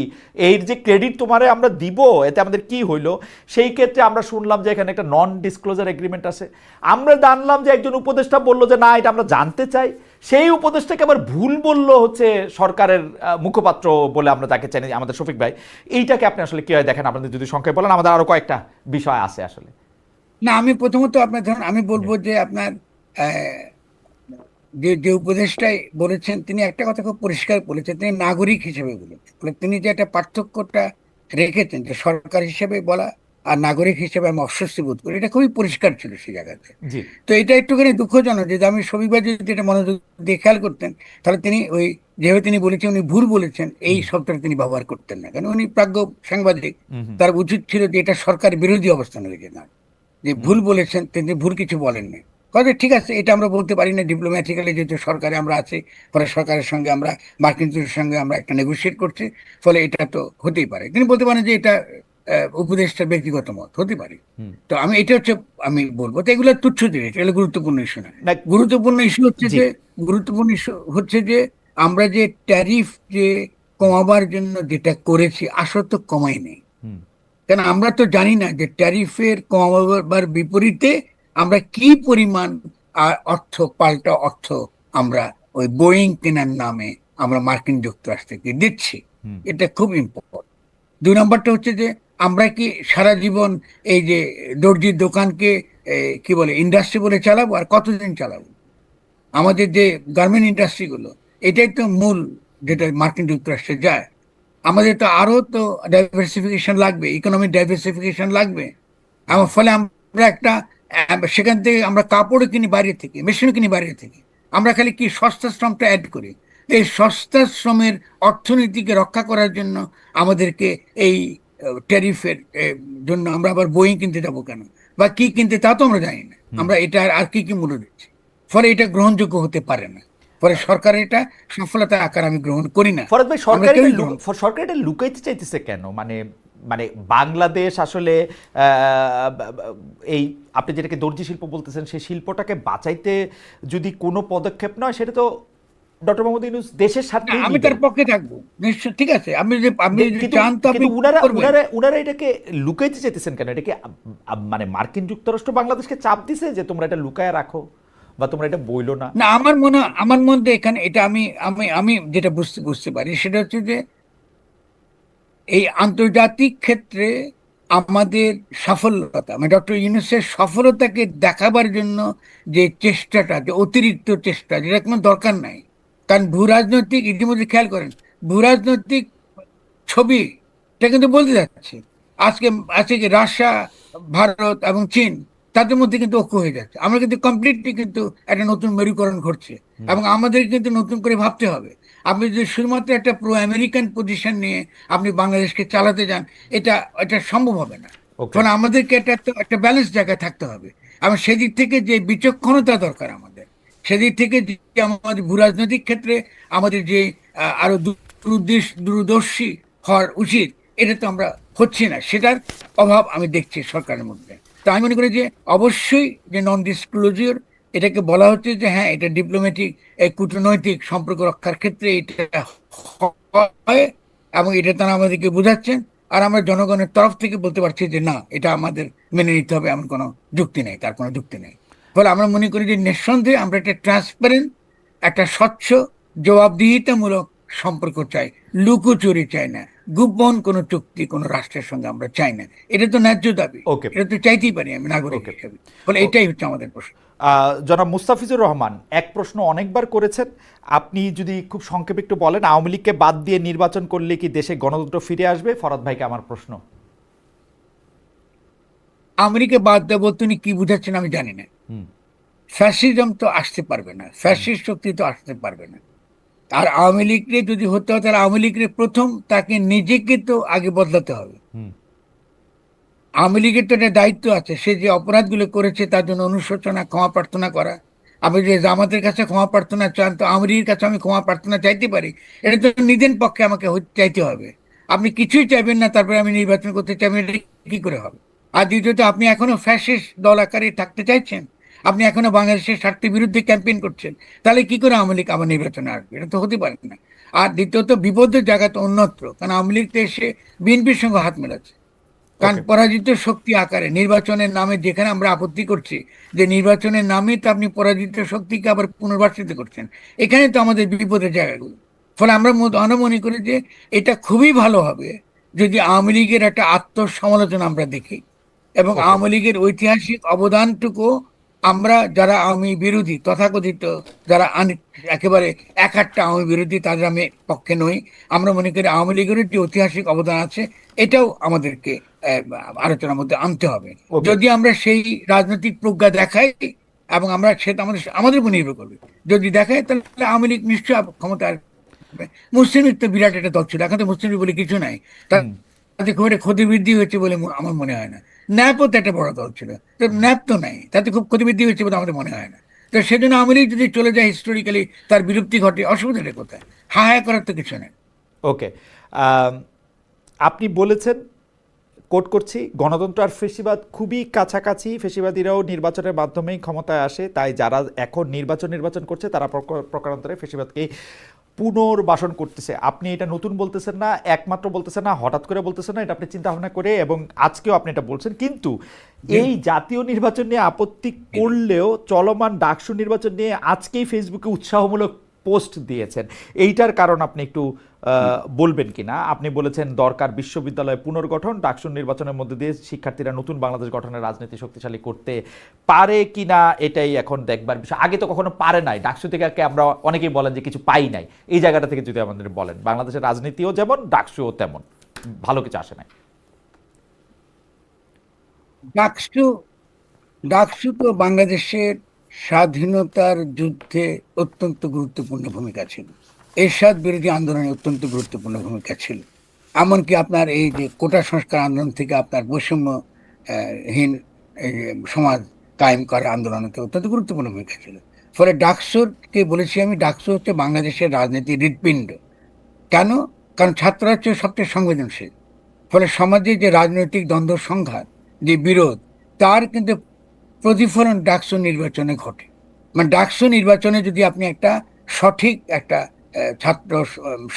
এর যে ক্রেডিট তোমারে আমরা দিব এতে আমাদের কি হইলো। সেই ক্ষেত্রে আমরা শুনলাম যে এখানে একটা নন ডিসক্লোজার এগ্রিমেন্ট আছে। আমরা জানলাম যে একজন উপদেষ্টা বললো যে না এটা আমরা জানতে চাই, সেই উপদেষ্টাকে আবার ভুল বললো হচ্ছে সরকারের মুখপাত্র বলে আমরা তাকে চাই, আমাদের শফিক ভাই। এইটাকে আপনি আসলে কি হয় দেখেন, আপনাদের যদি সংখ্যায় বলেন, আমাদের আরো কয়েকটা বিষয় আছে আসলে। না, আমি প্রথমত আপনার ধরুন আমি বলবো যে আপনার যে যে উপদেষ্টাই বলেছেন তিনি একটা কথা খুব পরিষ্কার বলেছেন, তিনি নাগরিক হিসেবে বলেছেন। তিনি যে একটা পার্থক্যটা রেখেছেন যে সরকার হিসেবে বলা আর নাগরিক হিসেবে আমি অস্বস্তি বোধ করি, এটা খুবই পরিষ্কার ছিল সেই জায়গাতে। জি। তো এটা একটুখানি দুঃখজনক যে আমি শনিবার যদি এটা মনোযোগ দিয়ে খেয়াল করতেন, তাহলে তিনি ওই যেভাবে তিনি বলেছেন উনি ভুল বলেছেন এই শব্দটা তিনি ব্যবহার করতেন না, কারণ উনি প্রাজ্ঞ সাংবাদিক। তার উচিত ছিল যে এটা সরকার বিরোধী অবস্থান হয়েছে না, যে ভুল বলেছেন তিনি ভুল কিছু বলেননি। কথা ঠিক আছে, এটা আমরা বলতে পারি না ডিপ্লোম্যাটিক্যালি, যেহেতু সরকারে আমরা আছি, ফলে সরকারের সঙ্গে আমরা মার্কিন যুক্তরাষ্ট্রের সঙ্গে আমরা একটা নেগোসিয়েট করছি, ফলে এটা তো হতেই পারে। তিনি বলতে পারেন যে এটা উপদেষ্টার ব্যক্তিগত মত হতে পারে। তো আমি এটা হচ্ছে আমি বলবো তো এগুলো তুচ্ছ জিনিস, এগুলো গুরুত্বপূর্ণ ইস্যু না। গুরুত্বপূর্ণ ইস্যু হচ্ছে জি। যে গুরুত্বপূর্ণ ইস্যু হচ্ছে যে আমরা যে ট্যারিফ যে কমাবার জন্য যেটা করেছি আসলে তো কমাই নেই। কেন আমরা তো জানি না যে ট্যারিফের কমাবার বিপরীতে আমরা কি পরিমাণ অর্থ, পাল্টা অর্থ আমরা ওই বোয়িং কেনার নামে আমরা মার্কিন যুক্তরাষ্ট্রকে দিচ্ছি। এটা খুব ইম্পর্টেন্ট। দুই নম্বরটা হচ্ছে যে আমরা কি সারা জীবন এই যে দর্জির দোকানকে কি বলে ইন্ডাস্ট্রি বলে চালাবো, আর কতদিন চালাবো? আমাদের যে গার্মেন্ট ইন্ডাস্ট্রিগুলো, এটাই তো মূল যেটা মার্কিন যুক্তরাষ্ট্রে যায়। আমাদের তো আরো তো ডাইভার্সিফিকেশন লাগবে, ইকোনমিক ডাইভার্সিফিকেশন লাগবে। আমার ফলে আমরা একটা সেখান থেকে আমরা কাপড়ও কিনি বাইরে থেকে, মেশিনও কিনি বাইরে থেকে। আমরা খালি কি সস্তা শ্রমটা অ্যাড করি। এই সস্তা শ্রমের অর্থনীতিকে রক্ষা করার জন্য আমাদেরকে এই ট্যারিফের জন্য আমরা আবার বোয়িং কিনতে যাবো কেন, বা কি কিনতে তা তো আমরা জানি না। আমরা এটা আর কি কি মূল্য দিচ্ছি, ফলে এটা গ্রহণযোগ্য হতে পারে না। ফলে সরকার এটা সফলতার আকার আমি গ্রহণ করি না। ফরাদ ভাই, আমরা কেউই গ্রহণ সরকার এটা লুকাইতে চাইতেছে কেন? মানে মানে বাংলাদেশ আসলে এই আপনি যেটাকে দর্জি শিল্প বলতেছেন সেই শিল্পটাকে বাঁচাইতে যদি কোনো পদক্ষেপ নয়, সেটা তো ডক্টর মোহাম্মদ ইউনূস দেশের স্বার্থে আমি তার পক্ষে থাকবো নিশ্চয়, ঠিক আছে। আপনি যদি চান তো আপনি করবেন। উনারা এটাকে লুকাইতে চাইতেছেন কেন? এটা কি মানে মার্কিন যুক্তরাষ্ট্র বাংলাদেশকে চাপ দিছে যে তোমরা এটা লুকায় রাখো বা তোমরা এটা বইলো না? না, আমার মধ্যে এখানে এটা আমি আমি আমি যেটা বুঝতে পারি সেটা হচ্ছে যে এই আন্তর্জাতিক ক্ষেত্রে আমাদের সফলতা মানে ডক্টর ইউনূসের সফলতাকে দেখাবার জন্য যে চেষ্টাটা, যে অতিরিক্ত চেষ্টা, যেটা কোনো দরকার নাই। কারণ ভূ রাজনৈতিক, ইতিমধ্যে খেয়াল করেন, ভূ রাজনৈতিক ছবি এটা কিন্তু বলতে যাচ্ছে। আজকে আজকে কি রাশিয়া, ভারত এবং চীন তাদের মধ্যে কিন্তু ঐক্য হয়ে যাচ্ছে। আমরা কিন্তু কমপ্লিটলি কিন্তু একটা নতুন মেরুকরণ ঘটছে, এবং আমাদের কিন্তু নতুন করে ভাবতে হবে। আপনি যদি শুধুমাত্র একটা প্রো আমেরিকান পজিশন নিয়ে আপনি বাংলাদেশকে চালাতে যান, এটা এটা সম্ভব হবে না। কারণ আমাদেরকে একটা ব্যালেন্স জায়গায় থাকতে হবে, এবং সেদিক থেকে যে বিচক্ষণতা দরকার আমাদের, সেদিক থেকে যে আমাদের ভূ রাজনৈতিক ক্ষেত্রে আমাদের যে আরো দূরদর্শী হওয়ার উচিত, এটা তো আমরা হচ্ছি না, সেটার অভাব আমি দেখছি সরকারের মধ্যে। তো আমি মনে করি যে অবশ্যই যে নন ডিসক্লোজার, এটাকে বলা হচ্ছে যে হ্যাঁ এটা ডিপ্লোম্যাটিক কূটনৈতিক সম্পর্ক রক্ষার ক্ষেত্রে এটা হয়, এবং এটা তারা আমাদেরকে বোঝাচ্ছেন। আর আমরা জনগণের তরফ থেকে বলতে পারছি যে না, এটা আমাদের মেনে নিতে হবে, এমন কোনো যুক্তি নেই, তার কোনো যুক্তি নেই। ফলে আমরা মনে করি যে নিঃসন্দেহে আমরা একটা ট্রান্সপারেন্ট, একটা স্বচ্ছ, জবাবদিহিতামূলক সম্পর্ক চাই, লুকোচুরি চাই না, গোপন কোনো চুক্তি কোনো রাষ্ট্রের সঙ্গে আমরা চাই না। এটা তো ন্যায্য দাবি, এটা তো চাইতেই পারি আমি নাগরিক হিসেবে। ফলে এটাই হচ্ছে আমাদের প্রশ্ন। জনাব মুস্তাফিজুর রহমান এক প্রশ্ন অনেকবার করেছেন, আপনি যদি খুব সংক্ষেপে একটু বলেন, আওয়ামী লীগকে বাদ দিয়ে নির্বাচন করলে কি দেশে গণতন্ত্র ফিরে আসবে? ফরাদ ভাইকে আমার প্রশ্ন। আমেরিকা বাদ দেবো তিনি কি বুঝাচ্ছেন আমি জানি না। ফ্যাসিজম তো আসতে পারবে না, ফ্যাসিস্ট শক্তি তো আসতে পারবে না। আর আওয়ামী লীগকে যদি হতে হয়, তাহলে আওয়ামী লীগের প্রথম তাকে নিজেকে তো আগে বদলাতে হবে। আওয়ামী লীগের তো একটা দায়িত্ব আছে, সে যে অপরাধগুলো করেছে তার জন্য অনুশোচনা, ক্ষমা প্রার্থনা করা। আপনি যে জামাতের কাছে ক্ষমা প্রার্থনা চান, তো আওয়ামী লীগের কাছে আমি ক্ষমা প্রার্থনা চাইতে পারি? এটা তো নিদেন পক্ষে আমাকে চাইতে হবে। আপনি কিছুই চাইবেন না, তারপরে আমি নির্বাচন করতে চাইবেন, এটা কি করে হবে? আর দ্বিতীয়ত, আপনি এখনো ফ্যাসিস্ট দল আকারে থাকতে চাইছেন, আপনি এখনো বাংলাদেশের স্বার্থের বিরুদ্ধে ক্যাম্পেইন করছেন, তাহলে কি করে আওয়ামী লীগ আবার নির্বাচনে আসবে? এটা তো হতে পারে না। আর দ্বিতীয়ত, বিপদের জায়গা তো অন্যত্র, কারণ আওয়ামী লীগ তো এসে বিএনপির সঙ্গে হাত মেলাচ্ছে। কারণ ওকে। পরাজিত শক্তি আকারে নির্বাচনের নামে যেখানে আমরা আপত্তি করছি, যে নির্বাচনের নামে তো আপনি পরাজিত শক্তিকে আবার পুনর্বাসিত করছেন, এখানে তো আমাদের বিপদের জায়গাগুলো। ফলে আমরা আমরা মনে করি যে এটা খুবই ভালো হবে যদি আওয়ামী লীগের একটা আত্মসমালোচনা আমরা দেখি, এবং ওকে। আওয়ামী লীগের ঐতিহাসিক অবদানটুকু আমরা, যারা আওয়ামী বিরোধী তথাকথিত, যারা একেবারে এক একটা আওয়ামী বিরোধী, তাদের আমি পক্ষে নই। আমরা মনে করি আওয়ামী লীগের যে ঐতিহাসিক অবদান আছে, এটাও আমাদেরকে আহ, আলোচনার মধ্যে আনতে হবে। ওকে। যদি আমরা সেই রাজনৈতিক প্রজ্ঞা দেখাই, এবং আমরা সেটা আমাদের আমাদের উপর নির্ভর করবে, যদি দেখাই, তাহলে আওয়ামী লীগ নিশ্চয়ই ক্ষমতা আসবে। মুসলিম লীগ তো বিরাট একটা দল ছিল, এখন তো মুসলিম লীগ বলে কিছু নাই। হুম। তাতে খুব একটা ক্ষতি বৃদ্ধি হয়েছে বলে আমার মনে হয় না। ন্যাপও তো একটা বড় দল ছিল, তো ন্যাপ তো নাই, তাতে খুব ক্ষতি বৃদ্ধি হয়েছে বলে আমাদের মনে হয় না। তো সেজন্য আওয়ামী লীগ যদি চলে যায়, হিস্টোরিক্যালি তার বিলুপ্তি ঘটে, অসুবিধাটা কোথায়? হা হা করার তো কিছু নেই। ওকে। আপনি বলেছেন, কোট করছি, গণতন্ত্র আর ফেসিবাদ খুবই কাছাকাছি, ফেসিবাদীরাও নির্বাচনের মাধ্যমেই ক্ষমতায় আসে, তাই যারা এখন নির্বাচন করছে তারা প্রকারান্তরে ফেসিবাদকে পুনর্বাসন করতেছে। আপনি এটা নতুন বলতেছেন না, একমাত্র বলতেছেন না, হঠাৎ করে বলতেছেন না, এটা আপনি চিন্তা ভাবনা করে, এবং আজকেও আপনি এটা বলছেন। কিন্তু এই জাতীয় নির্বাচন নিয়ে আপত্তি করলেও চলমান ডাকসু নির্বাচন নিয়ে আজকেই ফেসবুকে উৎসাহমূলক পোস্ট দিয়েছেন। এইটার কারণ আপনি একটু বলবেন কিনা? আপনি বলেছেন দরকার বিশ্ববিদ্যালয় পুনর্গঠন, ডাকসু নির্বাচনের মধ্যে দিয়ে শিক্ষার্থীরা নতুন বাংলাদেশ গঠনের রাজনীতি শক্তিশালী করতে পারে কিনা এটাই এখন দেখবার বিষয়। আগে তো কখনো পারে নাই, ডাকসু থেকে আমরা অনেকেই বলেন যে কিছু পাই নাই। এই জায়গাটা থেকে যদি আমাদের বলেন, বাংলাদেশের রাজনীতিও যেমন, ডাকসুও তেমন, ভালো কিছু আসে নাই। ডাকসু ডাকসু তো বাংলাদেশের স্বাধীনতার যুদ্ধে অত্যন্ত গুরুত্বপূর্ণ ভূমিকা ছিল, এরশাদ বিরোধী আন্দোলনে অত্যন্ত গুরুত্বপূর্ণ ভূমিকা ছিল। এমনকি আপনার এই যে কোটা সংস্কার আন্দোলন থেকে আপনার বৈষম্য হীন এই যে সমাজ কায়েম করার আন্দোলনতে অত্যন্ত গুরুত্বপূর্ণ ভূমিকা ছিল। ফলে ডাকসুকে বলেছি আমি, ডাকসু হচ্ছে বাংলাদেশের রাজনীতির হৃৎপিণ্ড। কেন? কারণ ছাত্ররা হচ্ছে সবচেয়ে সংবেদনশীল। ফলে সমাজে যে রাজনৈতিক দ্বন্দ্ব সংঘাত, যে বিরোধ, তার কিন্তু প্রতিফলন ডাকসু নির্বাচনে ঘটে। মানে ডাকসু নির্বাচনে যদি আপনি একটা সঠিক একটা ছাত্র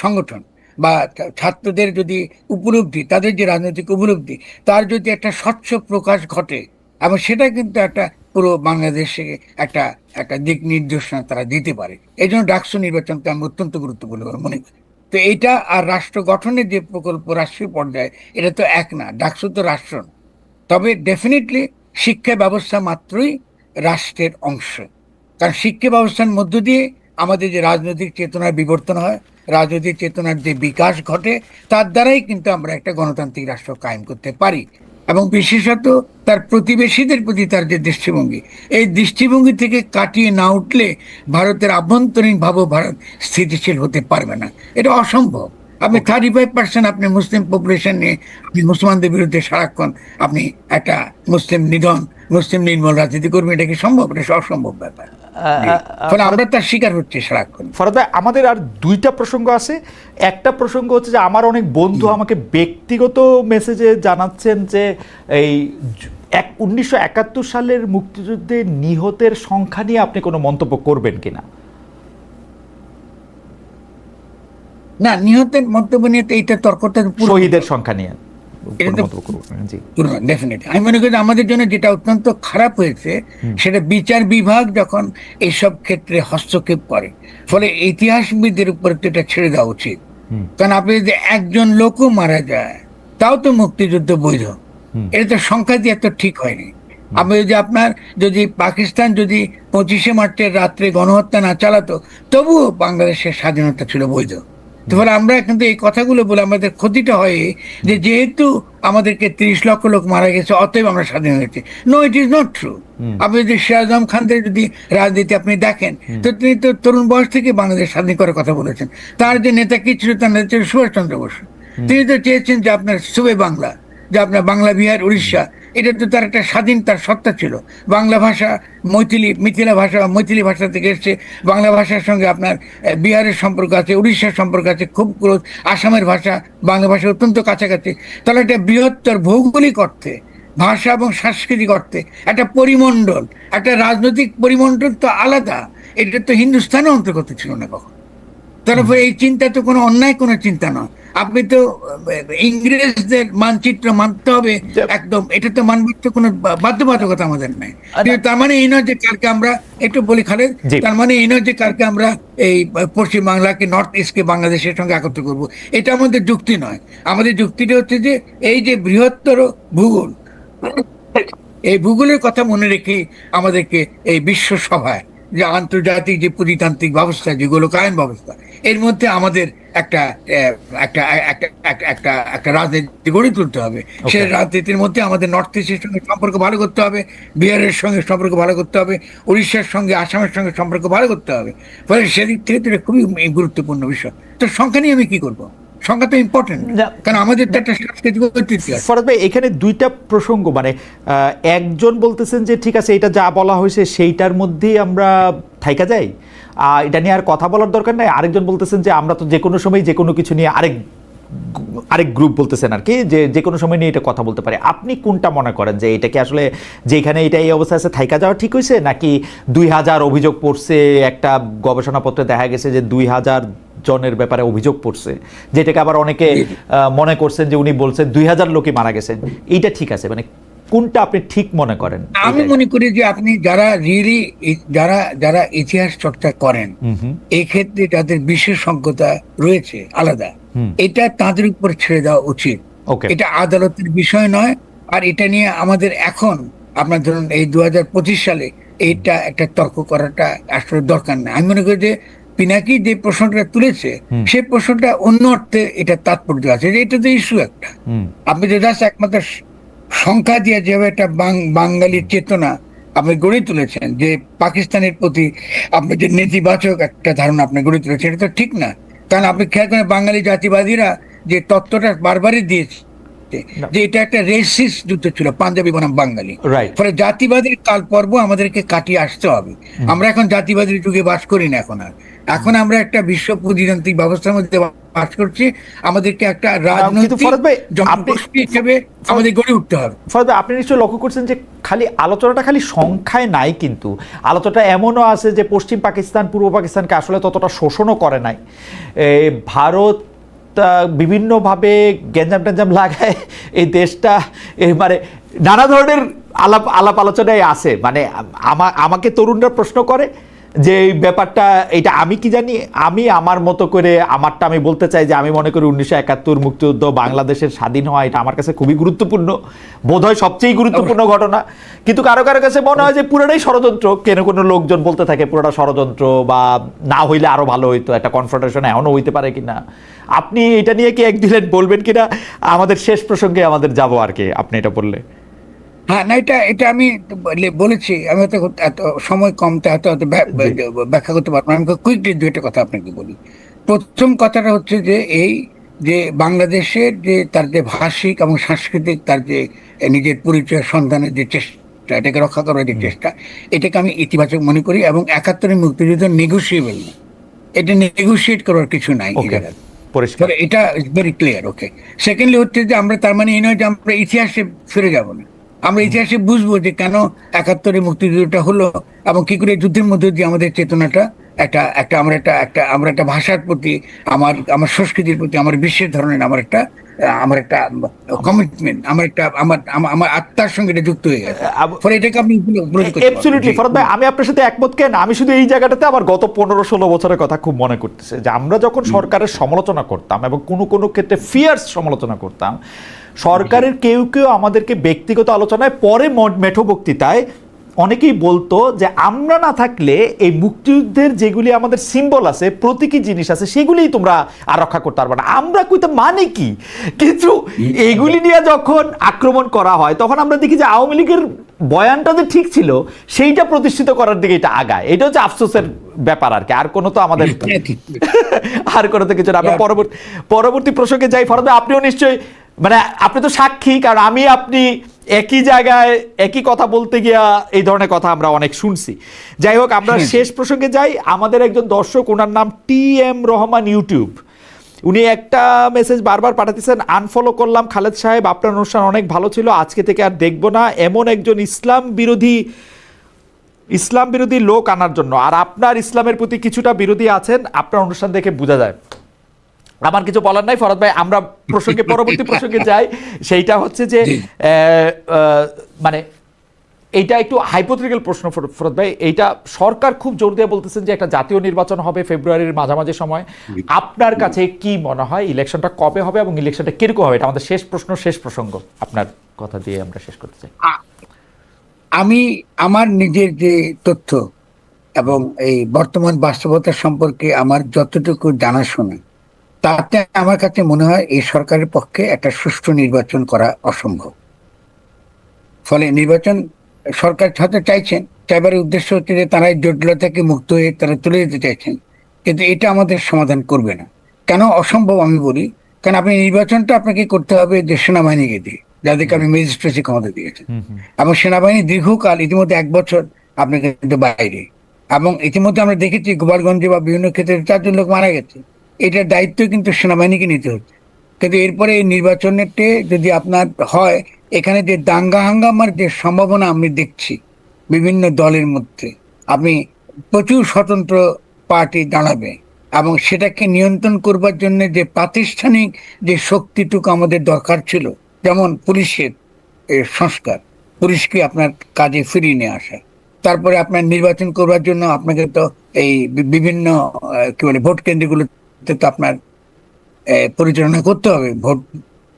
সংগঠন বা ছাত্রদের যদি উপলব্ধি, তাদের যে রাজনৈতিক উপলব্ধি, তার যদি একটা স্বচ্ছ প্রকাশ ঘটে, এবং সেটা কিন্তু একটা পুরো বাংলাদেশে একটা একটা দিক নির্দেশনা তারা দিতে পারে। এই জন্য ডাকসু নির্বাচনকে আমি অত্যন্ত গুরুত্বপূর্ণ বলে মনে করি। তো এইটা আর রাষ্ট্র গঠনের যে প্রকল্প রাষ্ট্রীয় পর্যায়ে, এটা তো এক না, ডাকসু তো রাষ্ট্র না। তবে ডেফিনেটলি শিক্ষা ব্যবস্থা মাত্রই রাষ্ট্রের অংশ। কারণ শিক্ষা ব্যবস্থার মধ্য দিয়ে আমাদের যে রাজনৈতিক চেতনার বিবর্তন হয়, রাজনৈতিক চেতনার যে বিকাশ ঘটে, তার দ্বারাই কিন্তু আমরা একটা গণতান্ত্রিক রাষ্ট্র কায়েম করতে পারি। এবং বিশেষত তার প্রতিবেশীদের প্রতি তার যে দৃষ্টিভঙ্গি, এই দৃষ্টিভঙ্গি থেকে কাটিয়ে না উঠলে ভারতের আভ্যন্তরীণ ভারত স্থিতিশীল হতে পারবে না। এটা অসম্ভব। আপনি ওকে। 35% আপনি মুসলিম পপুলেশন নিয়ে আপনি মুসলমানদের বিরুদ্ধে সারাক্ষণ আপনি একটা মুসলিম নিধন, মুসলিম নির্মূল রাজনীতি করবেন, এটা কি সম্ভব? এটা অসম্ভব ব্যাপার। জি। ফলে আমরা তার শিকার হচ্ছি সারাক্ষণ। ফরাদ ভাই, আমাদের আর দুইটা প্রসঙ্গ আছে। একটা প্রসঙ্গ হচ্ছে যে আমার অনেক বন্ধু আমাকে ব্যক্তিগত মেসেজে জানাচ্ছেন যে এই 1971 সালের মুক্তিযুদ্ধে নিহতের সংখ্যা নিয়ে আপনি কোনো মন্তব্য করবেন কিনা? না, নিহতের মন্তব্য নিয়ে তো এইটা তর্কটা পুরো শহীদের সংখ্যা নিয়ে এটা কোনো তো মন্তব্য করবেন না? জি। ডেফিনেটলি আমি মনে করি যে আমাদের জন্য যেটা অত্যন্ত খারাপ হয়েছে, সেটা বিচার বিভাগ যখন এইসব ক্ষেত্রে হস্তক্ষেপ করে। ফলে ইতিহাসবিদদের উপর তো এটা ছেড়ে দেওয়া উচিত। কারণ আপনি যদি একজন লোকও মারা যায়, তাও তো মুক্তিযুদ্ধ বৈধ। এটা তো সংখ্যা দিয়ে এত ঠিক হয়নি। আপনি যদি পাকিস্তান যদি 25শে মার্চের রাত্রে গণহত্যা না চালাতো, তবুও বাংলাদেশের স্বাধীনতা ছিল বৈধ। তো ফলে আমরা কিন্তু এই কথাগুলো বলে আমাদের ক্ষতিটা হয় যে যেহেতু আমাদেরকে 30 লক্ষ লোক মারা গেছে, অতএব আমরা স্বাধীন হয়েছি। No, it is not true. আপনি যদি সিরাজ আহমদ খানদের যদি রাজনীতি আপনি দেখেন, তো তিনি তো তরুণ বয়স থেকে বাংলাদেশ স্বাধীন করার কথা বলেছেন। তার যে নেতা কি ছিল, তার নেতা ছিল সুভাষচন্দ্র বসু। তিনি তো চেয়েছেন যে আপনার সুবে বাংলা, যে আপনার বাংলা, বিহার, উড়িষ্যা, এটা তো তার একটা স্বাধীন তার সত্তা ছিল। বাংলা ভাষা মিথিলা ভাষা, মৈথিলি ভাষা থেকে এসছে। বাংলা ভাষার সঙ্গে আপনার বিহারের সম্পর্ক আছে, উড়িষ্যার সম্পর্ক আছে খুব ক্লোজ। আসামের ভাষা বাংলা ভাষা অত্যন্ত কাছাকাছি। তাহলে একটা বৃহত্তর ভৌগোলিক অর্থে, ভাষা এবং সাংস্কৃতিক অর্থে একটা পরিমণ্ডল, একটা রাজনৈতিক পরিমণ্ডল তো আলাদা। এটা তো হিন্দুস্তানের অন্তর্গত ছিল না কখন। তারপরে এই চিন্তা তো কোনো অন্যায় কোনো চিন্তা নয়। আপনি তো ইংরেজদের মানচিত্র মানতে হবে একদম, এটা তো মানবার তো কোনো বাধ্যবাধকতা আমাদের নাই। কিন্তু তার মানে এই নয় যে কালকে আমরা, একটু বলি খালেদ, তার মানে এই নয় যে কালকে আমরা এই পশ্চিম বাংলাকে, নর্থ ইস্টকে বাংলাদেশের সঙ্গে একত্র করব, এটা আমাদের যুক্তি নয়। আমাদের যুক্তিটা হচ্ছে যে এই যে বৃহত্তর ভূগোল, এই ভূগোলের কথা মনে রেখে আমাদেরকে এই বিশ্ব সভায় যে আন্তর্জাতিক যে পুঁজিতান্ত্রিক ব্যবস্থা, যে গোলকায়ন ব্যবস্থা, এর মধ্যে আমাদের একটা একটা একটা একটা একটা রাজনীতি গড়ে তুলতে হবে। সেই রাজনীতির মধ্যে আমাদের নর্থ ইস্টের সঙ্গে সম্পর্ক ভালো করতে হবে, বিহারের সঙ্গে সম্পর্ক ভালো করতে হবে, উড়িষ্যার সঙ্গে, আসামের সঙ্গে সম্পর্ক ভালো করতে হবে। ফলে সেদিক থেকে তো এটা খুবই গুরুত্বপূর্ণ বিষয়। তো সংখ্যা নিয়ে আমি কি করবো? সংখ্যা তো ইম্পর্টেন্ট, কারণ আমাদের তো একটা সাংস্কৃতিক ঐতিহ্য আছে। ফরাদ ভাই, এখানে দুইটা প্রসঙ্গ, মানে একজন বলতেছেন যে ঠিক আছে, এটা যা বলা হয়েছে সেইটার মধ্যেই আমরা থাইকা যাই, এটা নিয়ে আর কথা বলার দরকার নাই। আরেকজন বলতেছেন যে আমরা তো যে কোনো সময় যে কোনো কিছু নিয়ে, আরেক গ্রুপ বলতেছেন আর কি, যে কোনো সময় নিয়ে এটা কথা বলতে পারে। আপনি কোনটা মনে করেন, যে এটাকে আসলে যেখানে এটা এই অবস্থা আছে থাইকা যাওয়া ঠিক হয়েছে, নাকি 2000 অভিযোগ পড়ছে, একটা গবেষণাপত্রে দেখা গেছে যে 2000 জনের ব্যাপারে অভিযোগ পড়ছে, যেটাকে আবার অনেকে মনে করছেন যে উনি বলছেন 2000 লোকই মারা গেছেন, এইটা ঠিক আছে? মানে কোনটা আপনি ঠিক মনে করেন? আমি মনে করি যে আপনি যারা রিয়েলি যারা ইতিহাস চর্চা করেন, এই ক্ষেত্রে যাদের বিশেষজ্ঞতা রয়েছে আলাদা, এটা তাদের উপর ছেড়ে দেওয়া উচিত। এটা আদালতের বিষয় নয়। আর এটা নিয়ে আমাদের এখন, আপনার ধরুন এই 2025 সালে এইটা একটা তর্ক করাটা আসলে দরকার নেই। আমি মনে করি যে পিনাকি যে প্রশ্নটা তুলেছে, সেই প্রশ্নটা অন্য অর্থে এটা তাৎপর্য আছে, যে এটা তো ইস্যু একটা। আপনি যে জাস্ট একমাত্র সংখ্যা দিয়ে যেভাবে একটা বাঙালির চেতনা আপনি গড়ে তুলেছেন, যে পাকিস্তানের প্রতি আপনি যে নেতিবাচক একটা ধারণা আপনি গড়ে তুলেছেন, এটা তো ঠিক না। কারণ আপনি খেয়াল করেন, বাঙালি জাতিবাদীরা যে তত্ত্বটা বারবারই দিয়েছে যে এটা একটা রেসিস্ট যুদ্ধ ছিল, পাঞ্জাবি বনাম বাঙালি। ফলে জাতিবাদীর কাল পর্ব আমাদেরকে কাটিয়ে আসতে হবে। আমরা এখন জাতিবাদীর যুগে বাস করি না। এখন আমরা একটা বিশ্ব পুঁজিতান্ত্রিক ব্যবস্থার মধ্যে বাস করছি। আমাদেরকে একটা রাজনৈতিক জনগোষ্ঠী হিসেবে আমাদের গড়ে উঠতে হবে। ফরাদ ভাই, আপনি নিশ্চয়ই লক্ষ্য করছেন যে খালি আলোচনাটা খালি সংখ্যায় নাই, কিন্তু আলোচনাটা এমনও আছে যে পশ্চিম পাকিস্তান পূর্ব পাকিস্তানকে আসলে ততটা শোষণও করে নাই। ভারত বিভিন্নভাবে গ্যাঞ্জাম ট্যাঞ্জাম লাগায় এই দেশটা, মানে নানা ধরনের আলাপ আলোচনায় আছে। মানে আমাকে তরুণরা প্রশ্ন করে যে এই ব্যাপারটা, এটা আমি কি জানি, আমি আমার মতো করে আমারটা আমি বলতে চাই যে আমি মনে করি 1971 মুক্তিযুদ্ধ, বাংলাদেশের স্বাধীন হওয়া, এটা আমার কাছে খুবই গুরুত্বপূর্ণ, বোধহয় সবচেয়ে গুরুত্বপূর্ণ ঘটনা। কিন্তু কারো কারো কাছে মনে হয় যে পুরোটাই ষড়যন্ত্র। কোনো লোকজন বলতে থাকে পুরোটা ষড়যন্ত্র, বা না হইলে আরো ভালো হইতো, একটা কনফ্রন্টেশন এখনো হইতে পারে কিনা। আপনি এটা নিয়ে কি এক দিলেন বলবেন কিনা? আমাদের শেষ প্রসঙ্গে আমাদের যাবো আর কি, আপনি এটা বললে। হ্যাঁ, না, এটা আমি বলেছি। আমি এত সময় কম, তো এত ব্যাখ্যা করতে পারবো না। আমি কুইকলি দুইটা কথা আপনাকে বলি। প্রথম কথাটা হচ্ছে যে এই যে বাংলাদেশের যে তার যে ভাষিক এবং সাংস্কৃতিক তার যে নিজের পরিচয় সন্ধানের যে চেষ্টা, এটাকে রক্ষা করার যে চেষ্টা, এটাকে আমি ইতিবাচক মনে করি। এবং 71 মুক্তিযুদ্ধ নেগোসিয়েবল না, এটা নেগোসিয়েট করার কিছু নাই এই জায়গায়, এটা ভেরি ক্লিয়ার। ওকে, সেকেন্ডলি হচ্ছে যে আমরা, তার মানে এই নয় যে আমরা ইতিহাসে ফিরে যাব না। আমরা ইতিহাসে বুঝবো যে কেন 71 মুক্তিযুদ্ধটা হলো, এবং কি করে যুদ্ধের মধ্যে দিয়ে আমাদের চেতনাটা আমরা একটা ভাষার প্রতি, আমার সংস্কৃতির প্রতি, আমার বিশ্বের ধরনের আমার একটা কমিটমেন্ট, আমার আত্মার সঙ্গে এটা যুক্ত হয়ে গেছে। ফলে এটাকে আপনি অ্যাবসলিউটলি ফরাদ ভাই, আমি আপনার সাথে একমত। কেন, আমি শুধু এই জায়গাটাতে আমার গত 15-16 বছরের কথা খুব মনে করতেছে, যে আমরা যখন সরকারের সমালোচনা করতাম এবং কোনো ক্ষেত্রে ফিয়ার্স সমালোচনা করতাম, সরকারের কেউ আমাদেরকে ব্যক্তিগত আলোচনায়, পরে মেঠো বক্তৃতায় অনেকেই বলতো যে আমরা না থাকলে এই মুক্তিযুদ্ধের যেগুলি আমাদের সিম্বল আছে, প্রতীকী জিনিস আছে, সেগুলিই তোমরা আর রক্ষা করতে পারবে না। আমরা কইতে মানে কি? কিন্তু এইগুলি নিয়ে যখন আক্রমণ করা হয়, তখন আমরা দেখি যে আওয়ামী লীগের বয়ানটা যে ঠিক ছিল, সেইটা প্রতিষ্ঠিত করার দিকে এটা আগায়। এটা হচ্ছে আফসোসের ব্যাপার আর কি। আর কোনো তো আমাদের আর কোনো তো কিছু না। আমরা পরবর্তী প্রসঙ্গে যাই। ফরাদ ভাই, আপনিও নিশ্চয়ই মানে আপনি তো সাক্ষী, কারণ আমি আপনি একই জায়গায় একই কথা বলতে গিয়া এই ধরনের কথা আমরা অনেক শুনছি। যাই হোক, আমরা শেষ প্রসঙ্গে যাই। আমাদের একজন দর্শক, ওনার নাম TM রহমান ইউটিউব, উনি একটা মেসেজ বারবার পাঠাতেছেন, আনফলো করলাম খালেদ সাহেব, আপনার অনুষ্ঠান অনেক ভালো ছিল, আজকে থেকে আর দেখবো না, এমন একজন ইসলাম বিরোধী লোক আনার জন্য। আর আপনার ইসলামের প্রতি কিছুটা বিরোধী আছেন, আপনার অনুষ্ঠান দেখে বোঝা যায়। আমার কিছু বলার নাই ফরহাদ ভাই, আমরা পরবর্তী প্রসঙ্গে যাই। সেইটা হচ্ছে যে মানে এইটা একটু হাইপোথেটিক্যাল প্রশ্ন ফরহাদ ভাই। এইটা সরকার খুব জোর দিয়ে বলতেছেন যে একটা জাতীয় নির্বাচন হবে ফেব্রুয়ারির মাঝামাঝি সময়। আপনার কাছে কি মনে হয় ইলেকশনটা কবে হবে এবং ইলেকশনটা কিরকম হবে? এটা আমাদের শেষ প্রশ্ন, শেষ প্রসঙ্গ, আপনার কথা দিয়ে আমরা শেষ করতে চাই। আমি আমার নিজের যে তথ্য এবং এই বর্তমান বাস্তবতা সম্পর্কে আমার যতটুকু জানাশোনা, তাতে আমার কাছে মনে হয় এই সরকারের পক্ষে একটা সুষ্ঠু নির্বাচন করা অসম্ভব। ফলে নির্বাচন সরকার হয়তো চাইবার উদ্দেশ্য হচ্ছে যে তারা এই জটিলতা থেকে মুক্ত হয়ে তারা তুলে যেতে চাইছেন, কিন্তু এটা আমাদের সমাধান করবে না। কেন অসম্ভব আমি বলি, কারণ আপনি নির্বাচনটা আপনাকে করতে হবে যে সেনাবাহিনীকে দিয়ে, যাদেরকে আপনি ম্যাজিস্ট্রেসি ক্ষমতা দিয়েছেন, এবং সেনাবাহিনী দীর্ঘকাল ইতিমধ্যে 1 বছর আপনি কিন্তু বাইরে, এবং ইতিমধ্যে আমরা দেখেছি গোপালগঞ্জে বা বিভিন্ন ক্ষেত্রে 4 জন লোক মারা গেছে। এটার দায়িত্ব কিন্তু সেনাবাহিনীকে নিতে হচ্ছে। কিন্তু এরপরে এই নির্বাচনেরটে যদি আপনার হয়, এখানে যে দাঙ্গা হাঙ্গামার যে সম্ভাবনা আমি দেখছি বিভিন্ন দলের মধ্যে, আপনি প্রচুর স্বতন্ত্র পার্টি দাঁড়াবে, এবং সেটাকে নিয়ন্ত্রণ করবার জন্য যে প্রাতিষ্ঠানিক যে শক্তিটুকু আমাদের দরকার ছিল, যেমন পুলিশের সংস্কার, পুলিশকে আপনার কাজে ফিরিয়ে নিয়ে আসা, তারপরে আপনার নির্বাচন করবার জন্য আপনাকে তো এই বিভিন্ন কি বলে ভোট কেন্দ্রগুলোতে তো আপনার পরিচালনা করতে হবে ভোট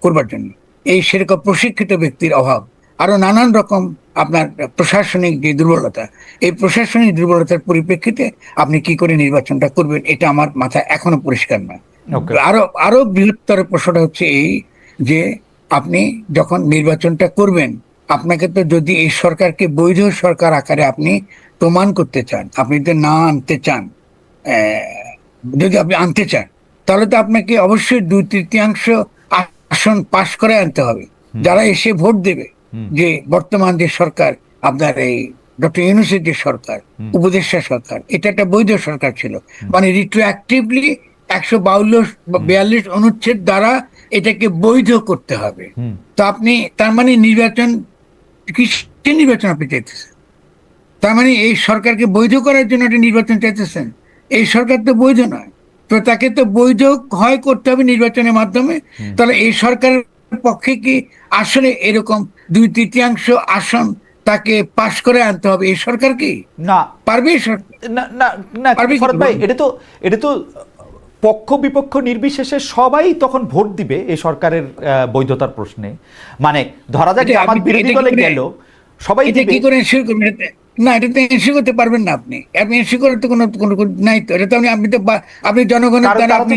করবার জন্য, এই সেরকম প্রশিক্ষিত ব্যক্তির অভাব, আরো নানান রকম আপনার প্রশাসনিক যে দুর্বলতা, এই প্রশাসনিক দুর্বলতার পরিপ্রেক্ষিতে আপনি কি করে নির্বাচনটা করবেন, এটা আমার মাথায় এখনো পরিষ্কার নয়। আরো বৃহত্তর প্রশ্নটা হচ্ছে এই যে আপনি যখন নির্বাচনটা করবেন, আপনাকে তো যদি এই সরকারকে বৈধ সরকার আকারে আপনি প্রমাণ করতে চান, আপনি যদি না আনতে চান, যদি আপনি আনতে চান, তাহলে তো আপনাকে অবশ্যই 2/3 আসন পাশ করে আনতে হবে। যারা এসে ভোট দেবে, যে বর্তমান যে সরকার আপনার এই ডক্টর ইউনূসের যে সরকার, উপদেষ্টা সরকার, এটা একটা বৈধ সরকার ছিল, মানে রিট্রোঅ্যাক্টিভলি 142 অনুচ্ছেদ দ্বারা এটাকে বৈধ করতে হবে। তো আপনি তার মানে নির্বাচন, কিসের নির্বাচন আপনি চাইতেছেন? তার মানে এই সরকারকে বৈধ করার জন্য একটা নির্বাচন চাইতেছেন? এই সরকার তো বৈধ নয়, তো তাকে তো বৈধ হয় করতে হবে নির্বাচনের মাধ্যমে। তাহলে এই সরকারের পক্ষে কি আসলে এরকম 2/3 আসন তাকে পাশ করে আনতে হবে এই সরকার? কি না পারবে? না না না ফরহাদ ভাই, এটা তো পক্ষ বিপক্ষ নির্বিশেষে সবাই তখন ভোট দিবে এই সরকারের বৈধতার প্রশ্নে। মানে ধরা যাক জামাত বিরোধী দলে গেল, সবাই দিবে। কি করে এনশিওর করবেন? না, এটা তো এনশিওর করতে পারবেন না আপনি এনশিওর করার তো কোনো নাই তো। এটা তো আপনি জনগণের দ্বারা আপনি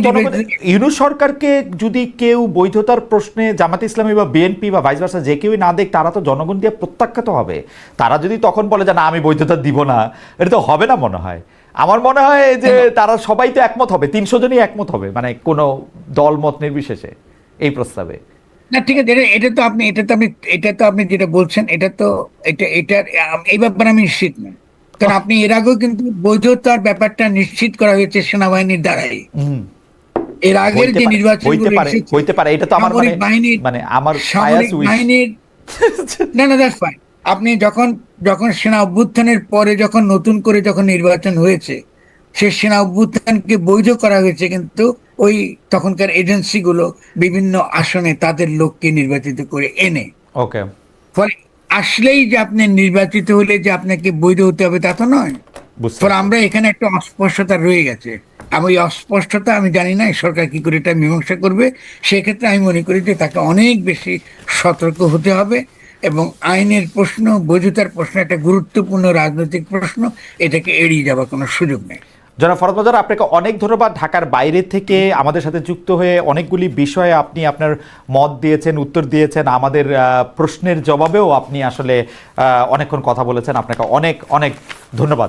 ইউনূস সরকারকে যদি কেউ বৈধতার প্রশ্নে জামাত ইসলামী বা বিএনপি বা ভাইস ভার্সা যে কেউই না দেখ, তারা তো জনগণ দিয়ে প্রত্যাখ্যাত হবে। তারা যদি তখন বলে যে না আমি বৈধতা দিব না, এটা তো হবে না মনে হয়। আমার মনে হয় যে তারা সবাই তো একমত হবে, 300 জনই একমত হবে, মানে কোনো দল মত নির্বিশেষে এই প্রস্তাবে। না ঠিক আছে, এটা তো আপনি যেটা বলছেন, এটার এই ব্যাপারে আমি নিশ্চিত নই। কারণ আপনি এর আগেও কিন্তু বৈধতার ব্যাপারটা নিশ্চিত করা হয়েছে সেনাবাহিনীর দ্বারাই। এর আগের যে নির্বাচন হইতে পারে, এটা তো আমার মানে আমার বাহিনীর না না দ্যাটস ফাইন। আপনি যখন সেনা অভ্যুত্থানের পরে যখন নতুন করে যখন নির্বাচন হয়েছে, সেই সেনা অভ্যুত্থানকে বৈধ করা হয়েছে, কিন্তু ওই তখনকার এজেন্সিগুলো বিভিন্ন আসনে তাদের লোককে নির্বাচিত করে এনে। ওকে, ফলে আসলেই যে আপনি নির্বাচিত হলে যে আপনাকে বৈধ হতে হবে তা তো নয়। ফলে আমরা এখানে একটা অস্পষ্টতা রয়ে গেছে, আমি ওই অস্পষ্টতা আমি জানি না সরকার কি করে এটা মীমাংসা করবে। সেক্ষেত্রে আমি মনে করি যে তাকে অনেক বেশি সতর্ক হতে হবে, এবং আইনের প্রশ্ন, বৈধতার প্রশ্ন একটা গুরুত্বপূর্ণ রাজনৈতিক প্রশ্ন, এটাকে এড়িয়ে যাওয়ার কোনো সুযোগ নেই। জনাব ফরহাদ মজার, আপনাকে অনেক ধন্যবাদ। ঢাকার বাইরে থেকে আমাদের সাথে যুক্ত হয়ে অনেকগুলি বিষয়ে আপনি আপনার মত দিয়েছেন, উত্তর দিয়েছেন, আমাদের প্রশ্নের জবাবেও আপনি আসলে অনেকক্ষণ কথা বলেছেন। আপনাকে অনেক অনেক ধন্যবাদ।